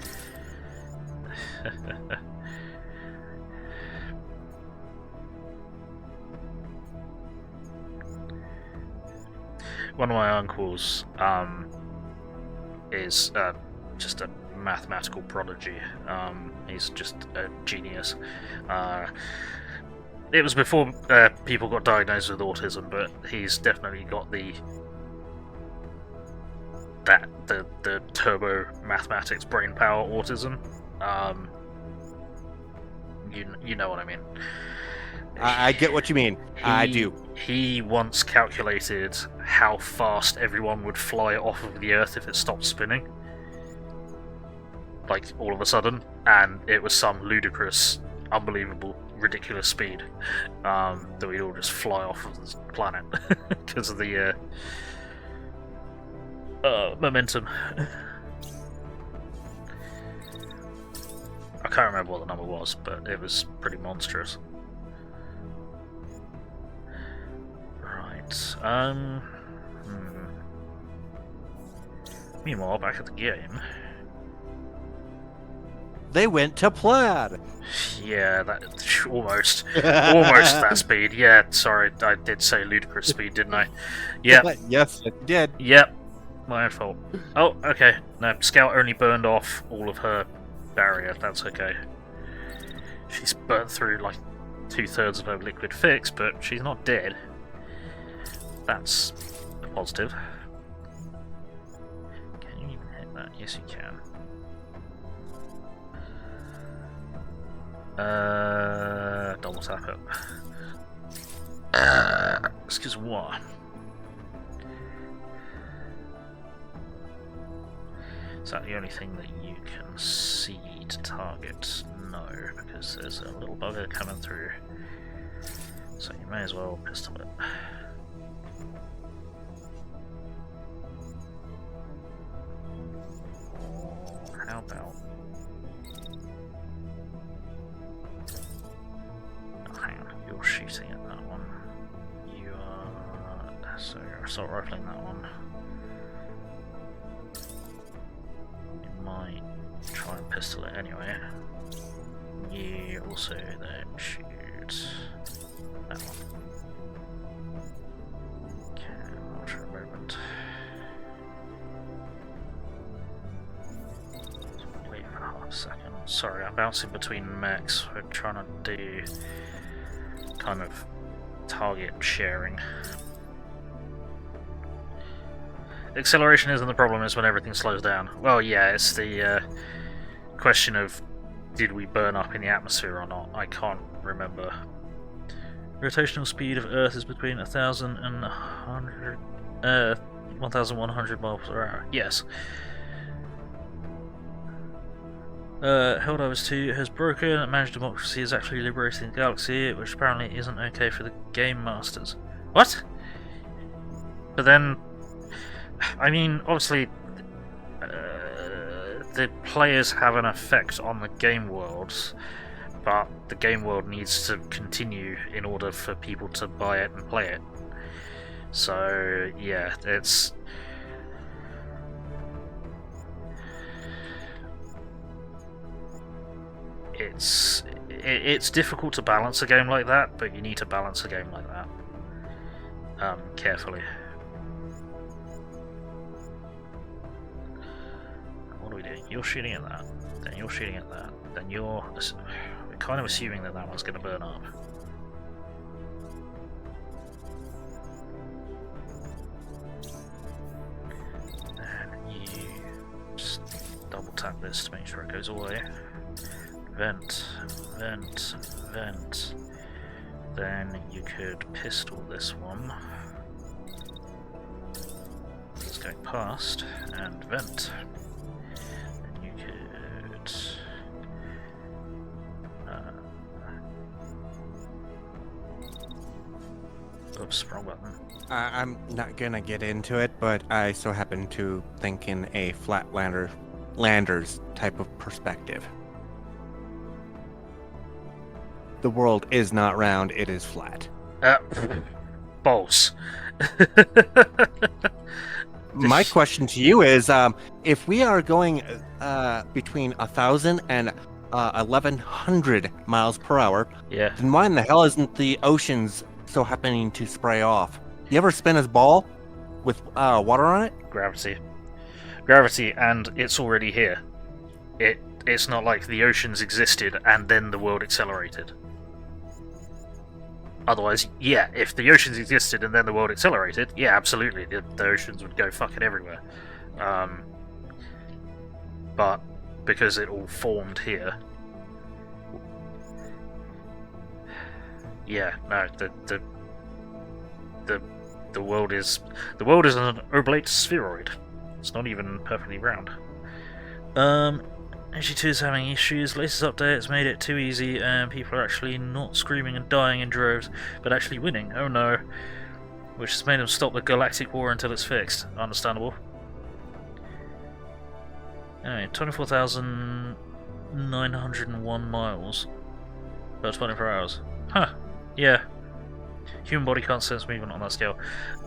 One of my uncles is just a mathematical prodigy. He's just a genius. It was before people got diagnosed with autism, but he's definitely got the turbo mathematics brain power autism. You know what I mean. I get what you mean. I do. He once calculated how fast everyone would fly off of the Earth if it stopped spinning. Like, all of a sudden. And it was some ludicrous, unbelievable, ridiculous speed that we'd all just fly off of the planet because of the momentum. I can't remember what the number was, but it was pretty monstrous. Right. Meanwhile, back at the game. They went to plaid. Yeah, that almost that speed. Yeah, sorry, I did say ludicrous speed, didn't I? Yeah. Yes, it did. Yep. My own fault. Oh, okay. No, Scout only burned off all of her barrier. That's okay. She's burnt through like 2/3 of her liquid fix, but she's not dead. That's a positive. Can you even hit that? Yes, you can. Double tap it. Excuse moi. Is that the only thing that you can see to target? No, because there's a little bugger coming through. So you may as well pistol it. Or how about... Oh, hang on, you're shooting at that one. You are... So you're assault rifling that one. Might try and pistol it anyway. You also then shoot that one. Okay, ultra movement. Wait for half a second. Sorry, I'm bouncing between mechs. We're trying to do kind of target sharing. Acceleration isn't the problem, it's when everything slows down. Well, yeah, it's the question of did we burn up in the atmosphere or not? I can't remember. Rotational speed of Earth is between 1,000 and 1,100 miles per hour. Yes. Helldivers 2 has broken. Managed Democracy is actually liberating the galaxy, which apparently isn't okay for the game masters. What? But then... I mean, obviously, the players have an effect on the game worlds, but the game world needs to continue in order for people to buy it and play it. So, yeah, it's difficult to balance a game like that, but you need to balance a game like that carefully. What are we doing? You're shooting at that, then you're shooting at that, then we're kind of assuming that that one's going to burn up. And you just double tap this to make sure it goes away. Vent, vent, vent. Then you could pistol this one. It's going past, and vent. Oops, wrong button. I'm not gonna get into it, but I so happen to think in a landers type of perspective. The world is not round, it is flat. Balls. My question to you is, if we are going between 1,000 and 1,100 miles per hour, yeah, then why in the hell isn't the oceans so happening to spray off? You ever spin his ball with water on it? Gravity. gravity, and it's already here. It's not like the oceans existed and then the world accelerated. Otherwise, yeah, if the oceans existed and then the world accelerated, yeah, absolutely, the oceans would go fucking everywhere. But because it all formed here, yeah, no, the world is an oblate spheroid. It's not even perfectly round. HG2 is having issues. Latest update has made it too easy, and people are actually not screaming and dying in droves, but actually winning. Oh no. Which has made them stop the galactic war until it's fixed. Understandable. Anyway, 24,901 miles per 24 hours. Huh. Yeah. Human body can't sense movement on that scale.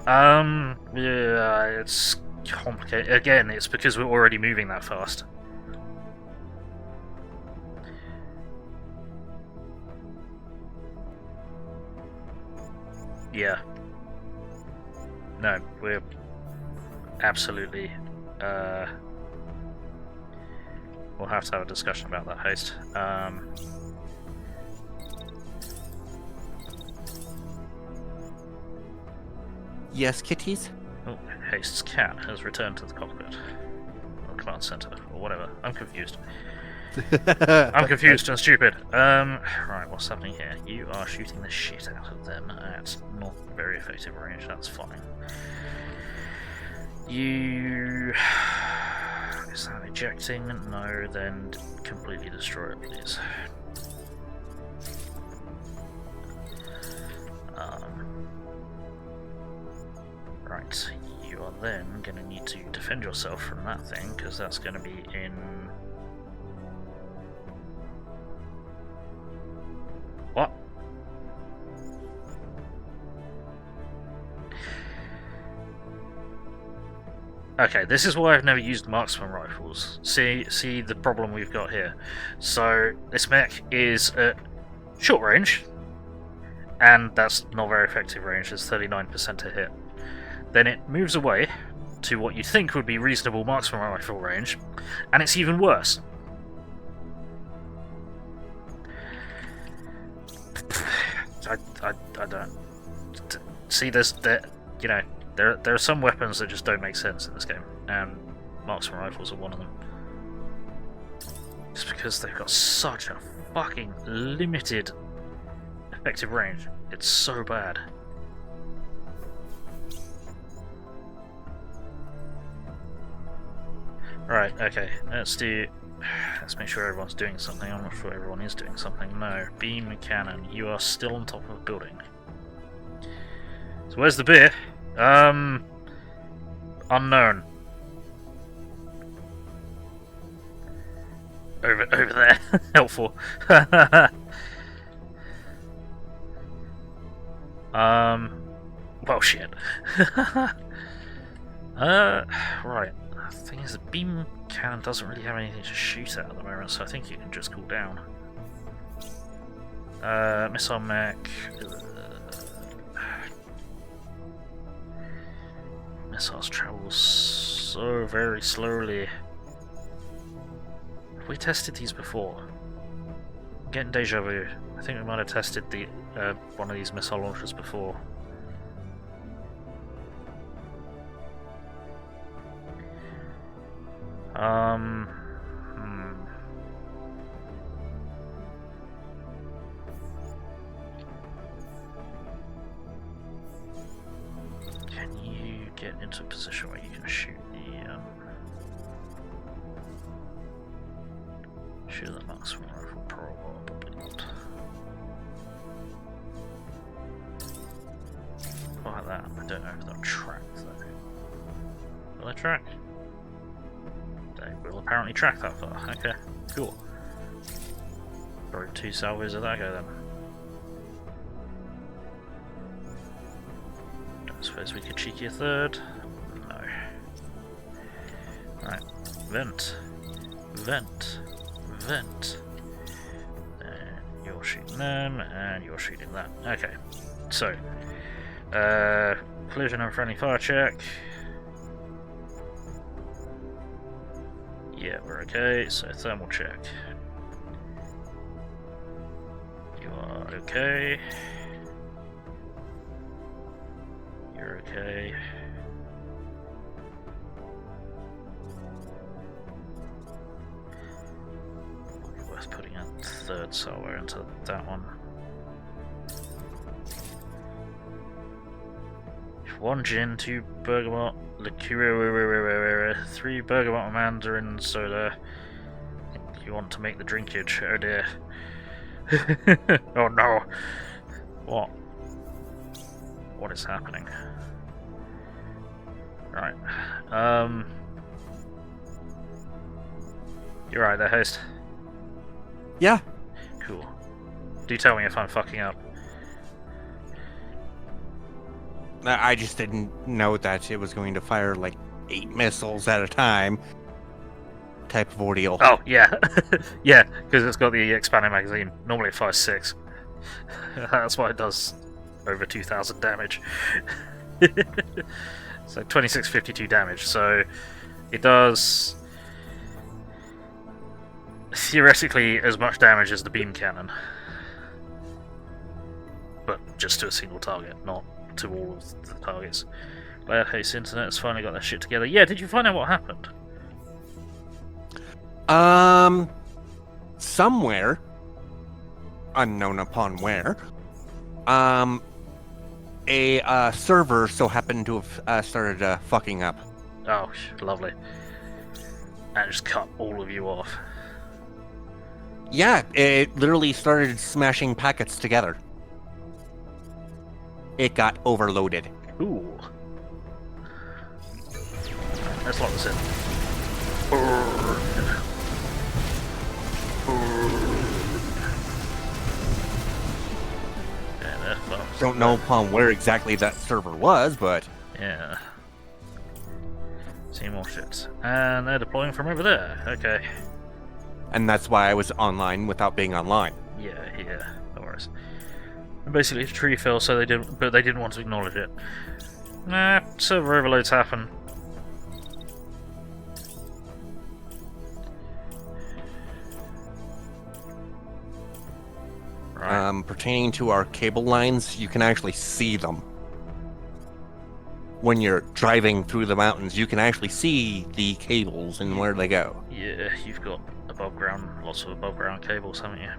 Yeah, it's complicated. Again, it's because we're already moving that fast. Yeah. No, we're absolutely. We'll have to have a discussion about that, Haste. Yes, kitties? Oh, Haste's cat has returned to the cockpit. Or command center, or whatever. I'm confused. I'm confused and stupid. Right, what's happening here? You are shooting the shit out of them at not very effective range, that's fine. You... Is that ejecting? No, then completely destroy it, please. Right, you are then going to need to defend yourself from that thing, because that's going to be in... What? Okay, this is why I've never used marksman rifles. See the problem we've got here. So, this mech is at short range, and that's not very effective range, it's 39% to hit. Then it moves away to what you think would be reasonable marksman rifle range, and it's even worse. I don't see there are some weapons that just don't make sense in this game, and marksman rifles are one of them. Just because they've got such a fucking limited effective range, it's so bad. Right, okay, let's make sure everyone's doing something. I'm not sure everyone is doing something. No, beam cannon, you are still on top of a building. So where's the beer? Unknown. Over there. Helpful. Well, shit. Right. The thing is, the beam cannon doesn't really have anything to shoot at the moment, so I think it can just cool down. Missile mech. Missiles travel so very slowly. Have we tested these before? I'm getting deja vu. I think we might have tested the one of these missile launchers before. Can you get into a position where you can shoot the marksman rifle? Probably not. Like that. I don't know if they'll track though. Will they track? They will apparently track that far. Okay, cool. Probably 2 salvos of that go then. Don't suppose we could cheeky a third? No. Right, vent. Vent. Vent. And you're shooting them, and you're shooting that. Okay, so. Collision and friendly fire check. Yeah, we're okay, so thermal check. You are okay. You're okay. Probably worth putting a third salvo into that one. One gin, 2 bergamot liqueur, 3 bergamot mandarin soda. You want to make the drinkage? Oh dear. Oh no. What? What is happening? Right. You're right there, host. Yeah. Cool. Do tell me if I'm fucking up. I just didn't know that it was going to fire like 8 missiles at a time. Type of ordeal. Oh, yeah. Yeah, because it's got the expanding magazine. Normally it fires 6. That's why it does over 2,000 damage. It's like 2652 damage, so it does theoretically as much damage as the beam cannon. But just to a single target, not to all of the targets. Glad Haste Internet's finally got their shit together. Yeah, did you find out what happened? Somewhere, unknown upon where, a server so happened to have started fucking up. Oh, lovely. And just cut all of you off. Yeah, it literally started smashing packets together. It got overloaded. Ooh. Let's lock this in. Don't know upon where exactly that server was, but... Yeah. See more shit. And they're deploying from over there. Okay. And that's why I was online without being online. Yeah, no worries. Basically, the tree fell, so they didn't want to acknowledge it. Nah, server overloads happen. Right. Pertaining to our cable lines, you can actually see them. When you're driving through the mountains, you can actually see the cables and where they go. Yeah, you've got lots of above ground cables, haven't you?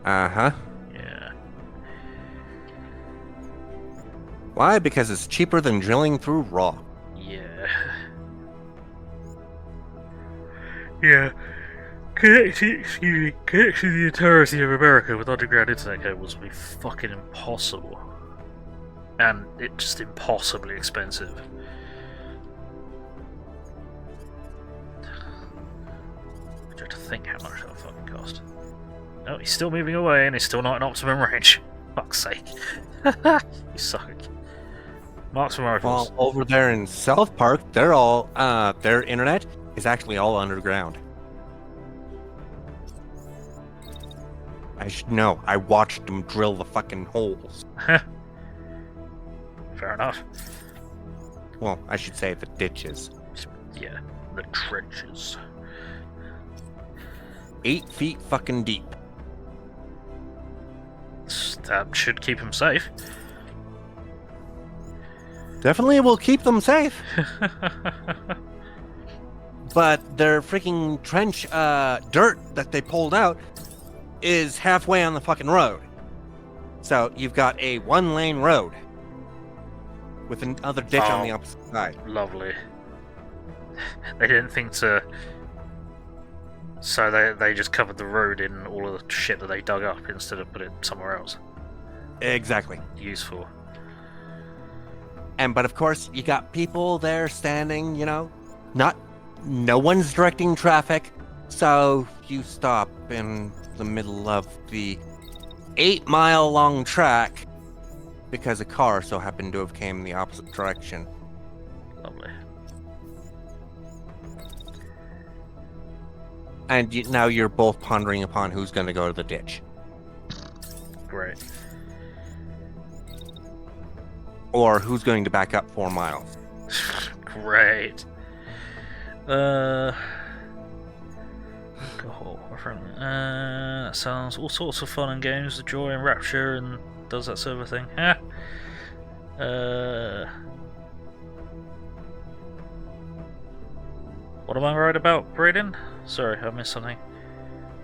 Uh-huh. Yeah. Why? Because it's cheaper than drilling through rock. Yeah. Yeah. Connecting the entirety of America with underground internet cables would be fucking impossible. And it's just impossibly expensive. I try to think how much that'll fucking cost. No, he's still moving away and he's still not in optimum range. Fuck's sake. You suck. Marksman rifles. Well, over there in South Park, they're all, their internet is actually all underground. I should know. I watched them drill the fucking holes. Fair enough. Well, I should say the ditches. Yeah, the trenches. 8 feet fucking deep. That should keep him safe. Definitely will keep them safe. But their freaking trench dirt that they pulled out is halfway on the fucking road. So you've got a 1-lane road with another ditch on the opposite side. Lovely. They didn't think to... So they just covered the road in all of the shit that they dug up instead of put it somewhere else. Exactly. Useful. But of course, you got people there standing, you know, no one's directing traffic, so you stop in the middle of the 8-mile-long track because a car so happened to have came the opposite direction. Lovely. And now you're both pondering upon who's going to go to the ditch. Great. Or who's going to back up 4 miles. Great. friendly. That sounds all sorts of fun and games, the joy and rapture, and does that sort of thing. What am I right about, Braden? Sorry, I missed something.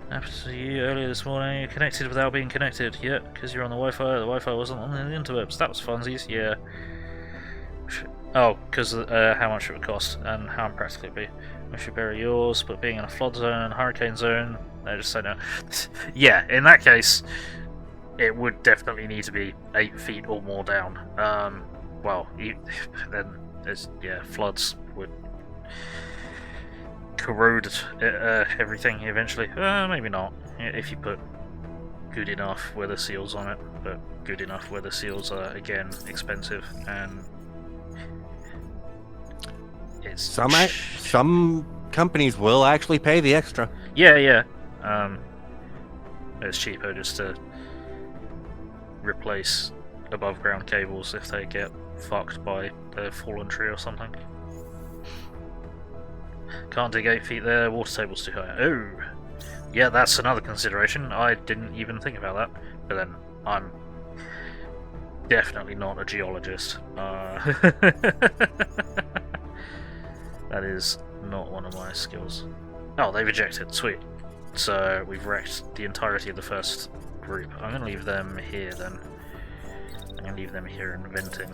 Happened to you earlier this morning. You connected without being connected. Yeah, because you're on the Wi-Fi. The Wi-Fi wasn't on the interwebs. That was funsies. Yeah. Oh, because how much it would cost and how impractical it'd be. We should bury yours, but being in a flood zone and hurricane zone, I just say no. Yeah, in that case, it would definitely need to be 8 feet or more down. Well, then there's floods would corrode everything eventually. Maybe not, if you put good enough weather seals on it, but good enough weather seals are again expensive, and it's some companies will actually pay the extra. Yeah. It's cheaper just to replace above ground cables if they get fucked by a fallen tree or something. Can't dig 8 feet there, water table's too high. Oh! Yeah, that's another consideration. I didn't even think about that. But then, I'm definitely not a geologist. That is not one of my skills. Oh, they've ejected. Sweet. So, we've wrecked the entirety of the first group. I'm going to leave them here then. I'm going to leave them here and venting.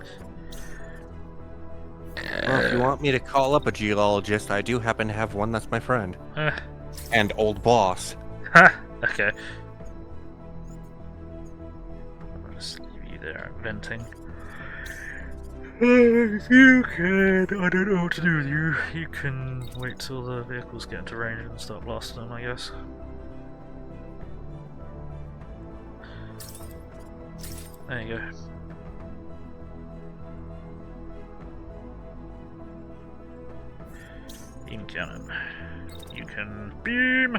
Well, if you want me to call up a geologist, I do happen to have one that's my friend. And old boss. Ha! Okay. I'll just leave you there venting. You can... I don't know what to do with you. You can wait till the vehicles get into range and start blasting them, I guess. There you go. Beam cannon. You can beam!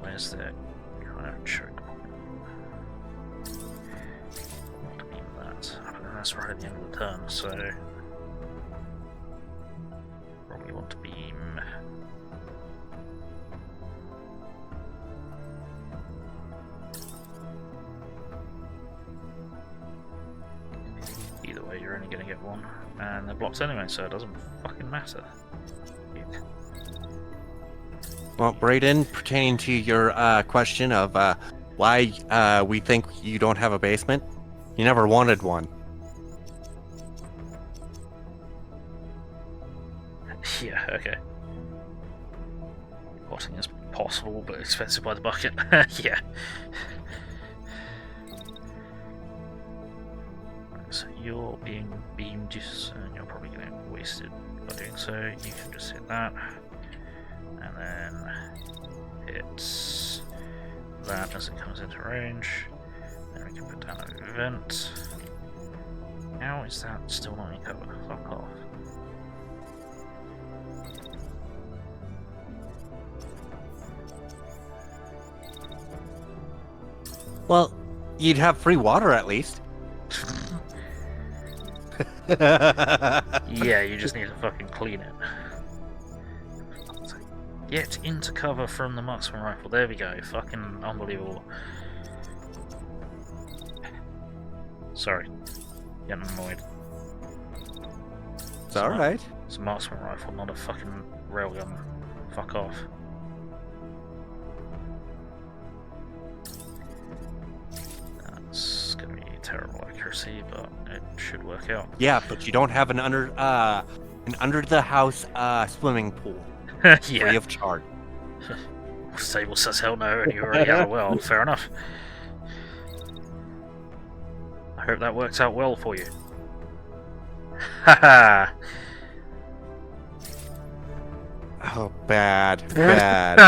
Where's that kind of choke point? Not to beam that. And that's right at the end of the turn, so probably want to beam. Either way, you're only going to get one. And they're blocked anyway, so it doesn't fucking matter. Well, Brayden, pertaining to your question of why we think you don't have a basement, you never wanted one. Yeah, okay. Plotting is possible, but expensive by the bucket. Yeah. So you're being beamed, and you're probably getting wasted by doing so. You can just hit that, and then hit that as it comes into range. Then we can put down an event. How is that still not in cover? Fuck off. Well, you'd have free water at least. Yeah, you just need to fucking clean it. Get into cover from the marksman rifle. There we go. Fucking unbelievable. Sorry. Getting annoyed. It's alright. It's a marksman rifle, not a fucking railgun. Fuck off. That's gonna be terrible accuracy, but it should work out. Yeah, but you don't have an under the house swimming pool. Yeah. Free of charge. Stable says hell no, and you already have a well. Fair enough. I hope that works out well for you. Haha. Oh, bad. Bad.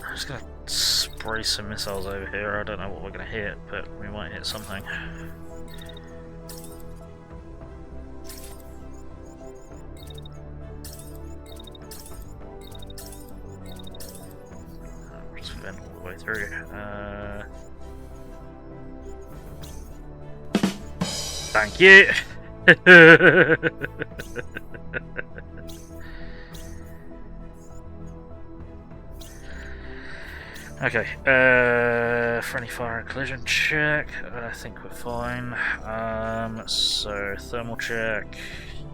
I'm just gonna spray some missiles over here. I don't know what we're gonna hit, but we might hit something. Just vent all the way through. Thank you. Okay, friendly fire and collision check. I think we're fine. So thermal check.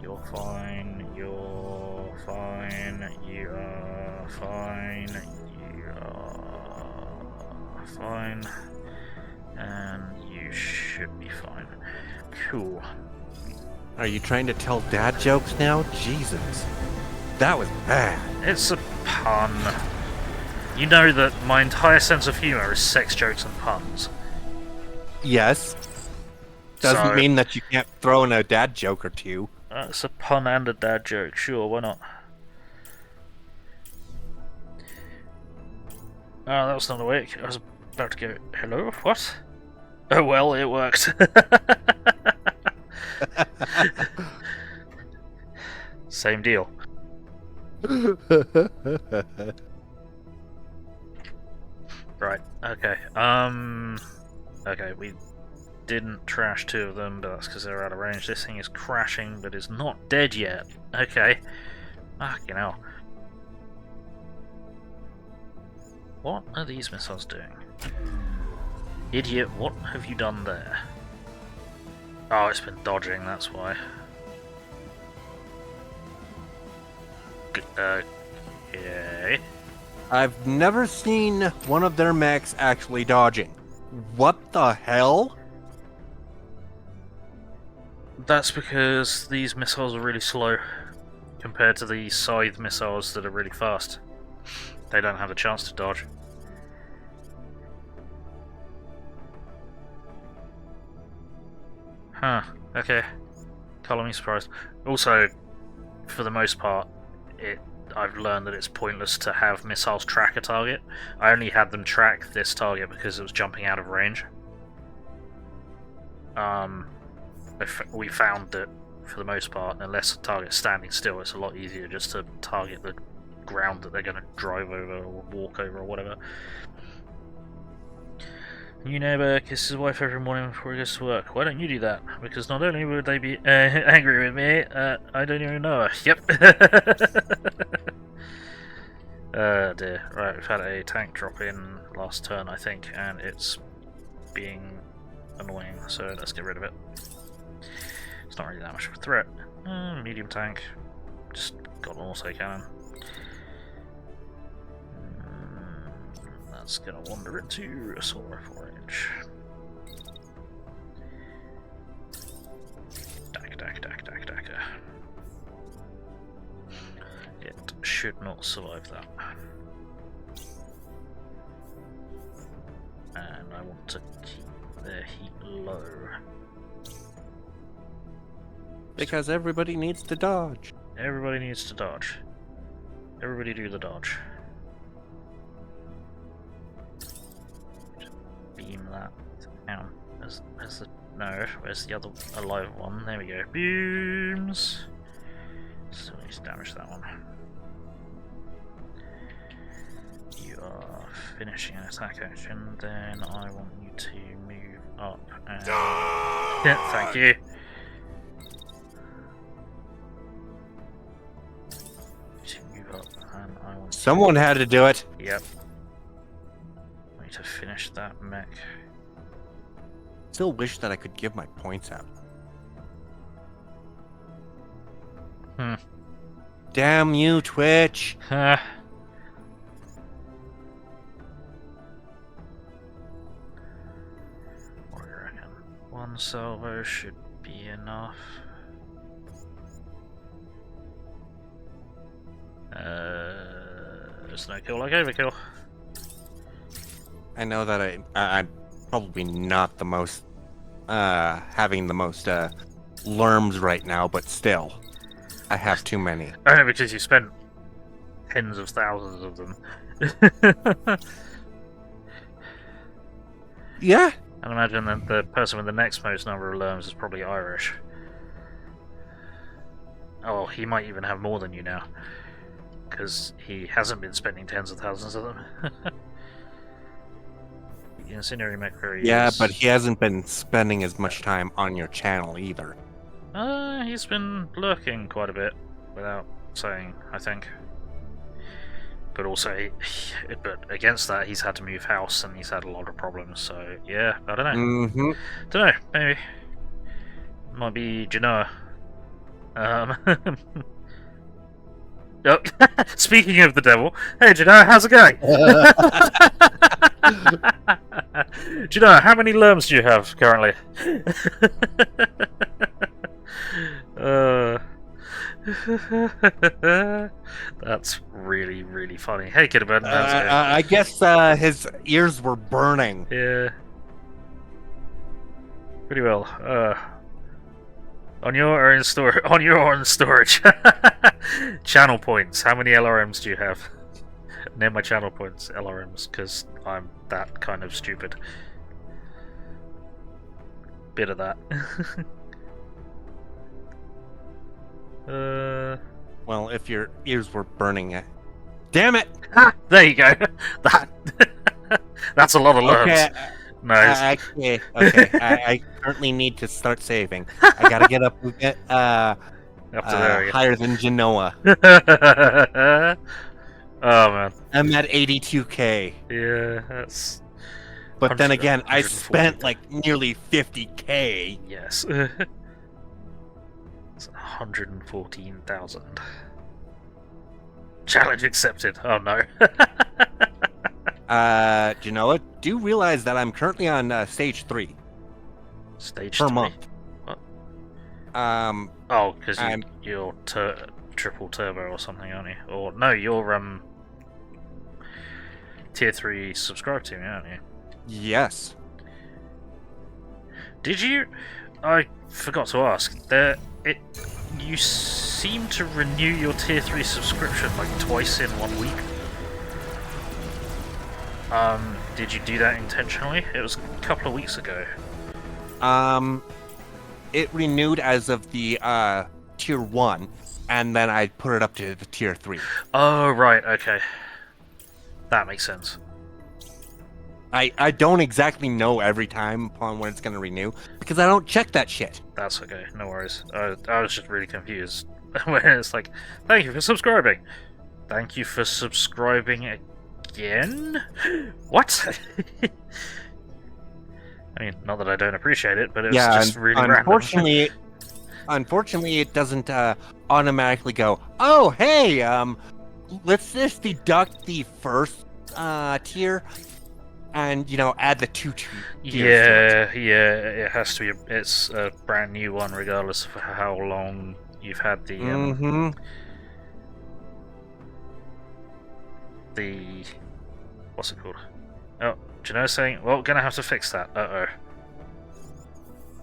You're fine. You're fine. You are fine. You are fine. And you should be fine. Cool. Are you trying to tell dad jokes now? Jesus. That was bad. It's a pun. You know that my entire sense of humour is sex jokes and puns. Yes. Doesn't mean that you can't throw in a dad joke or two. It's a pun and a dad joke, sure, why not? Oh, that was not awake. I was about to go, hello? What? Oh well, it worked. Same deal. Right, okay. Okay, we didn't trash 2 of them, but that's because they're out of range. This thing is crashing, but is not dead yet. Okay. Fucking hell. What are these missiles doing? Idiot, what have you done there? Oh, it's been dodging, that's why. Okay. I've never seen one of their mechs actually dodging. What the hell? That's because these missiles are really slow compared to the scythe missiles that are really fast. They don't have a chance to dodge. Huh, okay. Colour me surprised. Also, for the most part, I've learned that it's pointless to have missiles track a target. I only had them track this target because it was jumping out of range. We found that, for the most part, unless the target's standing still, it's a lot easier just to target the ground that they're going to drive over or walk over or whatever. New neighbour kisses his wife every morning before he goes to work. Why don't you do that? Because not only would they be angry with me, I don't even know her. Yep. Dear. Right, we've had a tank drop in last turn, I think, and it's being annoying, so let's get rid of it. It's not really that much of a threat. Medium tank. Just got an autocannon. That's gonna wander into assault rifle range. Dagger. It should not survive that. And I want to keep their heat low. Because everybody needs to dodge. Everybody needs to dodge. Everybody do the dodge. Beam that down. Where's the... No, where's the other alive one? There we go. Beams! Still need to damage that one. You are finishing an attack action, then I want you to move up and... Yeah, thank you! To move up and I want... Someone had to do it! Yep. I need to finish that mech. Still wish that I could give my points out. Damn you, Twitch! What do you reckon? One salvo should be enough. There's no kill like overkill. I know that I'm probably not the most, having the most, lerms right now, but still. I have too many. Only because you spent tens of thousands of them. Yeah? I imagine that the person with the next most number of lerms is probably Irish. Oh, he might even have more than you now. Because he hasn't been spending tens of thousands of them. The incendiary mech very Yeah, but he hasn't been spending as much time on your channel either. He's been lurking quite a bit, without saying, I think. But also, but against that, he's had to move house and he's had a lot of problems. So yeah, I don't know. Mm-hmm. Don't know. Maybe might be Genoa. Oh, speaking of the devil, hey Genoa, how's it going? Genoa, how many lerms do you have currently? That's really, really funny. Hey, Kidderman, how's it going? I guess his ears were burning. Yeah. Pretty well. On your own storage. Channel points. How many LRMs do you have? Name my channel points, LRMs, because I'm that kind of stupid. Bit of that. Well, if your ears were burning, damn it! There you go. That's a lot of lerms. Okay, Nice. okay. I currently need to start saving. I gotta get up Up to there again. higher than Genoa. Oh man. I'm at 82k. Yeah, that's. But then 100 again, I 140. spent like nearly 50k. Yes. It's 114,000. Challenge accepted. Oh no. Genoa, do realize that I'm currently on stage 3 Stage per 3. month. What? Um, Oh, because I'm- you're triple turbo or something, aren't you? Or no, you're tier 3 subscribe to me, aren't you? yes. Did you? I forgot to ask. You seem to renew your tier 3 subscription like twice in 1 week. Did you do that intentionally? It was a couple of weeks ago. It renewed as of the tier 1, and then I put it up to the tier 3. Oh, right, okay. That makes sense. I don't exactly know every time upon when it's going to renew, because I don't check that shit. That's okay, no worries. I was just really confused. When it's like, thank you for subscribing. Thank you for subscribing again? What? I mean, not that I don't appreciate it, but it was just really unfortunately, random. unfortunately, it doesn't automatically go, oh, hey, let's just deduct the first tier and, add the two tiers to it. Yeah, it has to be. It's a brand new one, regardless of how long you've had the the what's it called? Oh, Genoa's saying, well, gonna have to fix that. Uh-oh.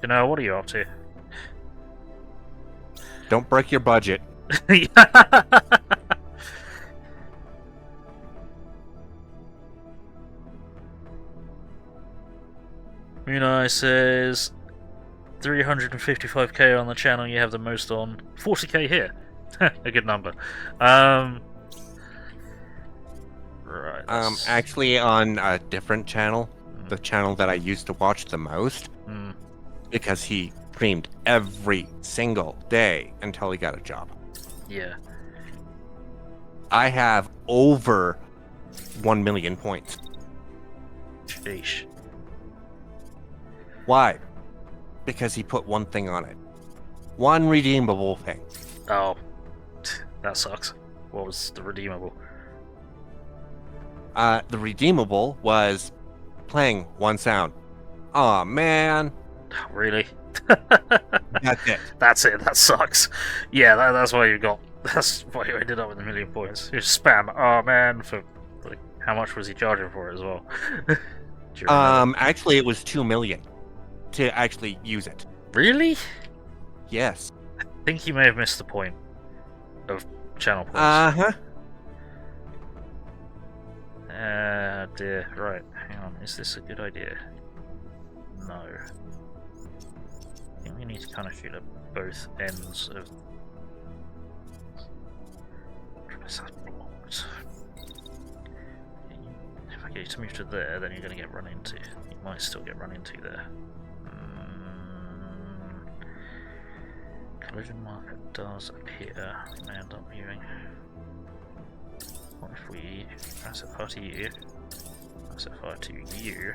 Genoa, what are you up to? Don't break your budget. Munai says 355k on the channel, you have the most on. 40k here. A good number. Right. Actually, on a different channel, the channel that I used to watch the most, because he streamed every single day until he got a job. Yeah. I have over 1 million points. Sheesh. Why? Because he put one thing on it. One redeemable thing. Oh, that sucks. What was the redeemable? The redeemable was playing one sound. Aw, man. Really? That's it. That's it. That sucks. Yeah, that's why you got. That's why you ended up with 1 million points. You spam. Oh man, for like, how much was he charging for it as well? Do you remember? Actually, it was 2 million to actually use it. Really? Yes. I think he may have missed the point of channel points. Dear. Right. Hang on. Is this a good idea? No. I think we need to kind of shoot at both ends of. Is that blocked? If I get you to move to there, then you're going to get run into. You might still get run into there. Collision marker does appear. May end up viewing. What if we asset fire to you? Asset fire to you.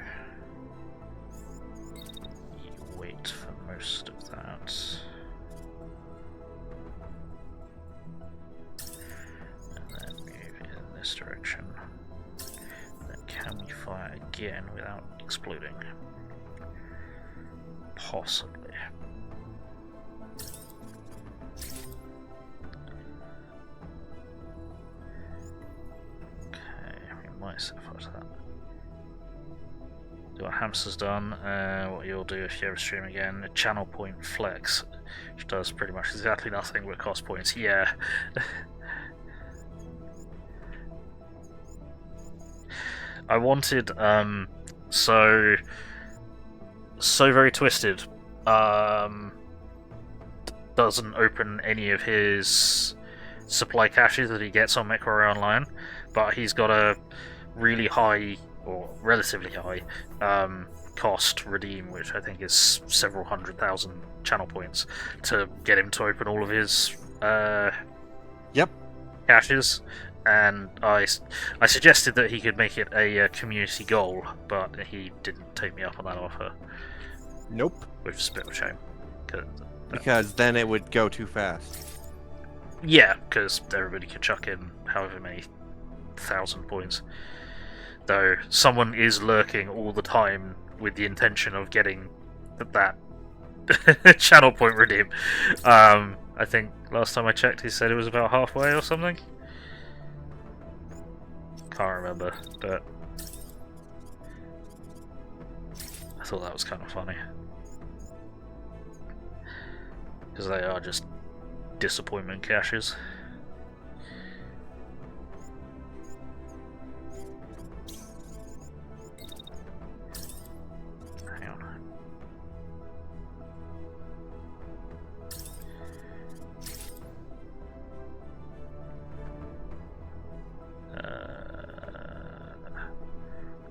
You wait for most of that. And then move in this direction. Then can we fire again without exploding? Possibly. Might set fire to that. Do what Hamster's done. What you'll do if you ever stream again, a channel point flex, which does pretty much exactly nothing but cost points. Yeah. I wanted so very twisted. Doesn't open any of his supply caches that he gets on Mech Online, but he's got a really high, or relatively high, cost redeem, which I think is several 100,000 channel points, to get him to open all of his caches. And I suggested that he could make it a community goal, but he didn't take me up on that offer. Nope. Which is a bit of a shame. Because then it would go too fast. Yeah, because everybody could chuck in however many 1,000 points. Though someone is lurking all the time with the intention of getting that channel point redeem. I think last time I checked he said it was about halfway or something. Can't remember, but I thought that was kind of funny. Because they are just disappointment caches. Hang on.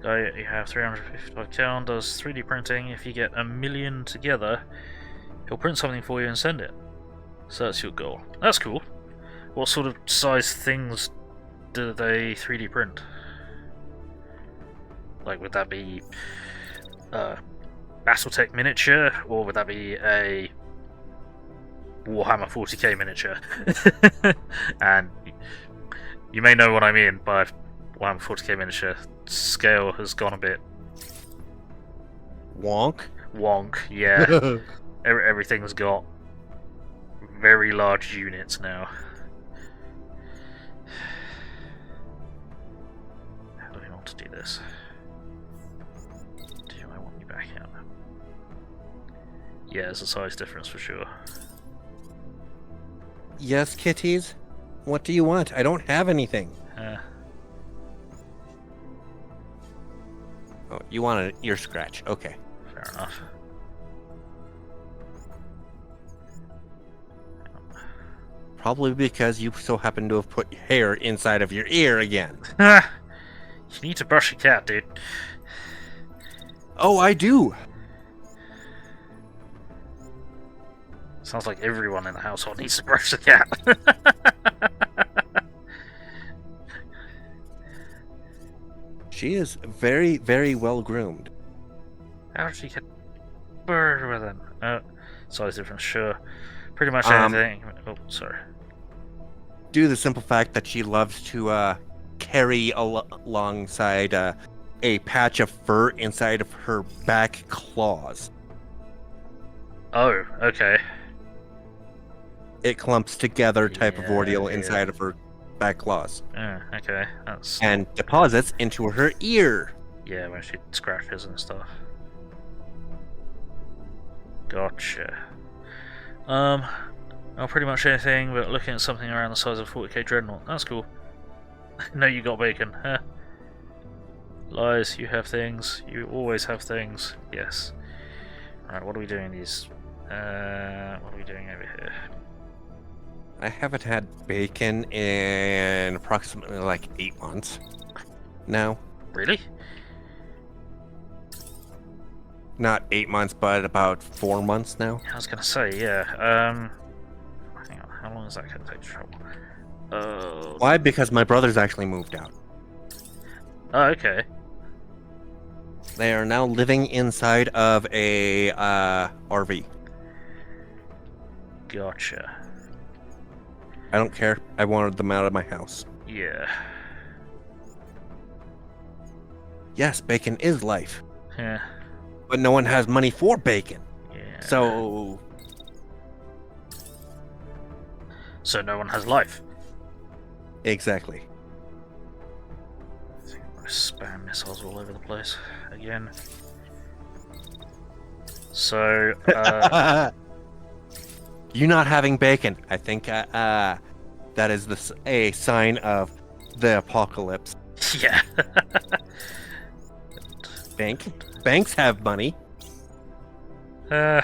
Guy, you have 355 count, does 3D printing. If you get 1 million together, he'll print something for you and send it. So that's your goal. That's cool. What sort of size things do they 3D print? Like, would that be Battletech miniature, or would that be a Warhammer 40k miniature? And you may know what I mean by Warhammer 40k miniature. Scale has gone a bit wonk, yeah. Everything's got very large units now. How do I want to do this? Do I want me back out? Yeah, there's a size difference for sure. Yes, kitties? What do you want? I don't have anything. Oh, you want an ear scratch. Okay. Fair enough. Probably because you so happen to have put hair inside of your ear again. You need to brush your cat, dude. Oh, I do. Sounds like everyone in the household needs to brush the cat. She is very, very well groomed. How did she get bird with it? Size difference, sure. Pretty much anything. Oh, sorry. Due to the simple fact that she loves to carry alongside a patch of fur inside of her back claws. Oh, okay. It clumps together type of ordeal inside of her back claws. Okay. That's... And deposits into her ear. Yeah, when she scratches and stuff. Gotcha. Pretty much anything, but looking at something around the size of a 40k dreadnought. That's cool. No, you got bacon. Huh? Lies, you have things. You always have things. Yes. Right, what are we doing these? What are we doing over here? I haven't had bacon in approximately like 8 months now. Really? Not 8 months, but about 4 months now. I was gonna say, yeah. How long is that going to take to travel? Why? Because my brothers actually moved out. Oh, okay. They are now living inside of a RV. Gotcha. I don't care. I wanted them out of my house. Yeah. Yes, bacon is life. Yeah. But no one has money for bacon. Yeah. So no one has life. exactly. I think I'm gonna spam missiles all over the place again. So, You not having bacon, I think that is a sign of the apocalypse. yeah. Banks have money. uh,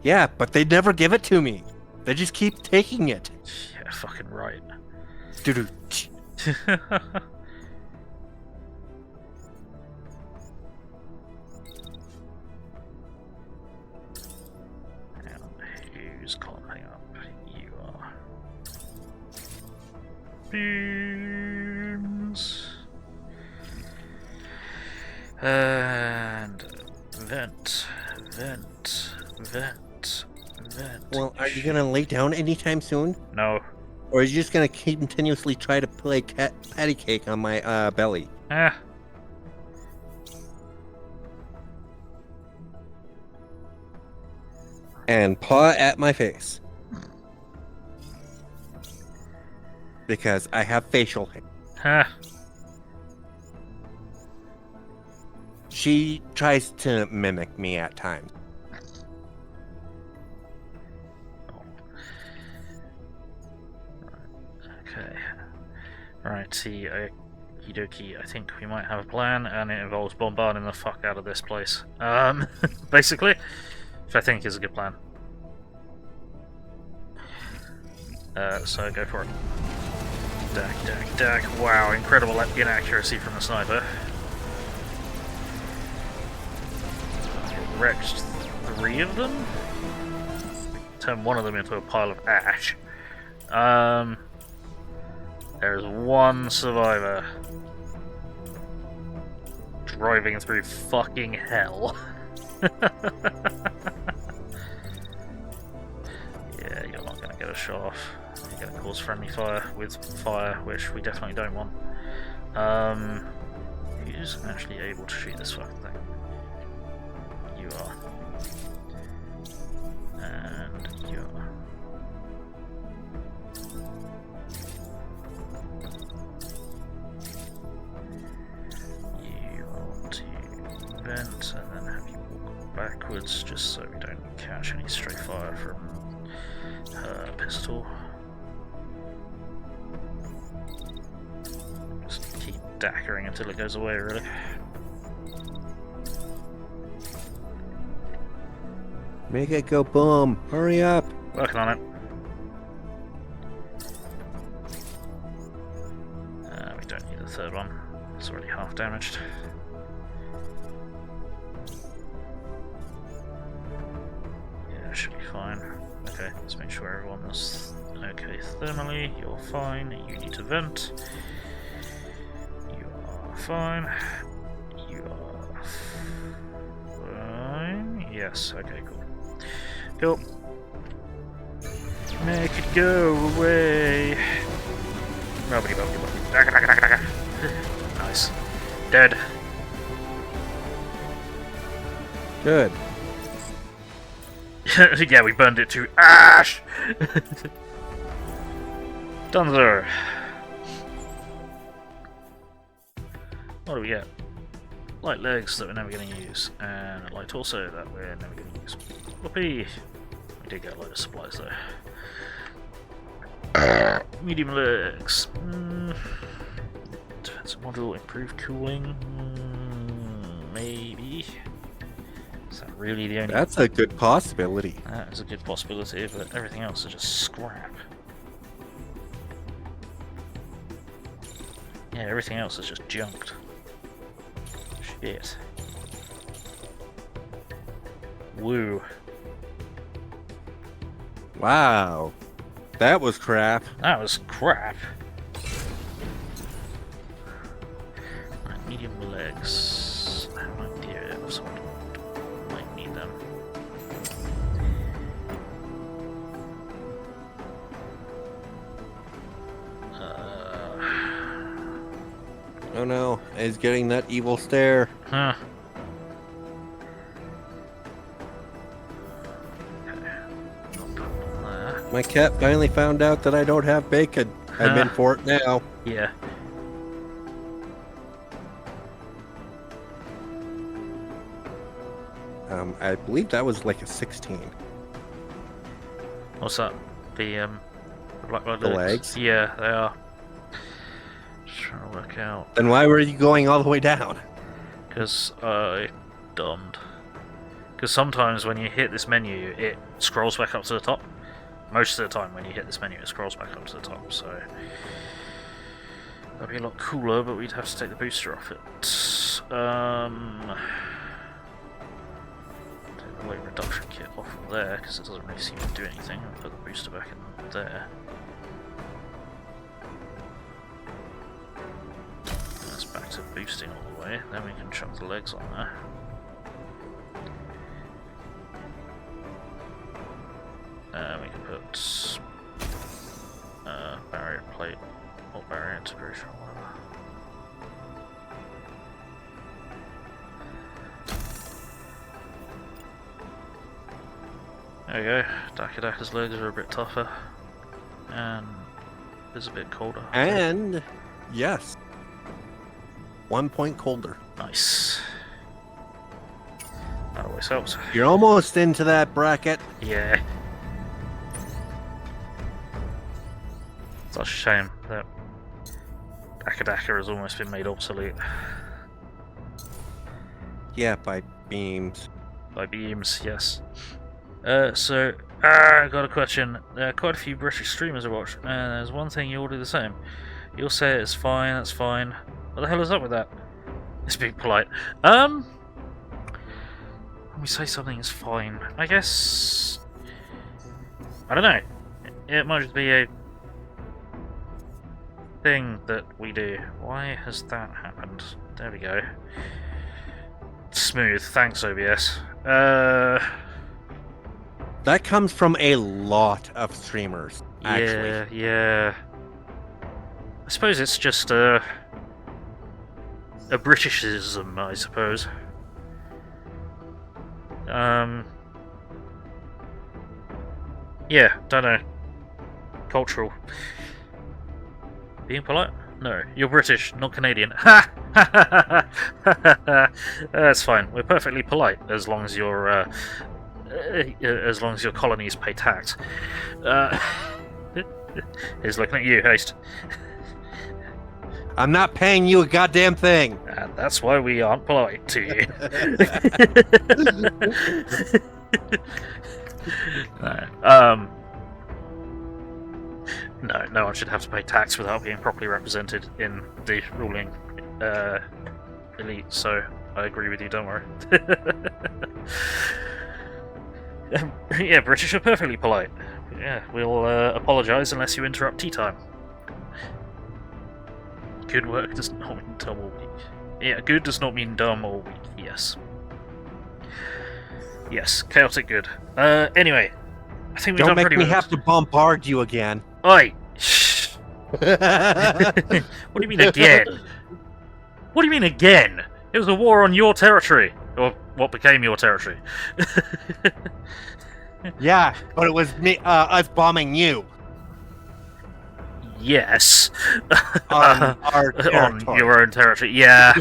Yeah, but they never give it to me. They just keep taking it. yeah, fucking right. Doo-doo. Who's climbing up? You are. Beams. And vent. Well, are you gonna lay down anytime soon? No. Or are you just gonna continuously try to play patty cake on my belly? Ah. And paw at my face. Because I have facial hair. Huh. She tries to mimic me at times. Okay. Right, see, okie dokie, I think we might have a plan, and it involves bombarding the fuck out of this place. Basically, which I think is a good plan. So go for it. Dack. Wow, incredible inaccuracy from the sniper. Wrecked 3 of them? Turned one of them into a pile of ash. There's one survivor driving through fucking hell. Yeah, you're not gonna get a shot off. You're gonna cause friendly fire with fire, which we definitely don't want. Who's actually able to shoot this fucking thing? You are. And you are. You want to vent and then have you walk backwards just so we don't catch any stray fire from her pistol. Just keep dackering until it goes away, really. Make it go boom. Hurry up. Working on it. We don't need the third one. It's already half damaged. Yeah, should be fine. Okay, let's make sure everyone is okay thermally. You're fine. You need to vent. You are fine. You are fine. Yes, okay, cool. Cool. Make it go away. Rubbity bubbity bubbity. Nice. Dead. Good. Yeah, we burned it to ash! Dunzer. What do we get? Light legs that we're never going to use, and a light torso that we're never going to use. Whoopee! We did get a load of supplies though. Medium legs. Defensive module, improved cooling. Maybe. Is that really the only? That's a good possibility. That is a good possibility, but everything else is just scrap. Yeah, everything else is just junked. Shit. Woo. Wow. That was crap. That was crap. Right, medium legs. I have an idea if someone might need them. Oh no, he's getting that evil stare. Huh. My cat finally found out that I don't have bacon. I'm in for it now. Yeah. I believe that was like a 16. What's that? The black The legs? Yeah, they are. Just trying to work out. Then why were you going all the way down? Because I dumbed. Because sometimes when you hit this menu, it scrolls back up to the top. Most of the time when you hit this menu, it scrolls back up to the top, so that'd be a lot cooler, but we'd have to take the booster off it. Take the weight reduction kit off of there, because it doesn't really seem to do anything. I'll put the booster back in there. That's back to boosting all the way, then we can chuck the legs on there. We can put barrier plate or barrier integration or whatever. There we go. Dakadaka's legs are a bit tougher and is a bit colder. And yes, 1 point colder. Nice. That always helps. You're almost into that bracket. Yeah. Such a shame that Dakadaka has almost been made obsolete. Yeah, by beams. By beams, yes. I got a question. Quite a few British streamers I watch, and there's one thing you all do the same. You'll say it's fine, that's fine. What the hell is up with that? It's being polite. When we say something is fine, I guess... I don't know. It might just be a thing that we do. Why has that happened? There we go. Smooth, thanks OBS. That comes from a lot of streamers, actually. Yeah. I suppose it's just a Britishism, I suppose. Yeah, don't know. Cultural. Being polite? No, you're British, not Canadian. Ha! That's fine. We're perfectly polite as long as your colonies pay tax. He's looking at you, Haste. I'm not paying you a goddamn thing. And that's why we aren't polite to you. No. No one should have to pay tax without being properly represented in the ruling elite, so I agree with you, don't worry. Yeah, British are perfectly polite. Yeah, we'll apologise unless you interrupt tea time. Good work does not mean dumb or weak. Yeah, good does not mean dumb or weak, yes. Yes, chaotic good. Anyway, I think we've done pretty well. Don't make me have to bombard you again. Oi! What do you mean again? What do you mean again? It was a war on your territory. Or what became your territory. Yeah, but it was me, us bombing you. Yes. On our territory. On your own territory. Yeah.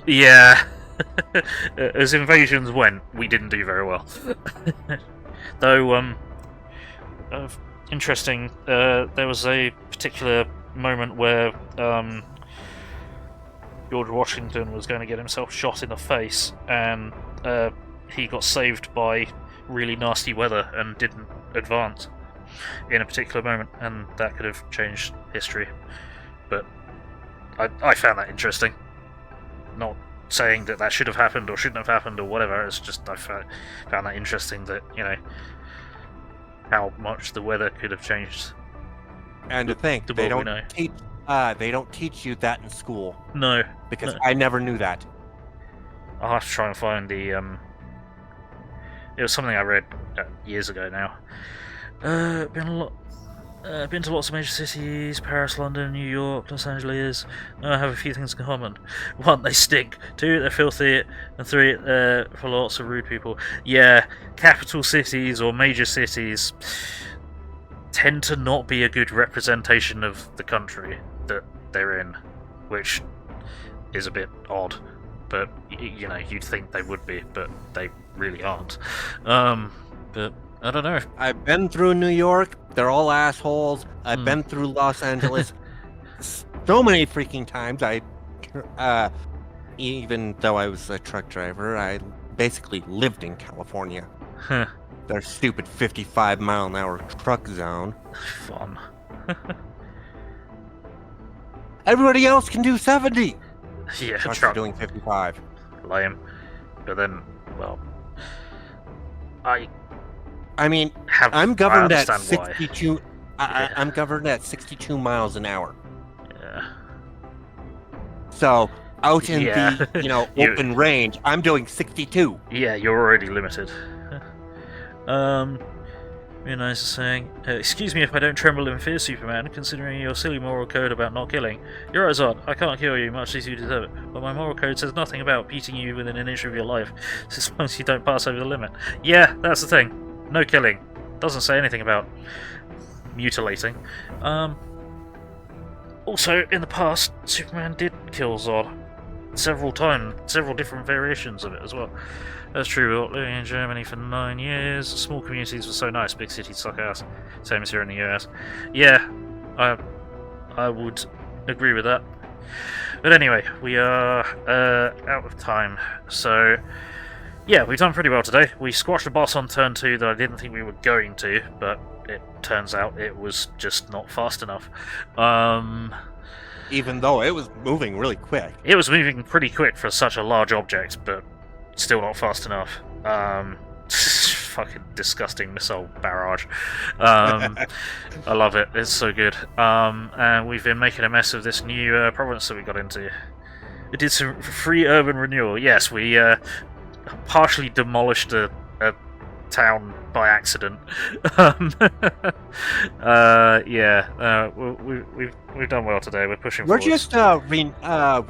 Yeah. As invasions went, we didn't do very well. Though, interesting, there was a particular moment where George Washington was going to get himself shot in the face, and he got saved by really nasty weather and didn't advance in a particular moment, and that could have changed history. But I found that interesting. Not saying that should have happened or shouldn't have happened or whatever, it's just I found that interesting that, you know, how much the weather could have changed And to think, The they more we don't know. teach you that in school No. because No. I never knew that. I'll have to try and find the it was something I read years ago now. Been to lots of major cities: Paris, London, New York, Los Angeles. I have a few things in common. 1, they stink. 2, they're filthy. And 3, they're for lots of rude people. Yeah, capital cities or major cities tend to not be a good representation of the country that they're in, which is a bit odd. But you know, you'd think they would be, but they really aren't. But I don't know. I've been through New York. They're all assholes. I've been through Los Angeles so many freaking times. Even though I was a truck driver, I basically lived in California. Huh. Their stupid 55-mile-an-hour truck zone. Fun. Everybody else can do 70. Yeah, Trucks are truck doing 55. lame. But then, well, I mean, have. I'm governed I at understand why. 62. Yeah. I'm governed at 62 miles an hour. Yeah. So out in Yeah. the You- open range, I'm doing 62. Yeah, you're already limited. Mionise is saying, excuse me if I don't tremble in fear, Superman, considering your silly moral code about not killing. You're right, Zod. I can't kill you, much as you deserve it. But my moral code says nothing about beating you within an inch of your life, as long as you don't pass over the limit. Yeah, that's the thing. No killing. Doesn't say anything about mutilating. Also, in the past, Superman did kill Zod. Several times, several different variations of it as well. That's true, but living in Germany for 9 years, small communities were so nice, big cities suck ass. Same as here in the US. Yeah, I would agree with that. But anyway, we are out of time. So, yeah, we've done pretty well today. We squashed a boss on turn 2 that I didn't think we were going to, but it turns out it was just not fast enough. Even though it was moving really quick. It was moving pretty quick for such a large object, but still not fast enough. Fucking disgusting missile barrage. I love it. It's so good. And we've been making a mess of this new province that we got into. It did some free urban renewal. Yes, we partially demolished a town by accident. We've done well today. We're pushing We're forwards. just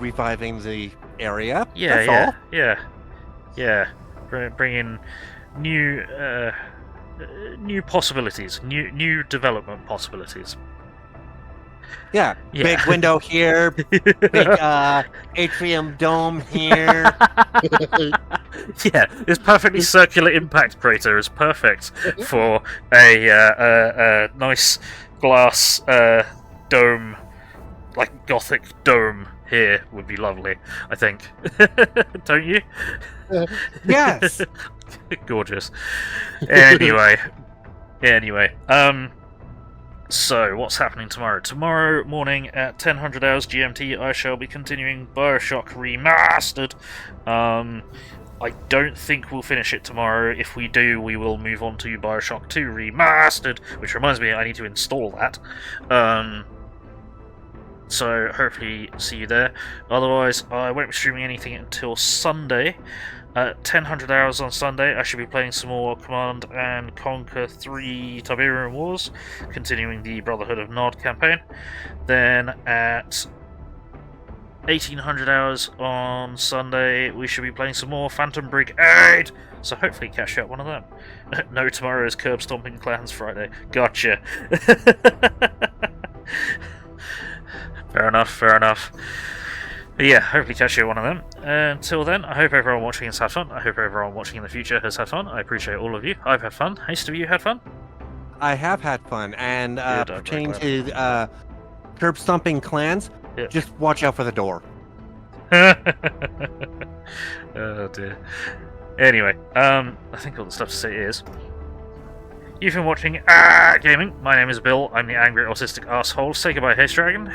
reviving the area. Yeah, That's yeah, all. yeah. Bring in new possibilities, new development possibilities. Yeah. Yeah. Big window here. Big atrium dome here. Yeah, this perfectly circular impact crater is perfect for a nice glass dome, like Gothic dome. Here would be lovely, I think. Don't you? Yes. Gorgeous. Anyway. So, what's happening tomorrow? Tomorrow morning at 10:00 hours GMT, I shall be continuing Bioshock Remastered. I don't think we'll finish it tomorrow. If we do, we will move on to Bioshock 2 Remastered, which reminds me I need to install that. So, hopefully see you there. Otherwise, I won't be streaming anything until Sunday. At 10:00 hours on Sunday, I should be playing some more Command and Conquer 3 Tiberian Wars, continuing the Brotherhood of Nod campaign. Then at 1800 hours on Sunday, we should be playing some more Phantom BrigAAHde, so hopefully catch you at one of them. No, tomorrow is Curb Stomping Clans Friday. Gotcha. Fair enough. But yeah, hopefully catch you at one of them. Until then, I hope everyone watching has had fun. I hope everyone watching in the future has had fun. I appreciate all of you. I've had fun. Haste, have you had fun? I have had fun. And Good, I'm pertaining very to curb stomping clans, Yeah. just watch out for the door. Oh dear. Anyway, I think all the stuff to say is, you've been watching Gaming. My name is Bill. I'm the angry autistic asshole. Say goodbye, HasteDragon.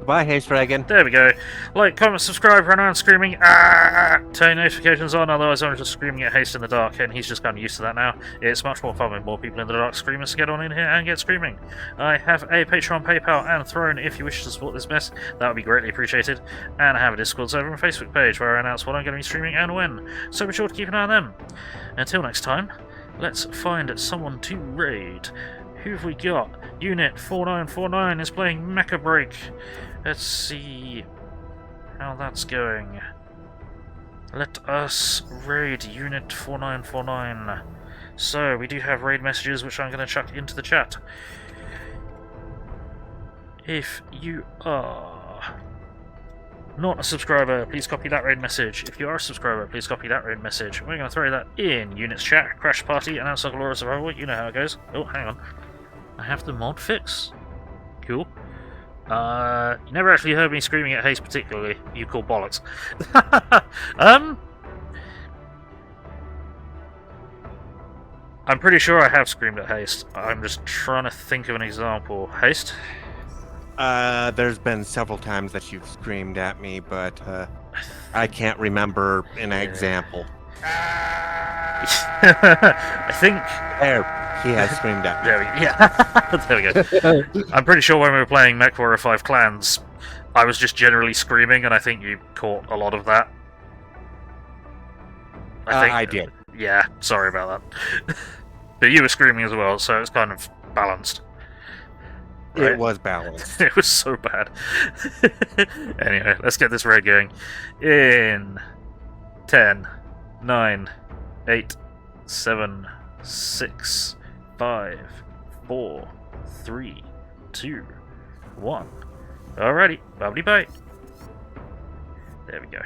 Goodbye, HasteDragon. There we go. Like, comment, subscribe, run around screaming, ah! Turn notifications on, otherwise I'm just screaming at Haste in the dark, and he's just kind of used to that now. It's much more fun with more people in the dark screaming, so get on in here and get screaming. I have a Patreon, PayPal, and Throne if you wish to support this mess. That would be greatly appreciated. And I have a Discord server and Facebook page where I announce what I'm going to be streaming and when, so be sure to keep an eye on them. Until next time, let's find someone to raid. Who have we got? Unit 4949 is playing Mecha Break. Let's see how that's going. Let us raid Unit 4949. So, we do have raid messages which I'm going to chuck into the chat. If you are not a subscriber, please copy that raid message. If you are a subscriber, please copy that raid message. We're going to throw that in Unit's chat, Crash Party, and Outside Glorious Survival. You know how it goes. Oh, hang on. I have the mod fix. Cool. You never actually heard me screaming at Haste particularly. You call bollocks. I'm pretty sure I have screamed at Haste. I'm just trying to think of an example. Haste? There's been several times that you've screamed at me, but I can't remember an example. I think... There, he has screamed at me. There we go. I'm pretty sure when we were playing Mech Warrior 5 Clans, I was just generally screaming, and I think you caught a lot of that. I did. Yeah, sorry about that. But you were screaming as well, so it's kind of balanced. Right? It was balanced. It was so bad. Anyway, let's get this raid going. In 10, 9, 8, 7, 6, 5, 4, 3, 2, 1. Alrighty, bubbly bye. There we go.